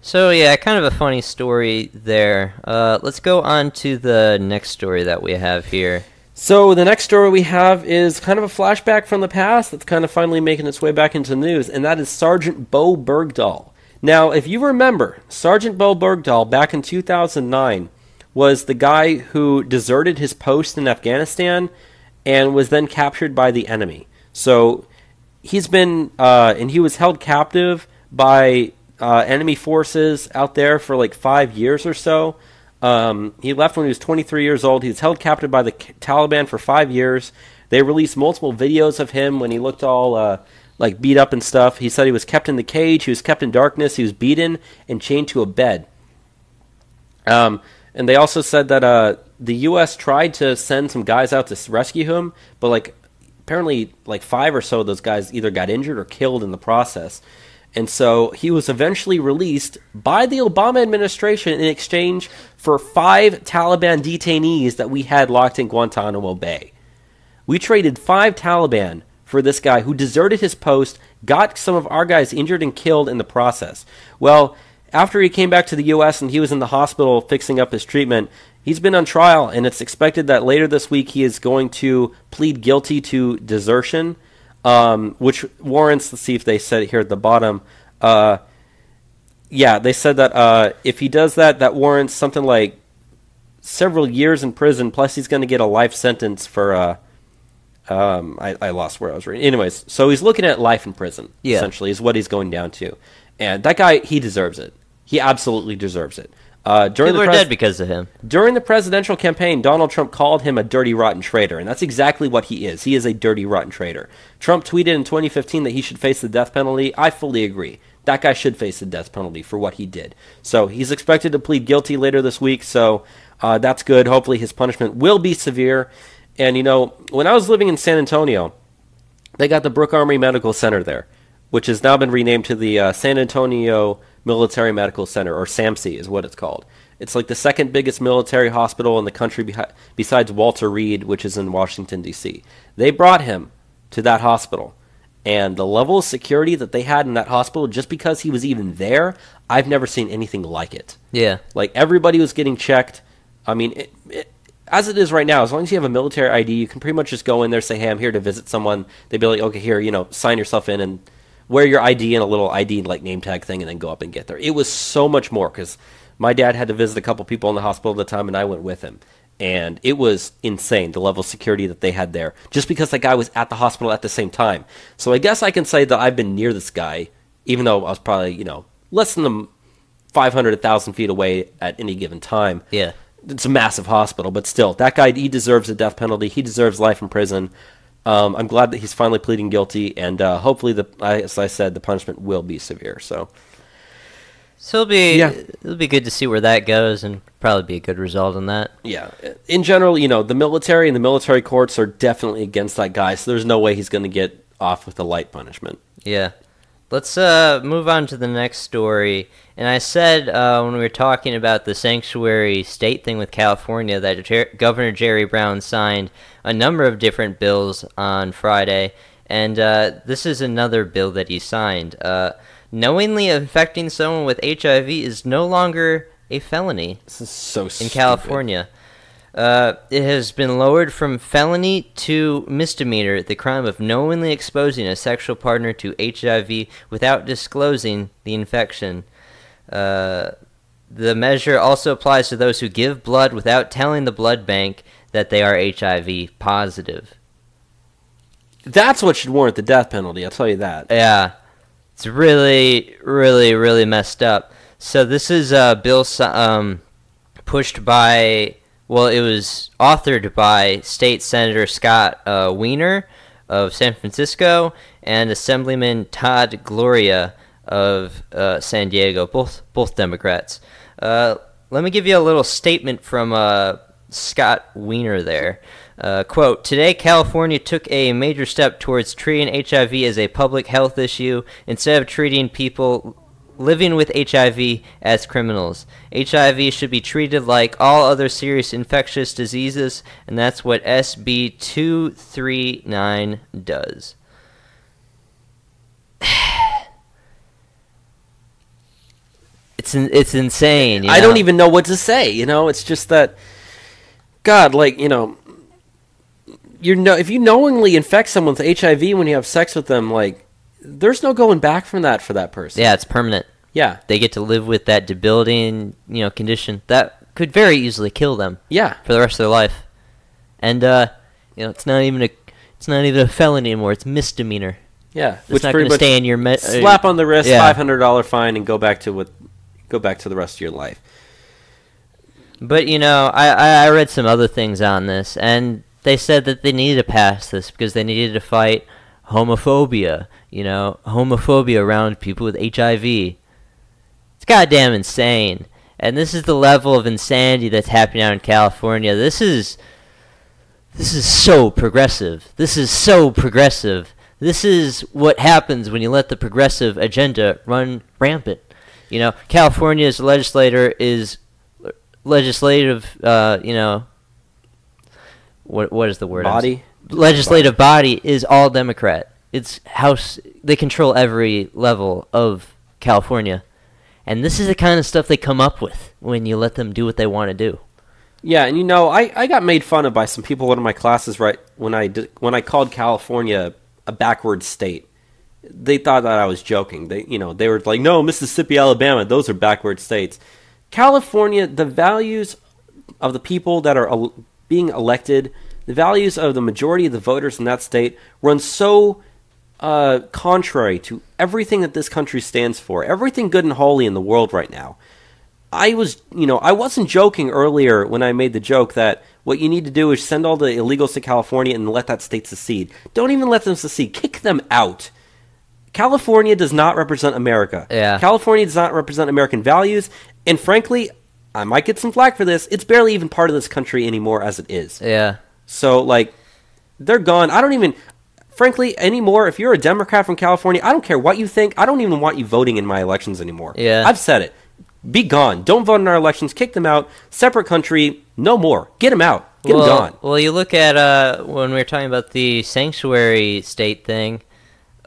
So, yeah, kind of a funny story there. Let's go on to the next story that we have here. So the next story we have is kind of a flashback from the past that's kind of finally making its way back into the news, and that is Sergeant Bowe Bergdahl. Now, if you remember, Sergeant Bowe Bergdahl back in 2009 was the guy who deserted his post in Afghanistan and was then captured by the enemy. So he's been, and he was held captive by enemy forces out there for like 5 years or so. He left when he was 23 years old. He was held captive by the Taliban for 5 years. They released multiple videos of him when he looked all like beat up and stuff. He said he was kept in the cage. He was kept in darkness. He was beaten and chained to a bed. And they also said that the U.S. tried to send some guys out to rescue him, but apparently 5 or so of those guys either got injured or killed in the process. And so he was eventually released by the Obama administration in exchange for 5 Taliban detainees that we had locked in Guantanamo Bay. We traded 5 Taliban for this guy who deserted his post, got some of our guys injured and killed in the process. Well, after he came back to the U.S. and he was in the hospital fixing up his treatment, he's been on trial, and it's expected that later this week he is going to plead guilty to desertion, which warrants, let's see if they said it here at the bottom. Yeah, they said that if he does that, that warrants something like several years in prison, plus he's going to get a life sentence for, I lost where I was reading. Anyways, so he's looking at life in prison, essentially, is what he's going down to. And that guy, he deserves it. He absolutely deserves it. People are dead because of him. During the presidential campaign, Donald Trump called him a dirty, rotten traitor, and that's exactly what he is. He is a dirty, rotten traitor. Trump tweeted in 2015 that he should face the death penalty. I fully agree. That guy should face the death penalty for what he did. So he's expected to plead guilty later this week, so that's good. Hopefully his punishment will be severe. And, you know, when I was living in San Antonio, they got the Brooke Armory Medical Center there, which has now been renamed to the San Antonio Military Medical Center, or SAMC is what it's called. It's like the second biggest military hospital in the country besides Walter Reed, which is in Washington, D.C. They brought him to that hospital, and the level of security that they had in that hospital, just because he was even there, I've never seen anything like it. Yeah. Like, everybody was getting checked. I mean, as it is right now, as long as you have a military ID, you can pretty much just go in there, say, hey, I'm here to visit someone. They'd be like, okay, here, you know, sign yourself in and wear your ID and a little ID like name tag thing, and then go up and get there. It was so much more, because my dad had to visit a couple people in the hospital at the time, and I went with him. And it was insane, the level of security that they had there, just because that guy was at the hospital at the same time. So I guess I can say that I've been near this guy, even though I was probably, you know, less than 500, 1,000 feet away at any given time. Yeah. It's a massive hospital, but still, that guy, he deserves a death penalty. He deserves life in prison. I'm glad that he's finally pleading guilty, and hopefully, as I said, the punishment will be severe. So it'll be good to see where that goes, and probably be a good result on that. Yeah, in general, you know, the military and the military courts are definitely against that guy, so there's no way he's going to get off with a light punishment. Yeah. Let's move on to the next story. And I said when we were talking about the sanctuary state thing with California that Governor Jerry Brown signed a number of different bills on Friday. And this is another bill that he signed. Knowingly infecting someone with HIV is no longer a felony. This is so stupid. In California. It has been lowered from felony to misdemeanor, the crime of knowingly exposing a sexual partner to HIV without disclosing the infection. The measure also applies to those who give blood without telling the blood bank that they are HIV positive. That's what should warrant the death penalty, I'll tell you that. Yeah. It's really, really, really messed up. So this is a bill pushed by... Well, it was authored by State Senator Scott Wiener of San Francisco and Assemblyman Todd Gloria of San Diego, both Democrats. Let me give you a little statement from Scott Wiener there. Quote, today California took a major step towards treating HIV as a public health issue instead of treating people living with HIV as criminals. HIV should be treated like all other serious infectious diseases, and that's what SB 239 does. It's insane. You know? I don't even know what to say, you know? It's just that, God, like, you know, if you knowingly infect someone with HIV when you have sex with them, like, there's no going back from that for that person. Yeah, it's permanent. Yeah. They get to live with that debilitating, you know, condition that could very easily kill them. Yeah. For the rest of their life. And you know, it's not even a felony anymore. It's misdemeanor. Yeah. It's not going to stay in your slap on the wrist, yeah. $500 fine, and go back to the rest of your life. But you know, I read some other things on this, and they said that they needed to pass this because they needed to fight homophobia. You know, homophobia around people with HIV. It's goddamn insane. And this is the level of insanity that's happening out in California. This is so progressive. This is so progressive. This is what happens when you let the progressive agenda run rampant. You know, California's legislative, you know, what is the word? Body? Legislative body is all Democrat. It's House. They control every level of California. And this is the kind of stuff they come up with when you let them do what they want to do. Yeah, and I got made fun of by some people in one of my classes right when I called California a backward state. They thought that I was joking. They were like, "No, Mississippi, Alabama, those are backward states." California, the values of the people that are being elected, the values of the majority of the voters in that state run so contrary to everything that this country stands for, everything good and holy in the world right now. I wasn't joking earlier when I made the joke that what you need to do is send all the illegals to California and let that state secede. Don't even let them secede. Kick them out. California does not represent America. Yeah. California does not represent American values. And frankly, I might get some flack for this. It's barely even part of this country anymore as it is. Yeah. So, they're gone. I don't even... Frankly, anymore, if you're a Democrat from California, I don't care what you think. I don't even want you voting in my elections anymore. Yeah. I've said it. Be gone. Don't vote in our elections. Kick them out. Separate country. No more. Get them out. Get them gone. Well, you look at when we were talking about the sanctuary state thing.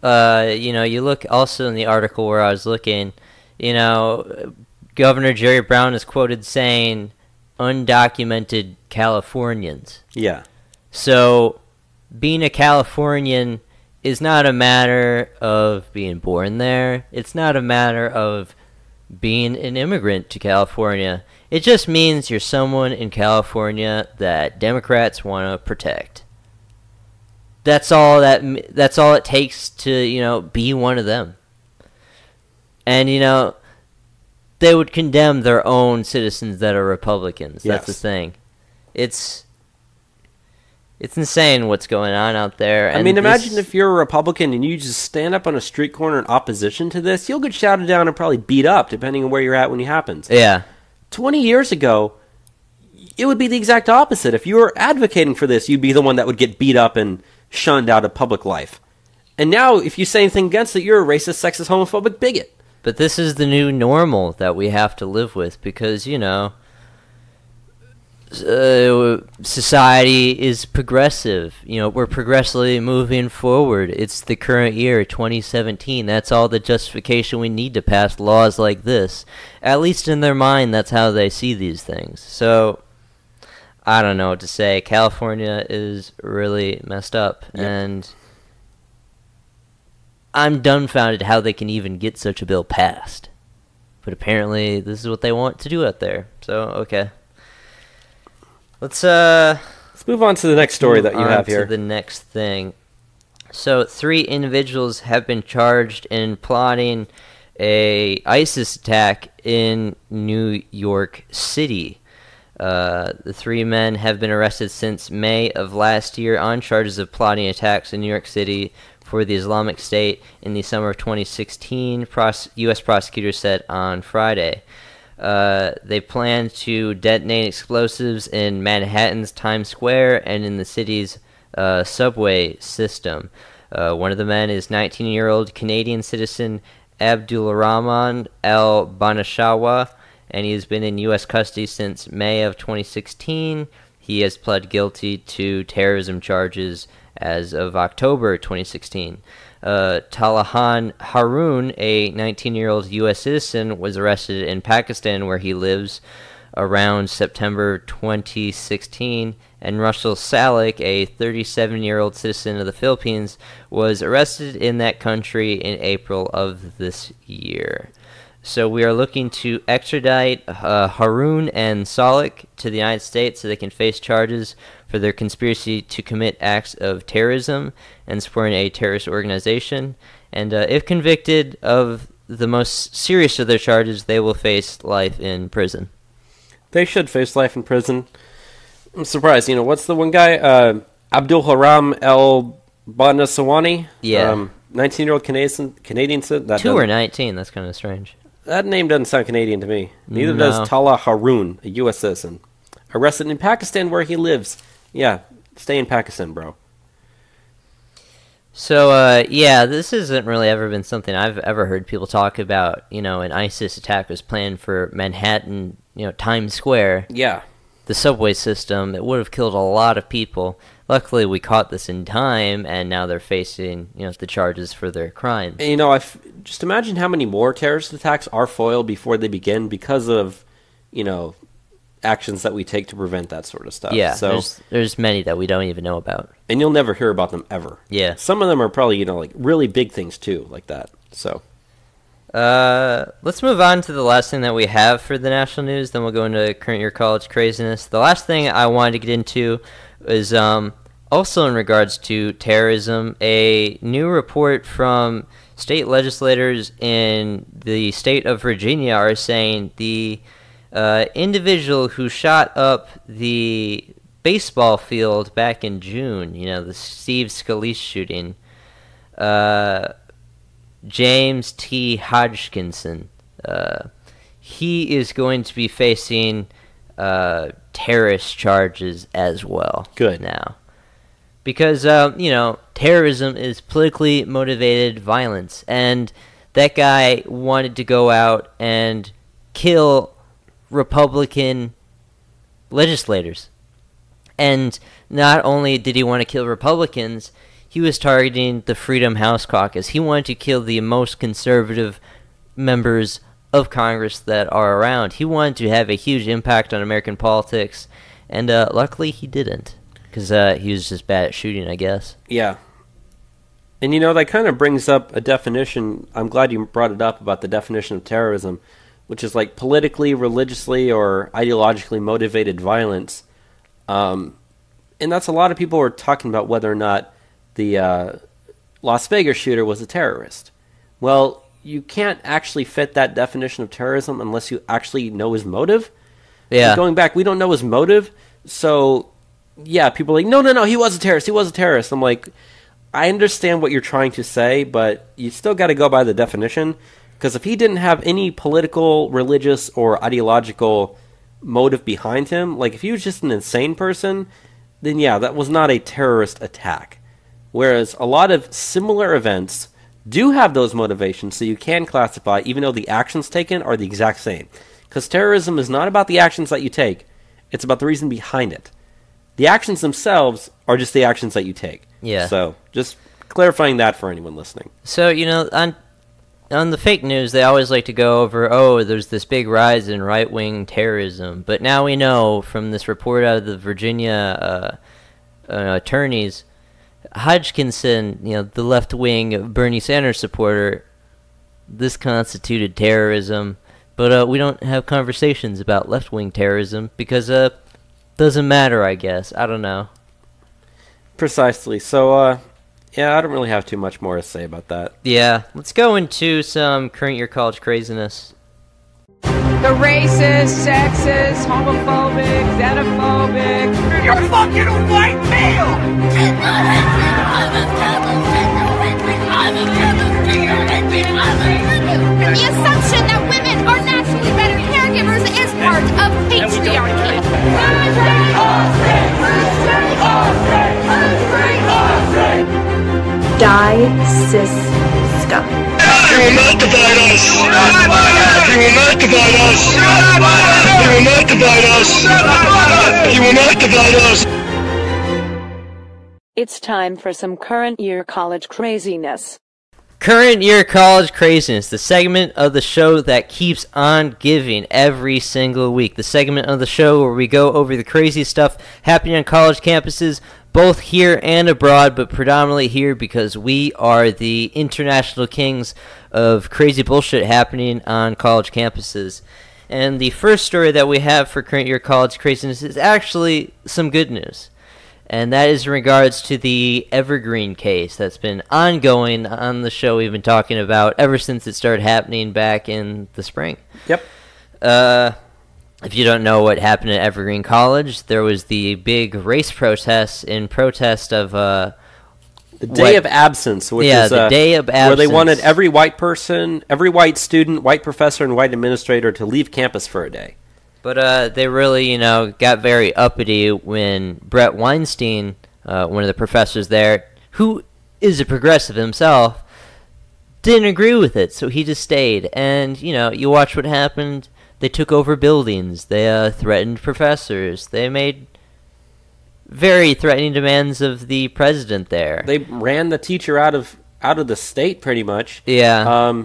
You look also in the article where I was looking. Governor Jerry Brown is quoted saying, "Undocumented Californians." Yeah. So, being a Californian is not a matter of being born there. It's not a matter of being an immigrant to California. It just means you're someone in California that Democrats want to protect. That's all it takes to, be one of them. And, they would condemn their own citizens that are Republicans. That's the thing. It's insane what's going on out there. I mean, imagine if you're a Republican and you just stand up on a street corner in opposition to this. You'll get shouted down and probably beat up, depending on where you're at when it happens. Yeah. 20 years ago, it would be the exact opposite. If you were advocating for this, you'd be the one that would get beat up and shunned out of public life. And now, if you say anything against it, you're a racist, sexist, homophobic bigot. But this is the new normal that we have to live with because, society is progressive. We're progressively moving forward. It's the current year, 2017. That's all the justification we need to pass laws like this. At least in their mind, that's how they see these things. So, I don't know what to say. California is really messed up. Yep. And I'm dumbfounded how they can even get such a bill passed. But apparently, this is what they want to do out there. So, okay. Let's move on to the next story that you have here. To the next thing. So, 3 individuals have been charged in plotting a ISIS attack in New York City. The 3 men have been arrested since May of last year on charges of plotting attacks in New York City for the Islamic State in the summer of 2016, U.S. prosecutors said on Friday. They plan to detonate explosives in Manhattan's Times Square and in the city's subway system. One of the men is 19-year-old Canadian citizen Abdulrahman al-Banashawa, and he has been in U.S. custody since May of 2016. He has pled guilty to terrorism charges as of October 2016. Talahan Haroon, a 19-year-old U.S. citizen, was arrested in Pakistan, where he lives, around September 2016, and Russell Salik, a 37-year-old citizen of the Philippines, was arrested in that country in April of this year. So we are looking to extradite Haroon and Salik to the United States so they can face charges for their conspiracy to commit acts of terrorism and supporting a terrorist organization. And if convicted of the most serious of their charges, they will face life in prison. They should face life in prison. I'm surprised. What's the one guy? Abdul Haram El Banasawani? Yeah. 19-year-old Canadian citizen. 2 or 19, that's kind of strange. That name doesn't sound Canadian to me. Neither does Tala Haroon, a U.S. citizen. Arrested in Pakistan, where he lives. Yeah, stay in Pakistan, bro. So, this hasn't really ever been something I've ever heard people talk about. An ISIS attack was planned for Manhattan, Times Square. Yeah. The subway system. It would have killed a lot of people. Luckily, we caught this in time, and now they're facing, the charges for their crimes. And, just imagine how many more terrorist attacks are foiled before they begin because of, actions that we take to prevent that sort of stuff. Yeah, so there's many that we don't even know about. And you'll never hear about them ever. Yeah. Some of them are probably, like really big things too, like that. So let's move on to the last thing that we have for the national news, then we'll go into current year college craziness. The last thing I wanted to get into is also in regards to terrorism. A new report from state legislators in the state of Virginia are saying the individual who shot up the baseball field back in June, the Steve Scalise shooting, James T. Hodgkinson, he is going to be facing terrorist charges as well. Good. Now. Because, terrorism is politically motivated violence, and that guy wanted to go out and kill Republican legislators. And not only did he want to kill Republicans, he was targeting the Freedom House Caucus. He wanted to kill the most conservative members of Congress that are around. He wanted to have a huge impact on American politics, and luckily he didn't. Because he was just bad at shooting, I guess. Yeah. And that kind of brings up a definition. I'm glad you brought it up about the definition of terrorism, which is like politically, religiously, or ideologically motivated violence. And that's a lot of people are talking about whether or not the Las Vegas shooter was a terrorist. Well, you can't actually fit that definition of terrorism unless you actually know his motive. Yeah. And going back, we don't know his motive, so... Yeah, people are like, no, he was a terrorist. I'm like, I understand what you're trying to say, but you still got to go by the definition, because if he didn't have any political, religious, or ideological motive behind him, like if he was just an insane person, then yeah, that was not a terrorist attack. Whereas a lot of similar events do have those motivations, so you can classify, even though the actions taken are the exact same. Because terrorism is not about the actions that you take, it's about the reason behind it. The actions themselves are just the actions that you take. Yeah. So, just clarifying that for anyone listening. So, on the fake news, they always like to go over, there's this big rise in right-wing terrorism. But now we know from this report out of the Virginia attorneys, Hodgkinson, the left-wing Bernie Sanders supporter, this constituted terrorism. But we don't have conversations about left-wing terrorism because... doesn't matter, I guess. I don't know. Precisely. So, yeah, I don't really have too much more to say about that. Yeah. Let's go into some current year college craziness. The racist, sexist, homophobic, xenophobic. You're fucking a white male! The assumption that women are naturally better caregivers is part of patriarchy. Die, cis, scum. You will not divide us! You will not divide us! You will not divide us! You will not divide us! It's time for some current year college craziness. Current year college craziness, the segment of the show that keeps on giving every single week. The segment of the show where we go over the crazy stuff happening on college campuses, both here and abroad, but predominantly here because we are the international kings of crazy bullshit happening on college campuses. And the first story that we have for current year college craziness is actually some good news. And that is in regards to the Evergreen case that's been ongoing on the show we've been talking about ever since it started happening back in the spring. Yep. If you don't know what happened at Evergreen College, there was the big race protests in protest of... the Day of Absence, which is the Day of Absence, where they wanted every white person, every white student, white professor, and white administrator to leave campus for a day. But they really, got very uppity when Brett Weinstein, one of the professors there, who is a progressive himself, didn't agree with it, so he just stayed. And, you watch what happened. They took over buildings. They threatened professors. They made very threatening demands of the president there. They ran the teacher out of the state, pretty much. Yeah.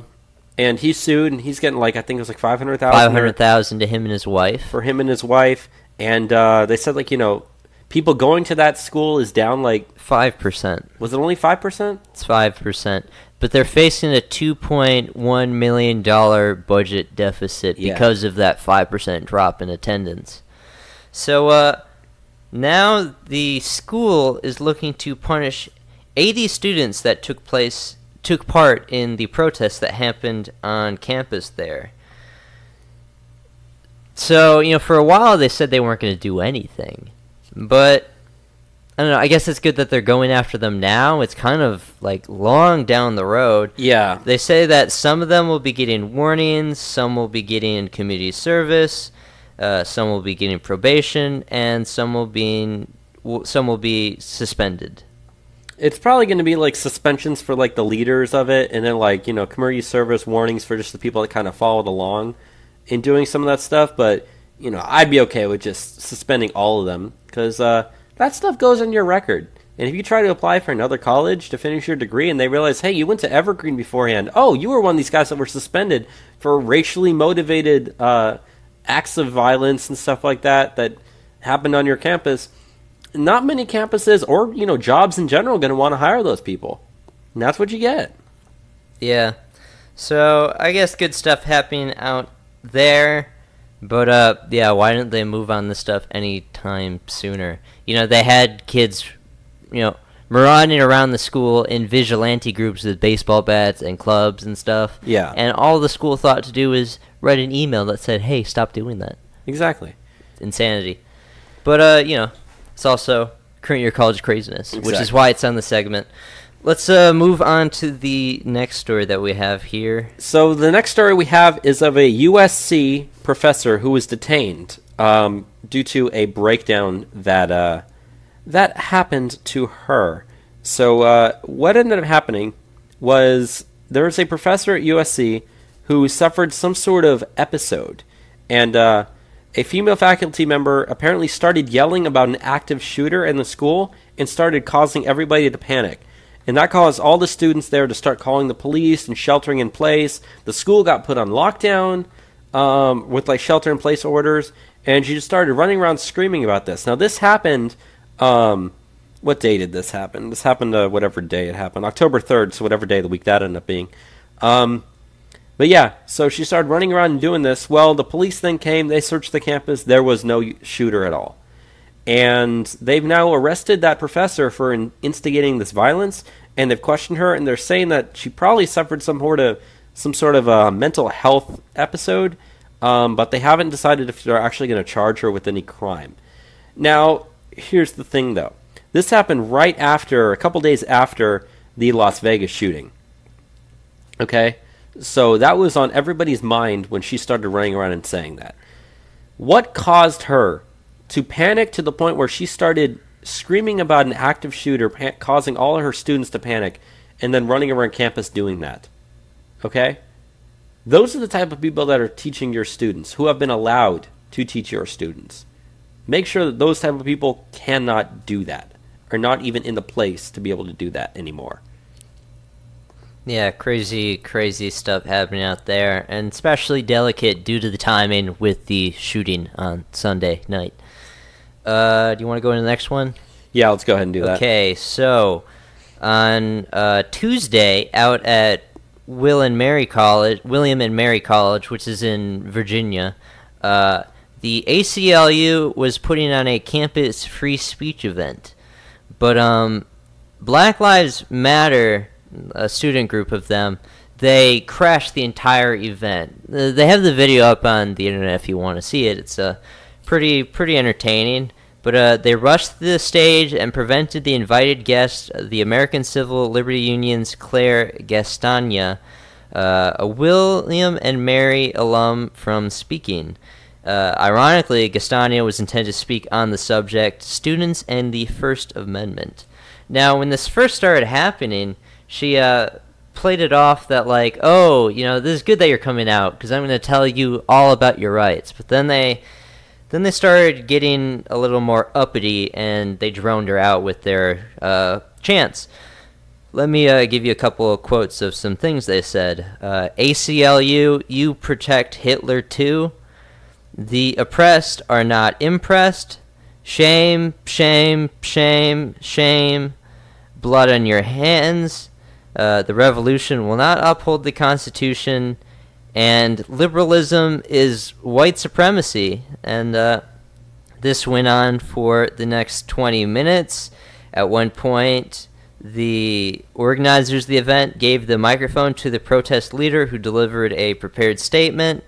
and he sued, and he's getting like, I think it was like $500,000. $500,000 to him and his wife. For him and his wife, and they said like, you know, people going to that school is down like 5%. Was it only 5%? It's 5%, but they're facing a $2.1 million budget deficit because of that 5% drop in attendance. So now the school is looking to punish 80 students that took part in the protests that happened on campus there. So, you know, for a while they said they weren't going to do anything. But, I don't know, I guess it's good that they're going after them now. It's kind of, like, long down the road. Yeah. They say that some of them will be getting warnings, some will be getting community service, some will be getting probation, and some will be suspended. It's probably going to be, like, suspensions for, like, the leaders of it, and then, like, you know, community service warnings for just the people that kind of followed along in doing some of that stuff, but, you know, I'd be okay with just suspending all of them, because that stuff goes on your record. And if you try to apply for another college to finish your degree and they realize, hey, you went to Evergreen beforehand, oh, you were one of these guys that were suspended for racially motivated acts of violence and stuff like that happened on your campus, not many campuses or, you know, jobs in general are going to want to hire those people. And that's what you get. Yeah. So, I guess good stuff happening out there. But, yeah, why didn't they move on this stuff any time sooner? You know, they had kids, you know, marauding around the school in vigilante groups with baseball bats and clubs and stuff. Yeah. And all the school thought to do was write an email that said, hey, stop doing that. Exactly. Insanity. But, you know, it's also current year college craziness, which is why it's on the segment. Let's move on to the next story that we have here. So the next story we have is of a USC professor who was detained due to a breakdown that happened to her. So what ended up happening was there was a professor at USC who suffered some sort of episode, and a female faculty member apparently started yelling about an active shooter in the school and started causing everybody to panic. And that caused all the students there to start calling the police and sheltering in place. The school got put on lockdown with like shelter-in-place orders, and she just started running around screaming about this. Now, this happened, what day did this happen? This happened whatever day it happened. October 3rd, so whatever day of the week that ended up being. But yeah, so she started running around and doing this. Well, the police then came, they searched the campus, there was no shooter at all. And they've now arrested that professor for instigating this violence, and they've questioned her, and they're saying that she probably suffered some sort of a mental health episode, but they haven't decided if they're actually going to charge her with any crime. Now, here's the thing, though. This happened right after, a couple days after the Las Vegas shooting. Okay? So that was on everybody's mind when she started running around and saying that. What caused her to panic to the point where she started screaming about an active shooter, causing all of her students to panic, and then running around campus doing that? Okay? Those are the type of people that are teaching your students, who have been allowed to teach your students. Make sure that those type of people cannot do that, are not even in the place to be able to do that anymore. Yeah, crazy stuff happening out there, and especially delicate due to the timing with the shooting on Sunday night. Do you want to go into the next one? Yeah, let's go ahead and do that. Okay, so on Tuesday, out at William and Mary College, which is in Virginia, the ACLU was putting on a campus free speech event. But Black Lives Matter, a student group of them, they crashed the entire event. They have the video up on the internet if you want to see it. It's pretty entertaining. But they rushed to the stage and prevented the invited guest, the American Civil Liberty Union's Claire Gastagna, a William and Mary alum, from speaking. Ironically, Gastagna was intended to speak on the subject, students and the First Amendment. Now, when this first started happening, she played it off that, like, oh, you know, this is good that you're coming out, because I'm going to tell you all about your rights. But then they started getting a little more uppity, and they droned her out with their chants. Let me give you a couple of quotes of some things they said. ACLU, you protect Hitler too. The oppressed are not impressed. Shame, shame, shame, shame. Blood on your hands. The revolution will not uphold the Constitution. And liberalism is white supremacy. And this went on for the next 20 minutes. At one point, the organizers of the event gave the microphone to the protest leader, who delivered a prepared statement.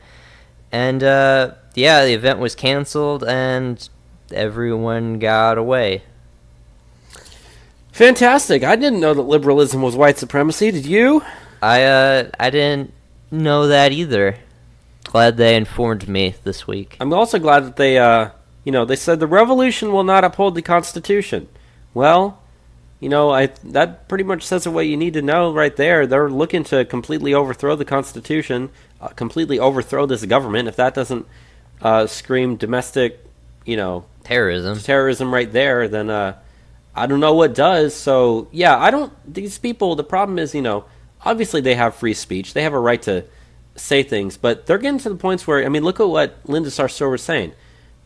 And yeah, the event was canceled and everyone got away. Fantastic. I didn't know that liberalism was white supremacy. Did you? I didn't know that either. Glad they informed me this week. I'm also glad that they they said the revolution will not uphold the Constitution. Well, that pretty much says what you need to know right there. They're looking to completely overthrow the Constitution, completely overthrow this government. If that doesn't scream domestic, terrorism right there, then I don't know what does. So, yeah, these people, the problem is, obviously they have free speech. They have a right to say things, but they're getting to the points where, look at what Linda Sarsour was saying.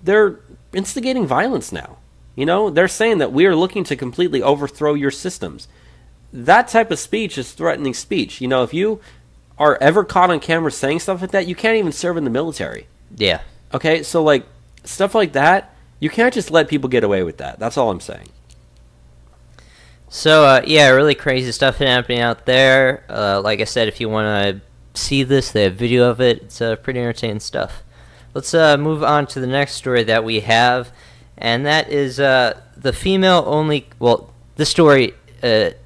They're instigating violence now. They're saying that we are looking to completely overthrow your systems. That type of speech is threatening speech. If you are ever caught on camera saying stuff like that, you can't even serve in the military. Yeah. Okay, so stuff like that, you can't just let people get away with that. That's all I'm saying. So, yeah, really crazy stuff happening out there. Like I said, if you want to see this, they have video of it. It's pretty entertaining stuff. Let's move on to the next story that we have, and that is the female-only... Well, this story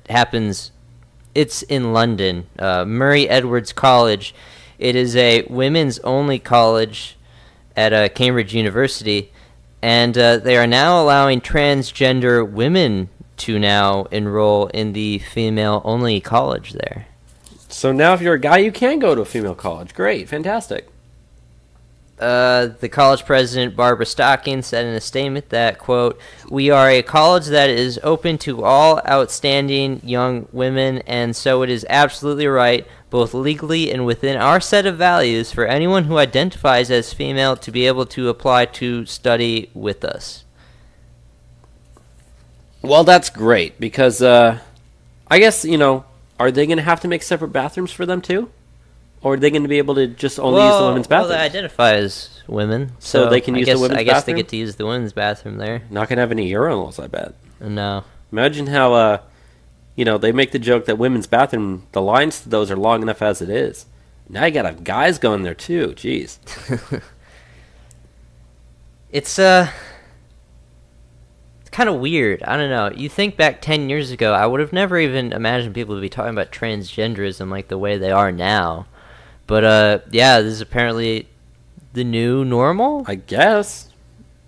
happens... It's in London, Murray Edwards College. It is a women's-only college at Cambridge University, and they are now allowing transgender women to now enroll in the female-only college there. So now if you're a guy, you can go to a female college. Great, fantastic. The college president, Barbara Stocking, said in a statement that, quote, "We are a college that is open to all outstanding young women, and so it is absolutely right, both legally and within our set of values, for anyone who identifies as female to be able to apply to study with us." Well, that's great, because I guess, are they going to have to make separate bathrooms for them too? Or are they going to be able to just only use the women's bathrooms? Well, they identify as women, so they can use the women's bathroom? I guess they get to use the women's bathroom there. Not going to have any urinals, I bet. No. Imagine how, they make the joke that women's bathroom, the lines to those are long enough as it is. Now you got to have guys going there too, jeez. It's kind of weird. I don't know. You think back 10 years ago, I would have never even imagined people would be talking about transgenderism like the way they are now. But, yeah, this is apparently the new normal? I guess.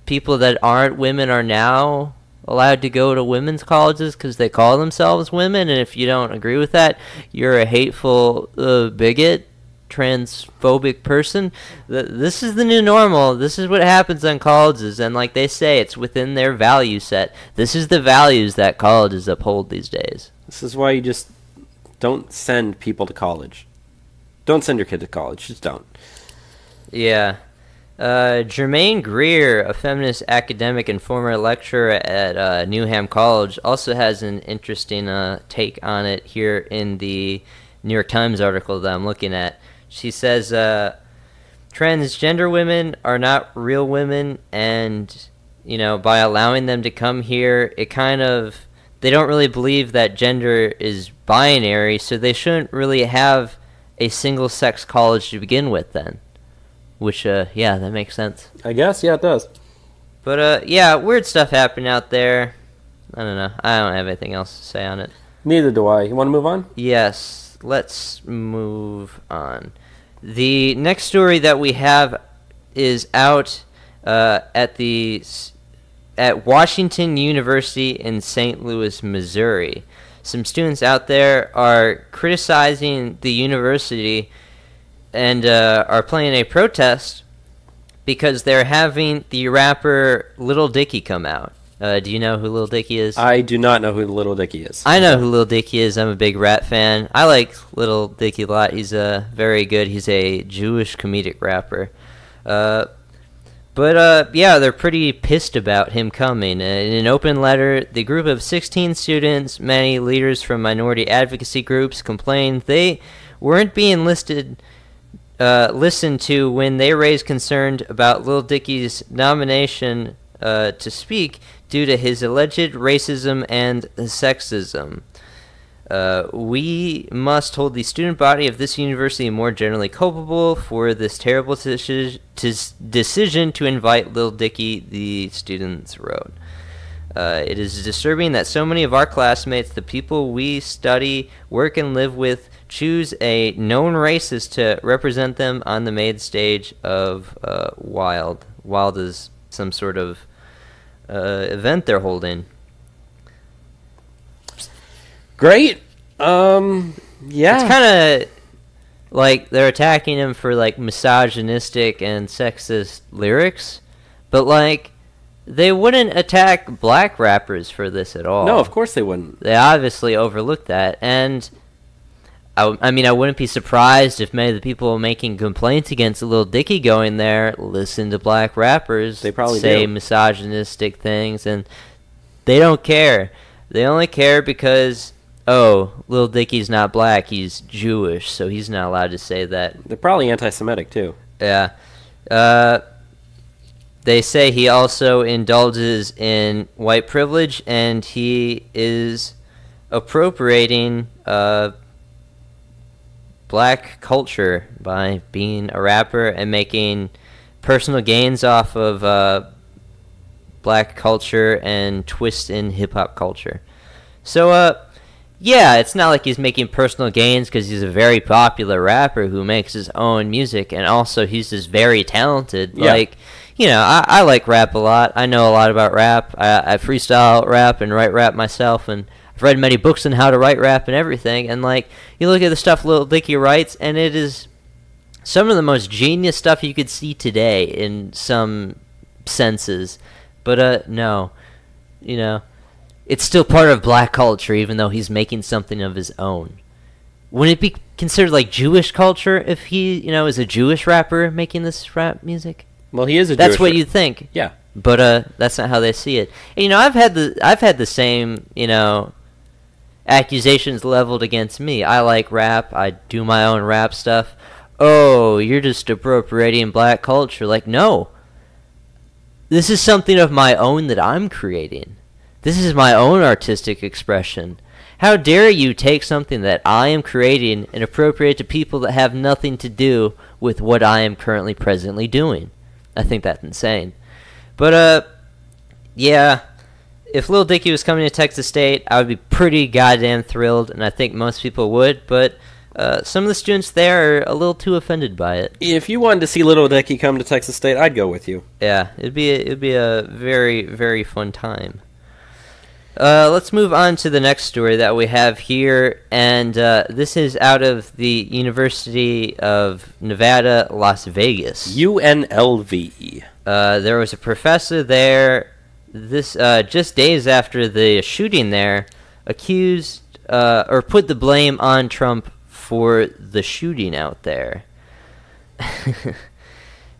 People that aren't women are now allowed to go to women's colleges because they call themselves women, and if you don't agree with that, you're a hateful bigot, transphobic person. This is the new normal. This is what happens on colleges, and like they say, it's within their value set. This is the values that colleges uphold these days. This is why you just don't send people to college. Don't send your kid to college. Just don't. Yeah. Germaine Greer, a feminist academic and former lecturer at Newham College, also has an interesting take on it here in the New York Times article that I'm looking at. She says, transgender women are not real women, and, by allowing them to come here, it they don't really believe that gender is binary, so they shouldn't really have a single-sex college to begin with then. Which, yeah, that makes sense. I guess, yeah, it does. But, yeah, weird stuff happening out there. I don't know. I don't have anything else to say on it. Neither do I. You want to move on? Yes, let's move on. The next story that we have is out at Washington University in St. Louis, Missouri. Some students out there are criticizing the university and are planning a protest because they're having the rapper Lil Dicky come out. Do you know who Lil Dicky is? I do not know who Lil Dicky is. I know who Lil Dicky is. I'm a big rap fan. I like Lil Dicky a lot. He's very good. He's a Jewish comedic rapper. Yeah, they're pretty pissed about him coming. In an open letter, the group of 16 students, many leaders from minority advocacy groups, complained they weren't being listened to when they raised concern about Lil Dicky's nomination to speak due to his alleged racism and sexism. We must hold the student body of this university more generally culpable for this terrible decision to invite Lil Dicky, the students wrote. It is disturbing that so many of our classmates, the people we study, work, and live with, choose a known racist to represent them on the main stage of Wild. Wild is some sort of event they're holding. Great. Yeah. It's kind of like they're attacking him for like misogynistic and sexist lyrics, but like they wouldn't attack black rappers for this at all. No, of course they wouldn't. They obviously overlooked that, and I mean, I wouldn't be surprised if many of the people making complaints against Lil Dicky going there listen to black rappers. They probably say do. misogynistic things, and they don't care. They only care because, oh, Lil Dicky's not black, he's Jewish, so he's not allowed to say that. They're probably anti-Semitic, too. Yeah. They say he also indulges in white privilege, and he is appropriating black culture by being a rapper and making personal gains off of black culture and twist in hip-hop culture. So, yeah, it's not like he's making personal gains because he's a very popular rapper who makes his own music, and also he's just very talented. Yeah. Like, you know, I like rap a lot. I know a lot about rap. I freestyle rap and write rap myself, and I've read many books on how to write rap and everything. And, like, you look at the stuff Lil Dicky writes, and it is some of the most genius stuff you could see today in some senses. But, no. You know, it's still part of black culture, even though he's making something of his own. Wouldn't it be considered, like, Jewish culture if he, you know, is a Jewish rapper making this rap music? Well, he is a That's Jewish what you'd think. Yeah. But that's not how they see it. And, you know, I've had the same, you know, accusations leveled against me. I like rap. I do my own rap stuff. Oh, you're just appropriating black culture. Like, no. This is something of my own that I'm creating. This is my own artistic expression. How dare you take something that I am creating and appropriate to people that have nothing to do with what I am currently presently doing? I think that's insane. But, yeah, if Lil Dicky was coming to Texas State, I would be pretty goddamn thrilled, and I think most people would, but some of the students there are a little too offended by it. If you wanted to see Lil Dicky come to Texas State, I'd go with you. Yeah, it'd be a very, very fun time. Let's move on to the next story that we have here, and this is out of the University of Nevada, Las Vegas. UNLV. There was a professor there, just days after the shooting there, accused or put the blame on Trump for the shooting out there.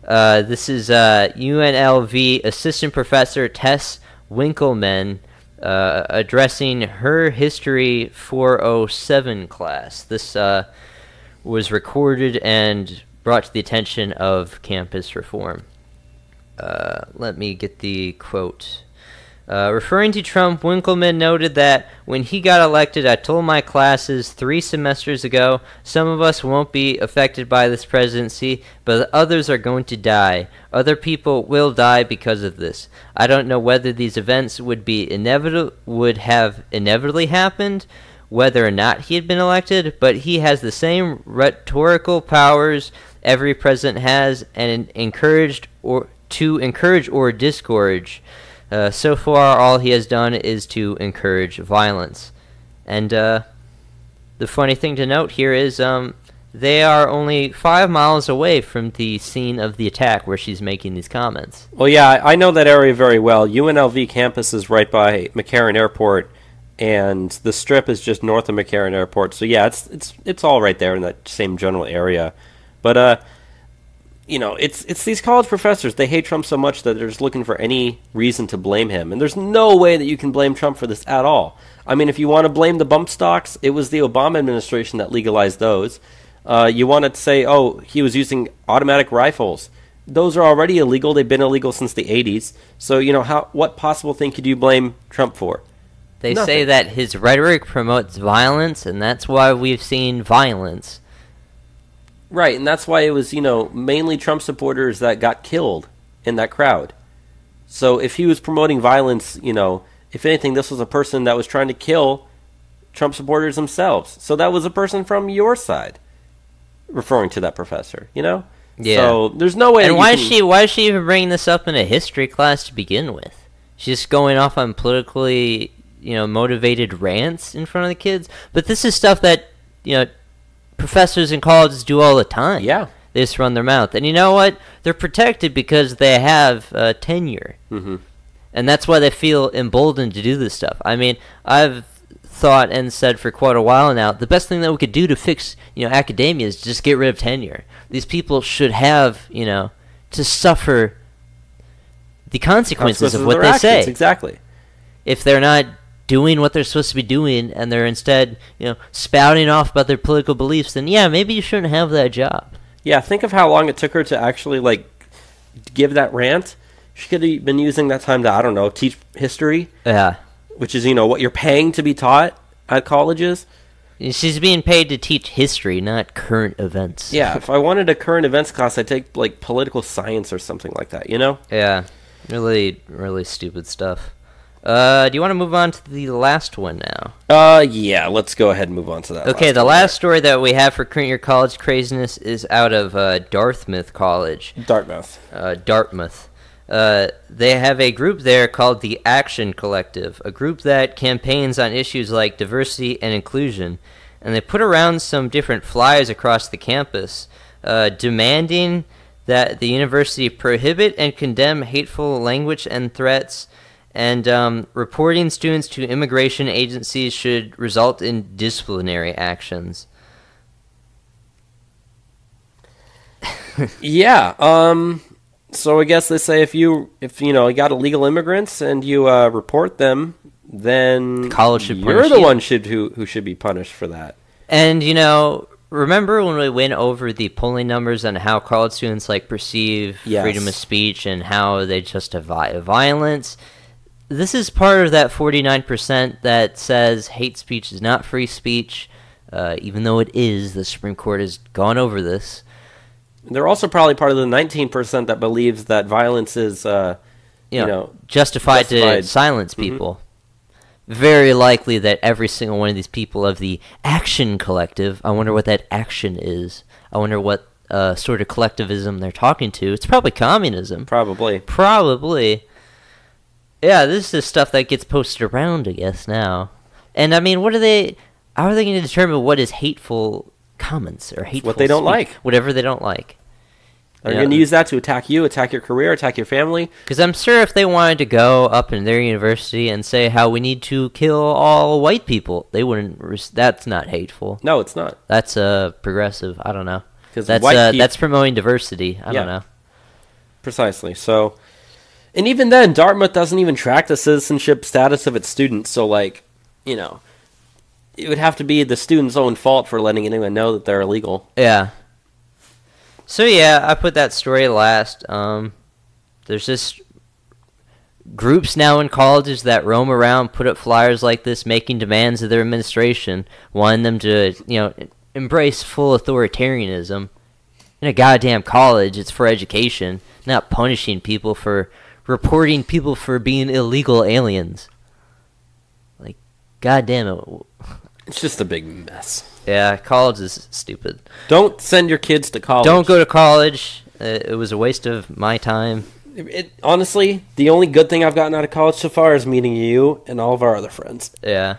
This is UNLV Assistant Professor Tess Winkleman addressing her History 407 class. This was recorded and brought to the attention of campus reform. Let me get the quote. Referring to Trump, Winkleman noted that when he got elected, I told my classes 3 semesters ago, some of us won't be affected by this presidency, but others are going to die. Other people will die because of this. I don't know whether these events would have inevitably happened, whether or not he had been elected, but he has the same rhetorical powers every president has, and encourage or discourage. So far, all he has done is to encourage violence. And the funny thing to note here is they are only 5 miles away from the scene of the attack where she's making these comments. Well, yeah, I know that area very well. UNLV campus is right by McCarran Airport, and the Strip is just north of McCarran Airport. So yeah, it's all right there in that same general area. But it's these college professors. They hate Trump so much that they're just looking for any reason to blame him. And there's no way that you can blame Trump for this at all. I mean, if you want to blame the bump stocks, it was the Obama administration that legalized those. You want to say, oh, he was using automatic rifles. Those are already illegal. They've been illegal since the 80s. So, what possible thing could you blame Trump for? They Nothing. say that his rhetoric promotes violence, and that's why we've seen violence. Right, and that's why it was, mainly Trump supporters that got killed in that crowd. So if he was promoting violence, if anything, this was a person that was trying to kill Trump supporters themselves. So that was a person from your side, referring to that professor, Yeah. So there's no way. And why is she even bringing this up in a history class to begin with? She's just going off on politically, motivated rants in front of the kids. But this is stuff that, professors in colleges do all the time. Yeah. They just run their mouth. And you know what? They're protected because they have tenure. Mm-hmm. And that's why they feel emboldened to do this stuff. I mean, I've thought and said for quite a while now, the best thing that we could do to fix, academia is just get rid of tenure. These people should have, to suffer the consequences of what they say. Exactly. If they're not doing what they're supposed to be doing and they're instead, spouting off about their political beliefs, then yeah, maybe you shouldn't have that job. Yeah, think of how long it took her to actually, give that rant. She could have been using that time to, teach history. Yeah. Which is, what you're paying to be taught at colleges. She's being paid to teach history, not current events. Yeah, if I wanted a current events class, I'd take, political science or something like that, Yeah, really, really stupid stuff. Do you want to move on to the last one now? Yeah, let's go ahead and move on to that. Okay, the last story that we have for current year college craziness is out of Dartmouth College. Dartmouth. Dartmouth. They have a group there called the Action Collective, a group that campaigns on issues like diversity and inclusion, and they put around some different flyers across the campus demanding that the university prohibit and condemn hateful language and threats, and reporting students to immigration agencies should result in disciplinary actions. Yeah, so I guess they say if you got illegal immigrants and you report them, then the college should you're the one who should be punished for that. And remember when we went over the polling numbers on how college students perceive freedom of speech and how they justify violence? This is part of that 49% that says hate speech is not free speech, even though it is. The Supreme Court has gone over this. They're also probably part of the 19% that believes that violence is, justified to silence people. Mm-hmm. Very likely that every single one of these people of the Action Collective, I wonder what that action is. I wonder what sort of collectivism they're talking to. It's probably communism. Probably. Yeah, this is stuff that gets posted around, I guess, now. And, I mean, how are they going to determine what is hateful comments or hateful what they don't speech? like. Whatever they don't like. They're going to use that to attack you, attack your career, attack your family. Because I'm sure if they wanted to go up in their university and say how we need to kill all white people, they wouldn't. That's not hateful. No, it's not. That's progressive. I don't know. That's promoting diversity. I don't know. Precisely. So, and even then, Dartmouth doesn't even track the citizenship status of its students. So, it would have to be the student's own fault for letting anyone know that they're illegal. Yeah. So yeah, I put that story last. There's just groups now in colleges that roam around, put up flyers like this, making demands of their administration, wanting them to, embrace full authoritarianism. In a goddamn college, it's for education, not punishing people for reporting people for being illegal aliens. Goddamn it. It's just a big mess. Yeah, college is stupid. Don't send your kids to college. Don't go to college. It was a waste of my time. Honestly, the only good thing I've gotten out of college so far is meeting you and all of our other friends. Yeah.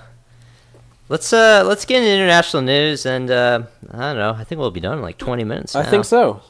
Let's get into international news, and I don't know. I think we'll be done in like 20 minutes. I think so.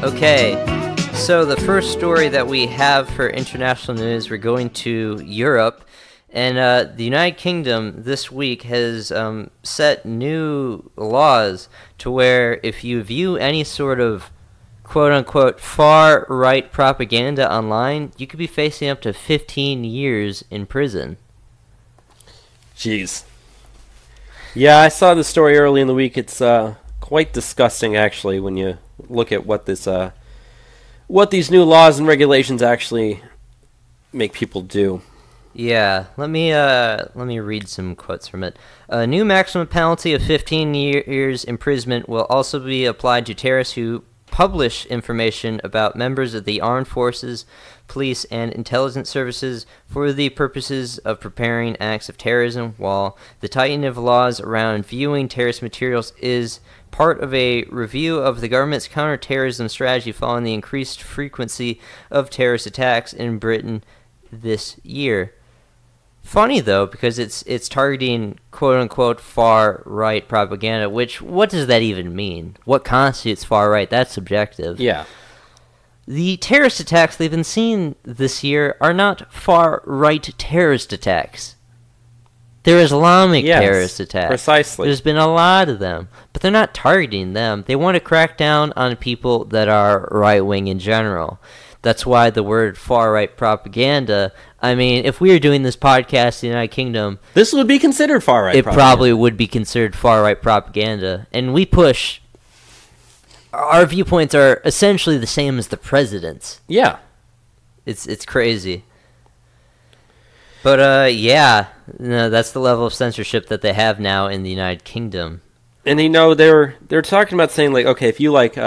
Okay, so the first story that we have for international news, we're going to Europe, and the United Kingdom this week has set new laws to where if you view any sort of quote-unquote far-right propaganda online, you could be facing up to 15 years in prison. Jeez. Yeah, I saw the story early in the week. It's quite disgusting, actually, when you look at what this, what these new laws and regulations actually make people do. Yeah, let me read some quotes from it. A new maximum penalty of 15 years imprisonment will also be applied to terrorists who publish information about members of the armed forces, police, and intelligence services for the purposes of preparing acts of terrorism, while the tightening of laws around viewing terrorist materials is part of a review of the government's counterterrorism strategy following the increased frequency of terrorist attacks in Britain this year. Funny though, because it's targeting quote-unquote far-right propaganda, which, what does that even mean? What constitutes far-right? That's subjective. Yeah. The terrorist attacks they've been seeing this year are not far-right terrorist attacks. They're Islamic terrorist attacks. Precisely. There's been a lot of them, but they're not targeting them. They want to crack down on people that are right-wing in general. That's why the word far-right propaganda, I mean, if we were doing this podcast in the United Kingdom, this would be considered far-right propaganda. It probably would be considered far-right propaganda. And we push, our viewpoints are essentially the same as the president's. Yeah. It's crazy. But, yeah, no, that's the level of censorship that they have now in the United Kingdom. And, you know, they're talking about saying, like, okay, if you, like,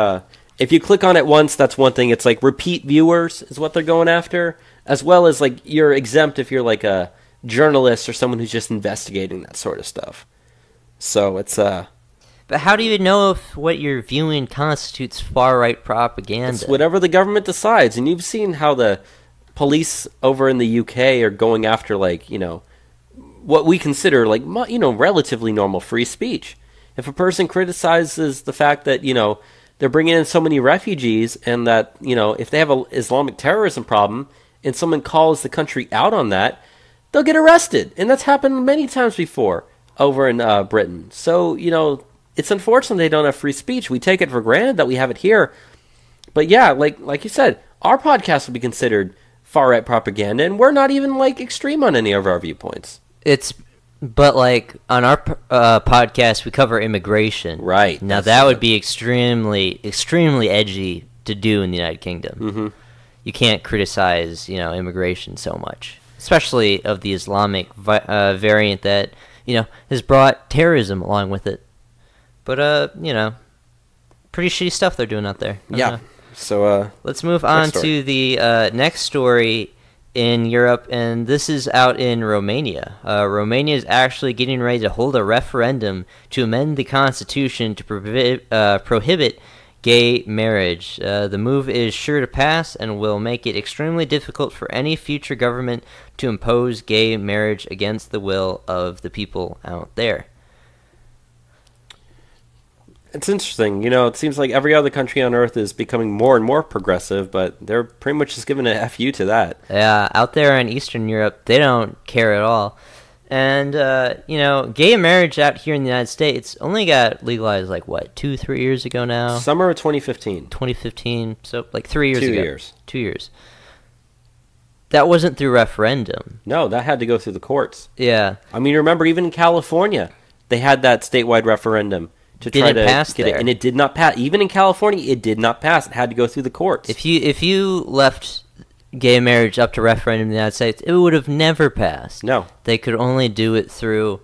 if you click on it once, that's one thing. It's, like, repeat viewers is what they're going after, as well as, like, you're exempt if you're, like, a journalist or someone who's just investigating that sort of stuff. So it's, But how do you know if what you're viewing constitutes far-right propaganda? It's whatever the government decides. And you've seen how the police over in the UK are going after, like, you know, what we consider, like, you know, relatively normal free speech. If a person criticizes the fact that, you know, they're bringing in so many refugees and that, you know, if they have an Islamic terrorism problem and someone calls the country out on that, they'll get arrested. And that's happened many times before over in Britain. So, you know, it's unfortunate they don't have free speech. We take it for granted that we have it here. But yeah, like you said, our podcast would be considered far-right propaganda, and we're not even, like, extreme on any of our viewpoints. But, like, on our podcast, we cover immigration. Right. Now, that would be extremely, extremely edgy to do in the United Kingdom. Mm-hmm. You can't criticize, you know, immigration so much. especially of the Islamic variant that, has brought terrorism along with it. But, pretty shitty stuff they're doing out there. Yeah. So, let's move on to the next story in Europe, and this is out in Romania. Romania is actually getting ready to hold a referendum to amend the constitution to prohibit gay marriage. The move is sure to pass and will make it extremely difficult for any future government to impose gay marriage against the will of the people out there. It's interesting. It seems like every other country on Earth is becoming more and more progressive, but they're pretty much just giving a FU to that. Yeah, out there in Eastern Europe, they don't care at all. And, gay marriage out here in the United States only got legalized, 2-3 years ago now? Summer of 2015. 2015, so 3 years 2 ago. 2 years. 2 years. That wasn't through referendum. No, that had to go through the courts. Yeah. I mean, remember, even in California, they had that statewide referendum to try to pass get there. it, and it did not pass. Even in California, it did not pass. It had to go through the courts. If you left gay marriage up to referendum in the United States, it would have never passed. No. They could only do it through...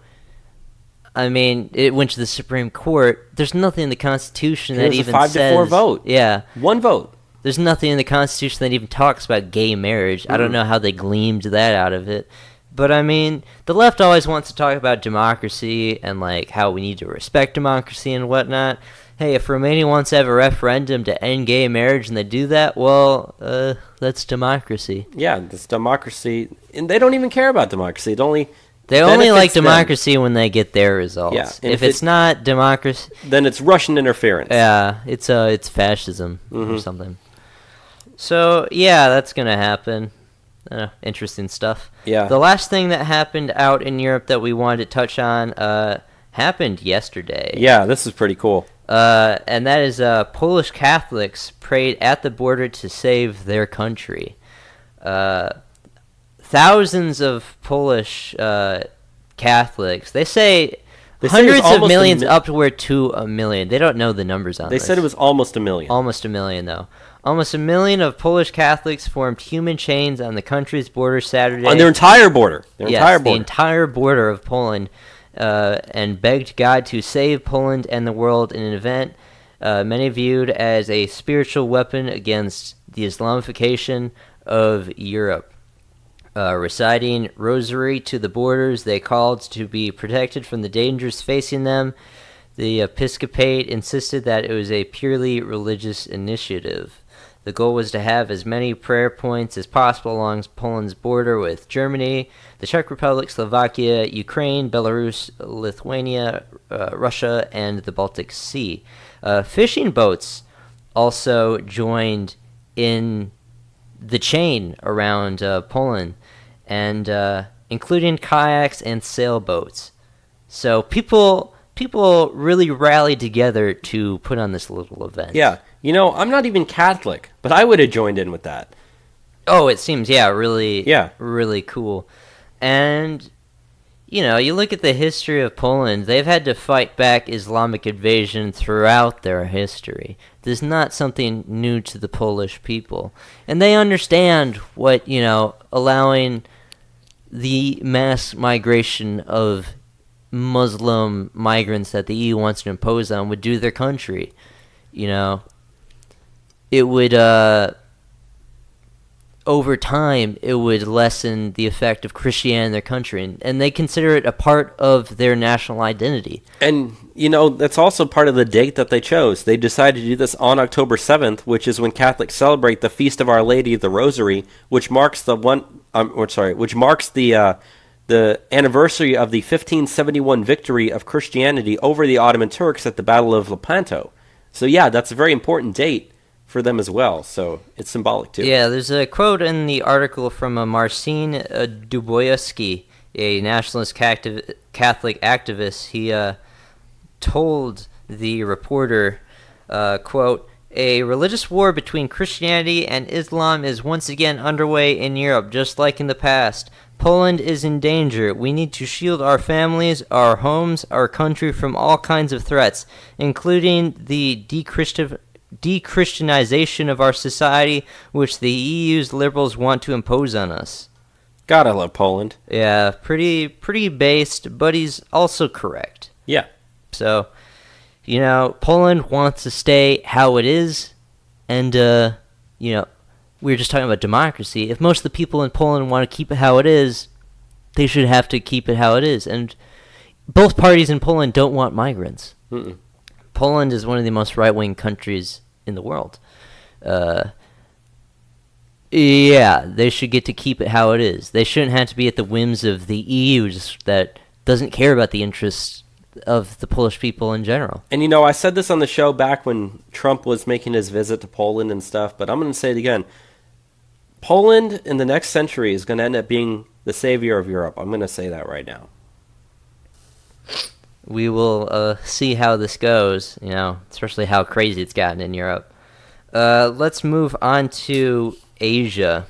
I mean, it went to the Supreme Court. There's nothing in the Constitution that even says... It was a 5-4 vote. Yeah. One vote. There's nothing in the Constitution that even talks about gay marriage. I don't know how they gleamed that out of it. But, I mean, the left always wants to talk about democracy and, how we need to respect democracy and whatnot. Hey, if Romania wants to have a referendum to end gay marriage and they do that, well, that's democracy. Yeah, it's democracy. And they don't even care about democracy. They only like democracy when they get their results. Yeah, if it's not democracy... Then it's Russian interference. Yeah, it's fascism or something. So, yeah, that's going to happen. Interesting stuff. Yeah. The last thing that happened out in Europe that we wanted to touch on happened yesterday. Yeah, this is pretty cool. And that is Polish Catholics prayed at the border to save their country. Thousands of Polish Catholics, they say hundreds of millions, upward to 1 million. They don't know the numbers on this. They said it was almost 1 million. Almost 1 million, though. Almost 1 million of Polish Catholics formed human chains on the country's border Saturday. On their entire border. The entire border of Poland, and begged God to save Poland and the world in an event many viewed as a spiritual weapon against the Islamification of Europe. Reciting rosary to the borders, they called to be protected from the dangers facing them. The episcopate insisted that it was a purely religious initiative. The goal was to have as many prayer points as possible along Poland's border with Germany, the Czech Republic, Slovakia, Ukraine, Belarus, Lithuania, Russia, and the Baltic Sea. Fishing boats also joined in the chain around Poland, and including kayaks and sailboats. So people really rallied together to put on this little event. Yeah. I'm not even Catholic, but I would have joined in with that. Oh, it seems, really cool. And, you look at the history of Poland, they've had to fight back Islamic invasion throughout their history. This is not something new to the Polish people. And they understand what, allowing the mass migration of Muslim migrants that the EU wants to impose on would do to their country. It would, over time, it would lessen the effect of Christianity in their country, and they consider it a part of their national identity. And, that's also part of the date that they chose. They decided to do this on October 7th, which is when Catholics celebrate the Feast of Our Lady of the Rosary, which marks the anniversary of the 1571 victory of Christianity over the Ottoman Turks at the Battle of Lepanto. So, yeah, that's a very important date for them as well, so it's symbolic too. Yeah, there's a quote in the article from Marcin Duboyevsky, a nationalist Catholic activist. He told the reporter, quote, "A religious war between Christianity and Islam is once again underway in Europe, just like in the past. Poland is in danger. We need to shield our families, our homes, our country from all kinds of threats, including the de-Christianization of our society, which the EU's liberals want to impose on us." God, I love Poland. Yeah, pretty based, but he's also correct. Yeah. So, Poland wants to stay how it is, and, we were just talking about democracy. If most of the people in Poland want to keep it how it is, they should have to keep it how it is. And both parties in Poland don't want migrants. Mm-mm. Poland is one of the most right-wing countries in the world. Yeah, they should get to keep it how it is. They shouldn't have to be at the whims of the EU that doesn't care about the interests of the Polish people in general. And I said this on the show back when Trump was making his visit to Poland and stuff, but I'm going to say it again. Poland in the next century is going to end up being the savior of Europe. I'm going to say that right now. We will see how this goes, especially how crazy it's gotten in Europe. Let's move on to Asia.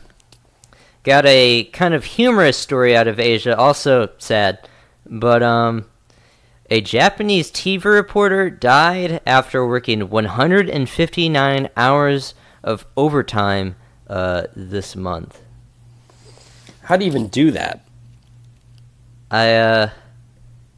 Got a kind of humorous story out of Asia, also sad, but a Japanese TV reporter died after working 159 hours of overtime this month. How do you even do that? I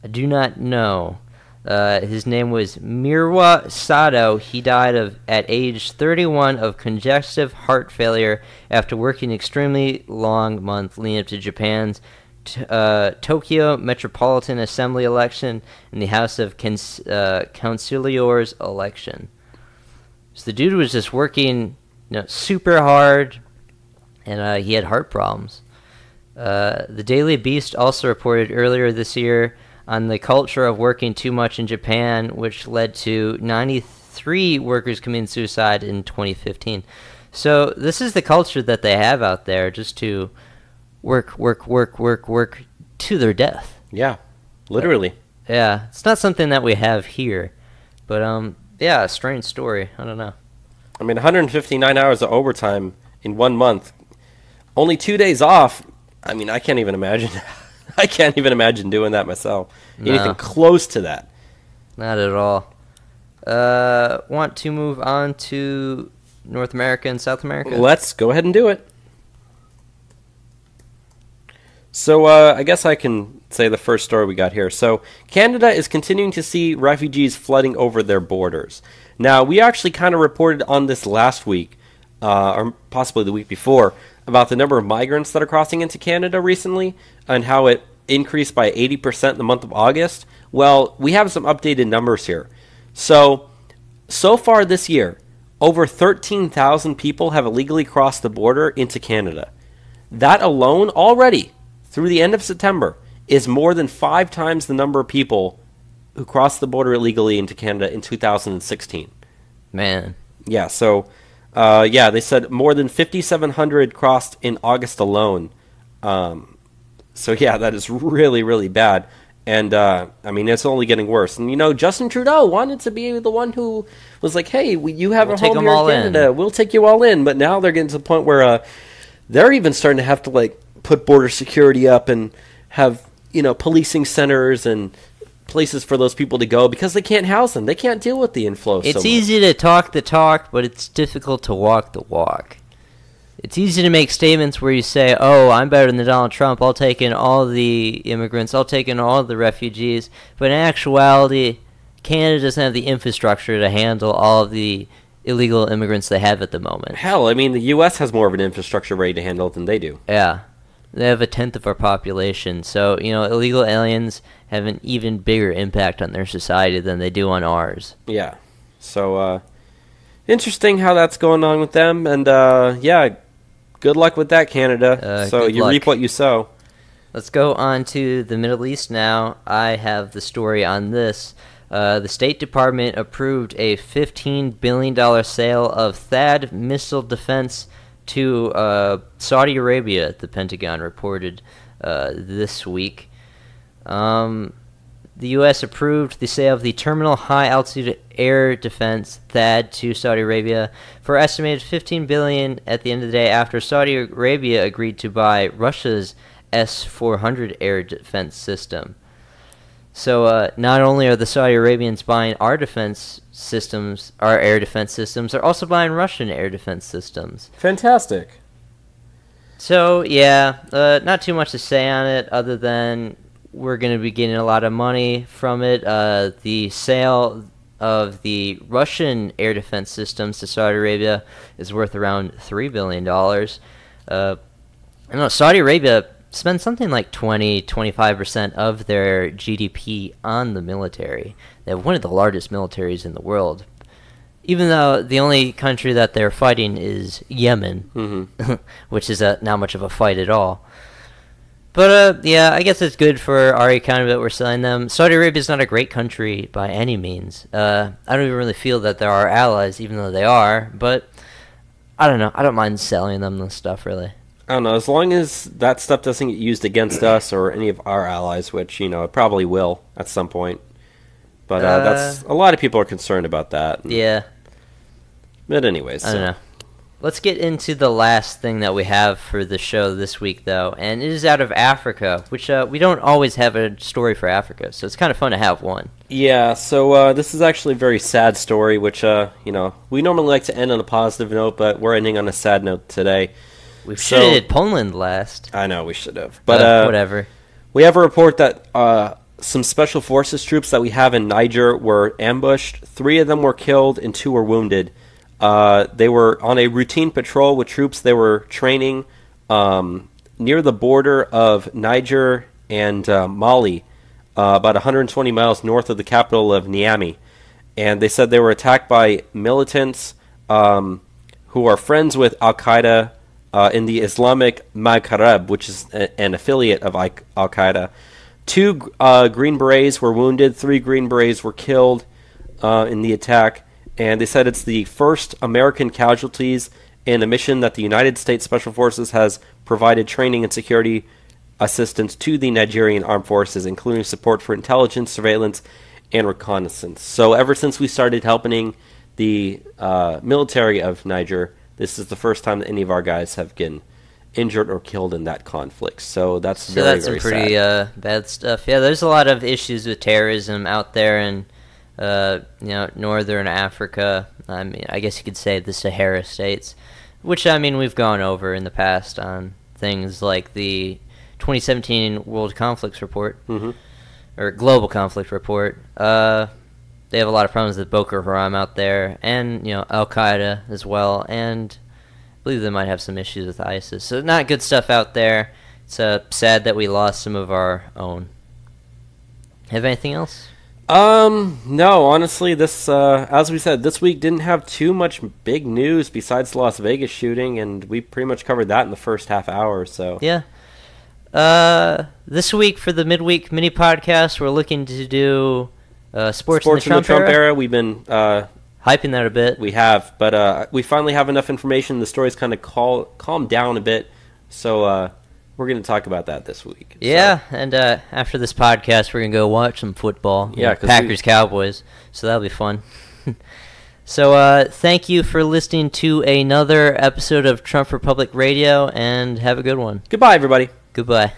do not know. His name was Mirwa Sato. He died at age 31 of congestive heart failure after working extremely long month leading up to Japan's Tokyo Metropolitan Assembly election and the House of Councilors election. So the dude was just working super hard, and he had heart problems. The Daily Beast also reported earlier this year on the culture of working too much in Japan, which led to 93 workers committing suicide in 2015. So this is the culture that they have out there, just to work to their death. Yeah, literally. Yeah, it's not something that we have here. But, yeah, a strange story. I don't know. 159 hours of overtime in 1 month. Only 2 days off. I can't even imagine. I can't even imagine doing that myself. No. Anything close to that. Not at all. Want to move on to North America and South America? Let's go ahead and do it. So I guess I can say the first story we got here. So Canada is continuing to see refugees flooding over their borders. Now, we actually kind of reported on this last week, or possibly the week before, about the number of migrants that are crossing into Canada recently and how it increased by 80% in the month of August. Well, we have some updated numbers here. So far this year, over 13,000 people have illegally crossed the border into Canada. That alone already, through the end of September, is more than 5 times the number of people who crossed the border illegally into Canada in 2016. Man. Yeah, so, they said more than 5,700 crossed in August alone. So, yeah, that is really, really bad. And, it's only getting worse. And, Justin Trudeau wanted to be the one who was like, hey, you have a home here in Canada. We'll take you all in. But now they're getting to the point where they're even starting to have to, put border security up and have, policing centers and places for those people to go because they can't house them. They can't deal with the inflow. It's easy to talk the talk, but it's difficult to walk the walk. It's easy to make statements where you say, oh, I'm better than Donald Trump. I'll take in all the immigrants. I'll take in all the refugees. But in actuality, Canada doesn't have the infrastructure to handle all of the illegal immigrants they have at the moment. Hell, the U.S. has more of an infrastructure ready to handle it than they do. Yeah. They have 1/10 of our population. So, illegal aliens have an even bigger impact on their society than they do on ours. Yeah. So, interesting how that's going on with them. And, good luck with that, Canada. So you reap what you sow. Let's go on to the Middle East now. I have the story on this. The State Department approved a $15 billion sale of THAAD missile defense to Saudi Arabia, the Pentagon reported this week. The U.S. approved the sale of the Terminal High Altitude Air Defense THAAD to Saudi Arabia for estimated $15 billion at the end of the day after Saudi Arabia agreed to buy Russia's S-400 air defense system. So not only are the Saudi Arabians buying our defense systems, our air defense systems, they're also buying Russian air defense systems. Fantastic. So, yeah, not too much to say on it other than we're going to be getting a lot of money from it. The sale of the Russian air defense systems to Saudi Arabia is worth around $3 billion. I know Saudi Arabia spends something like 20-25% of their GDP on the military. They have one of the largest militaries in the world. Even though the only country that they're fighting is Yemen, which is not much of a fight at all. But, yeah, I guess it's good for our economy that we're selling them. Saudi Arabia is not a great country by any means. I don't even really feel that they're our allies, even though they are. But, I don't know. I don't mind selling them this stuff, really. I don't know. As long as that stuff doesn't get used against us or any of our allies, which, it probably will at some point. But that's a lot of people are concerned about that. Yeah. But anyways. I don't know. Let's get into the last thing that we have for the show this week, though. And it is out of Africa, which we don't always have a story for Africa. So it's kind of fun to have one. Yeah, so this is actually a very sad story, which, we normally like to end on a positive note, but we're ending on a sad note today. We should have did Poland last. I know, we should have. But whatever. We have a report that some special forces troops that we have in Niger were ambushed. 3 of them were killed and 2 were wounded. They were on a routine patrol with troops they were training near the border of Niger and Mali, about 120 miles north of the capital of Niamey. And they said they were attacked by militants who are friends with Al-Qaeda in the Islamic Maghreb, which is an affiliate of Al-Qaeda. 2 Green Berets were wounded, 3 Green Berets were killed in the attack. And they said it's the first American casualties in a mission that the United States Special Forces has provided training and security assistance to the Nigerian armed forces, including support for intelligence, surveillance, and reconnaissance. So ever since we started helping the military of Niger, this is the first time that any of our guys have been injured or killed in that conflict. So that's very some pretty bad stuff. Yeah, there's a lot of issues with terrorism out there, and northern Africa. I mean, I guess you could say the Sahara states, which, I mean, we've gone over in the past on things like the 2017 World Conflicts Report, or Global Conflict Report. They have a lot of problems with Boko Haram out there, and, Al-Qaeda as well, and I believe they might have some issues with ISIS. So not good stuff out there. It's sad that we lost some of our own. Have anything else? No, honestly, this, as we said, this week didn't have too much big news besides the Las Vegas shooting, and we pretty much covered that in the first half hour, so. Yeah. This week for the midweek mini podcast, we're looking to do, sports in the Trump era. We've been, hyping that a bit. We have, but, we finally have enough information. The story's kind of calmed down a bit, so, we're going to talk about that this week. Yeah, and after this podcast, we're going to go watch some football. Yeah, Packers-Cowboys, so that'll be fun. So thank you for listening to another episode of Trump for Public Radio, and have a good one. Goodbye, everybody. Goodbye.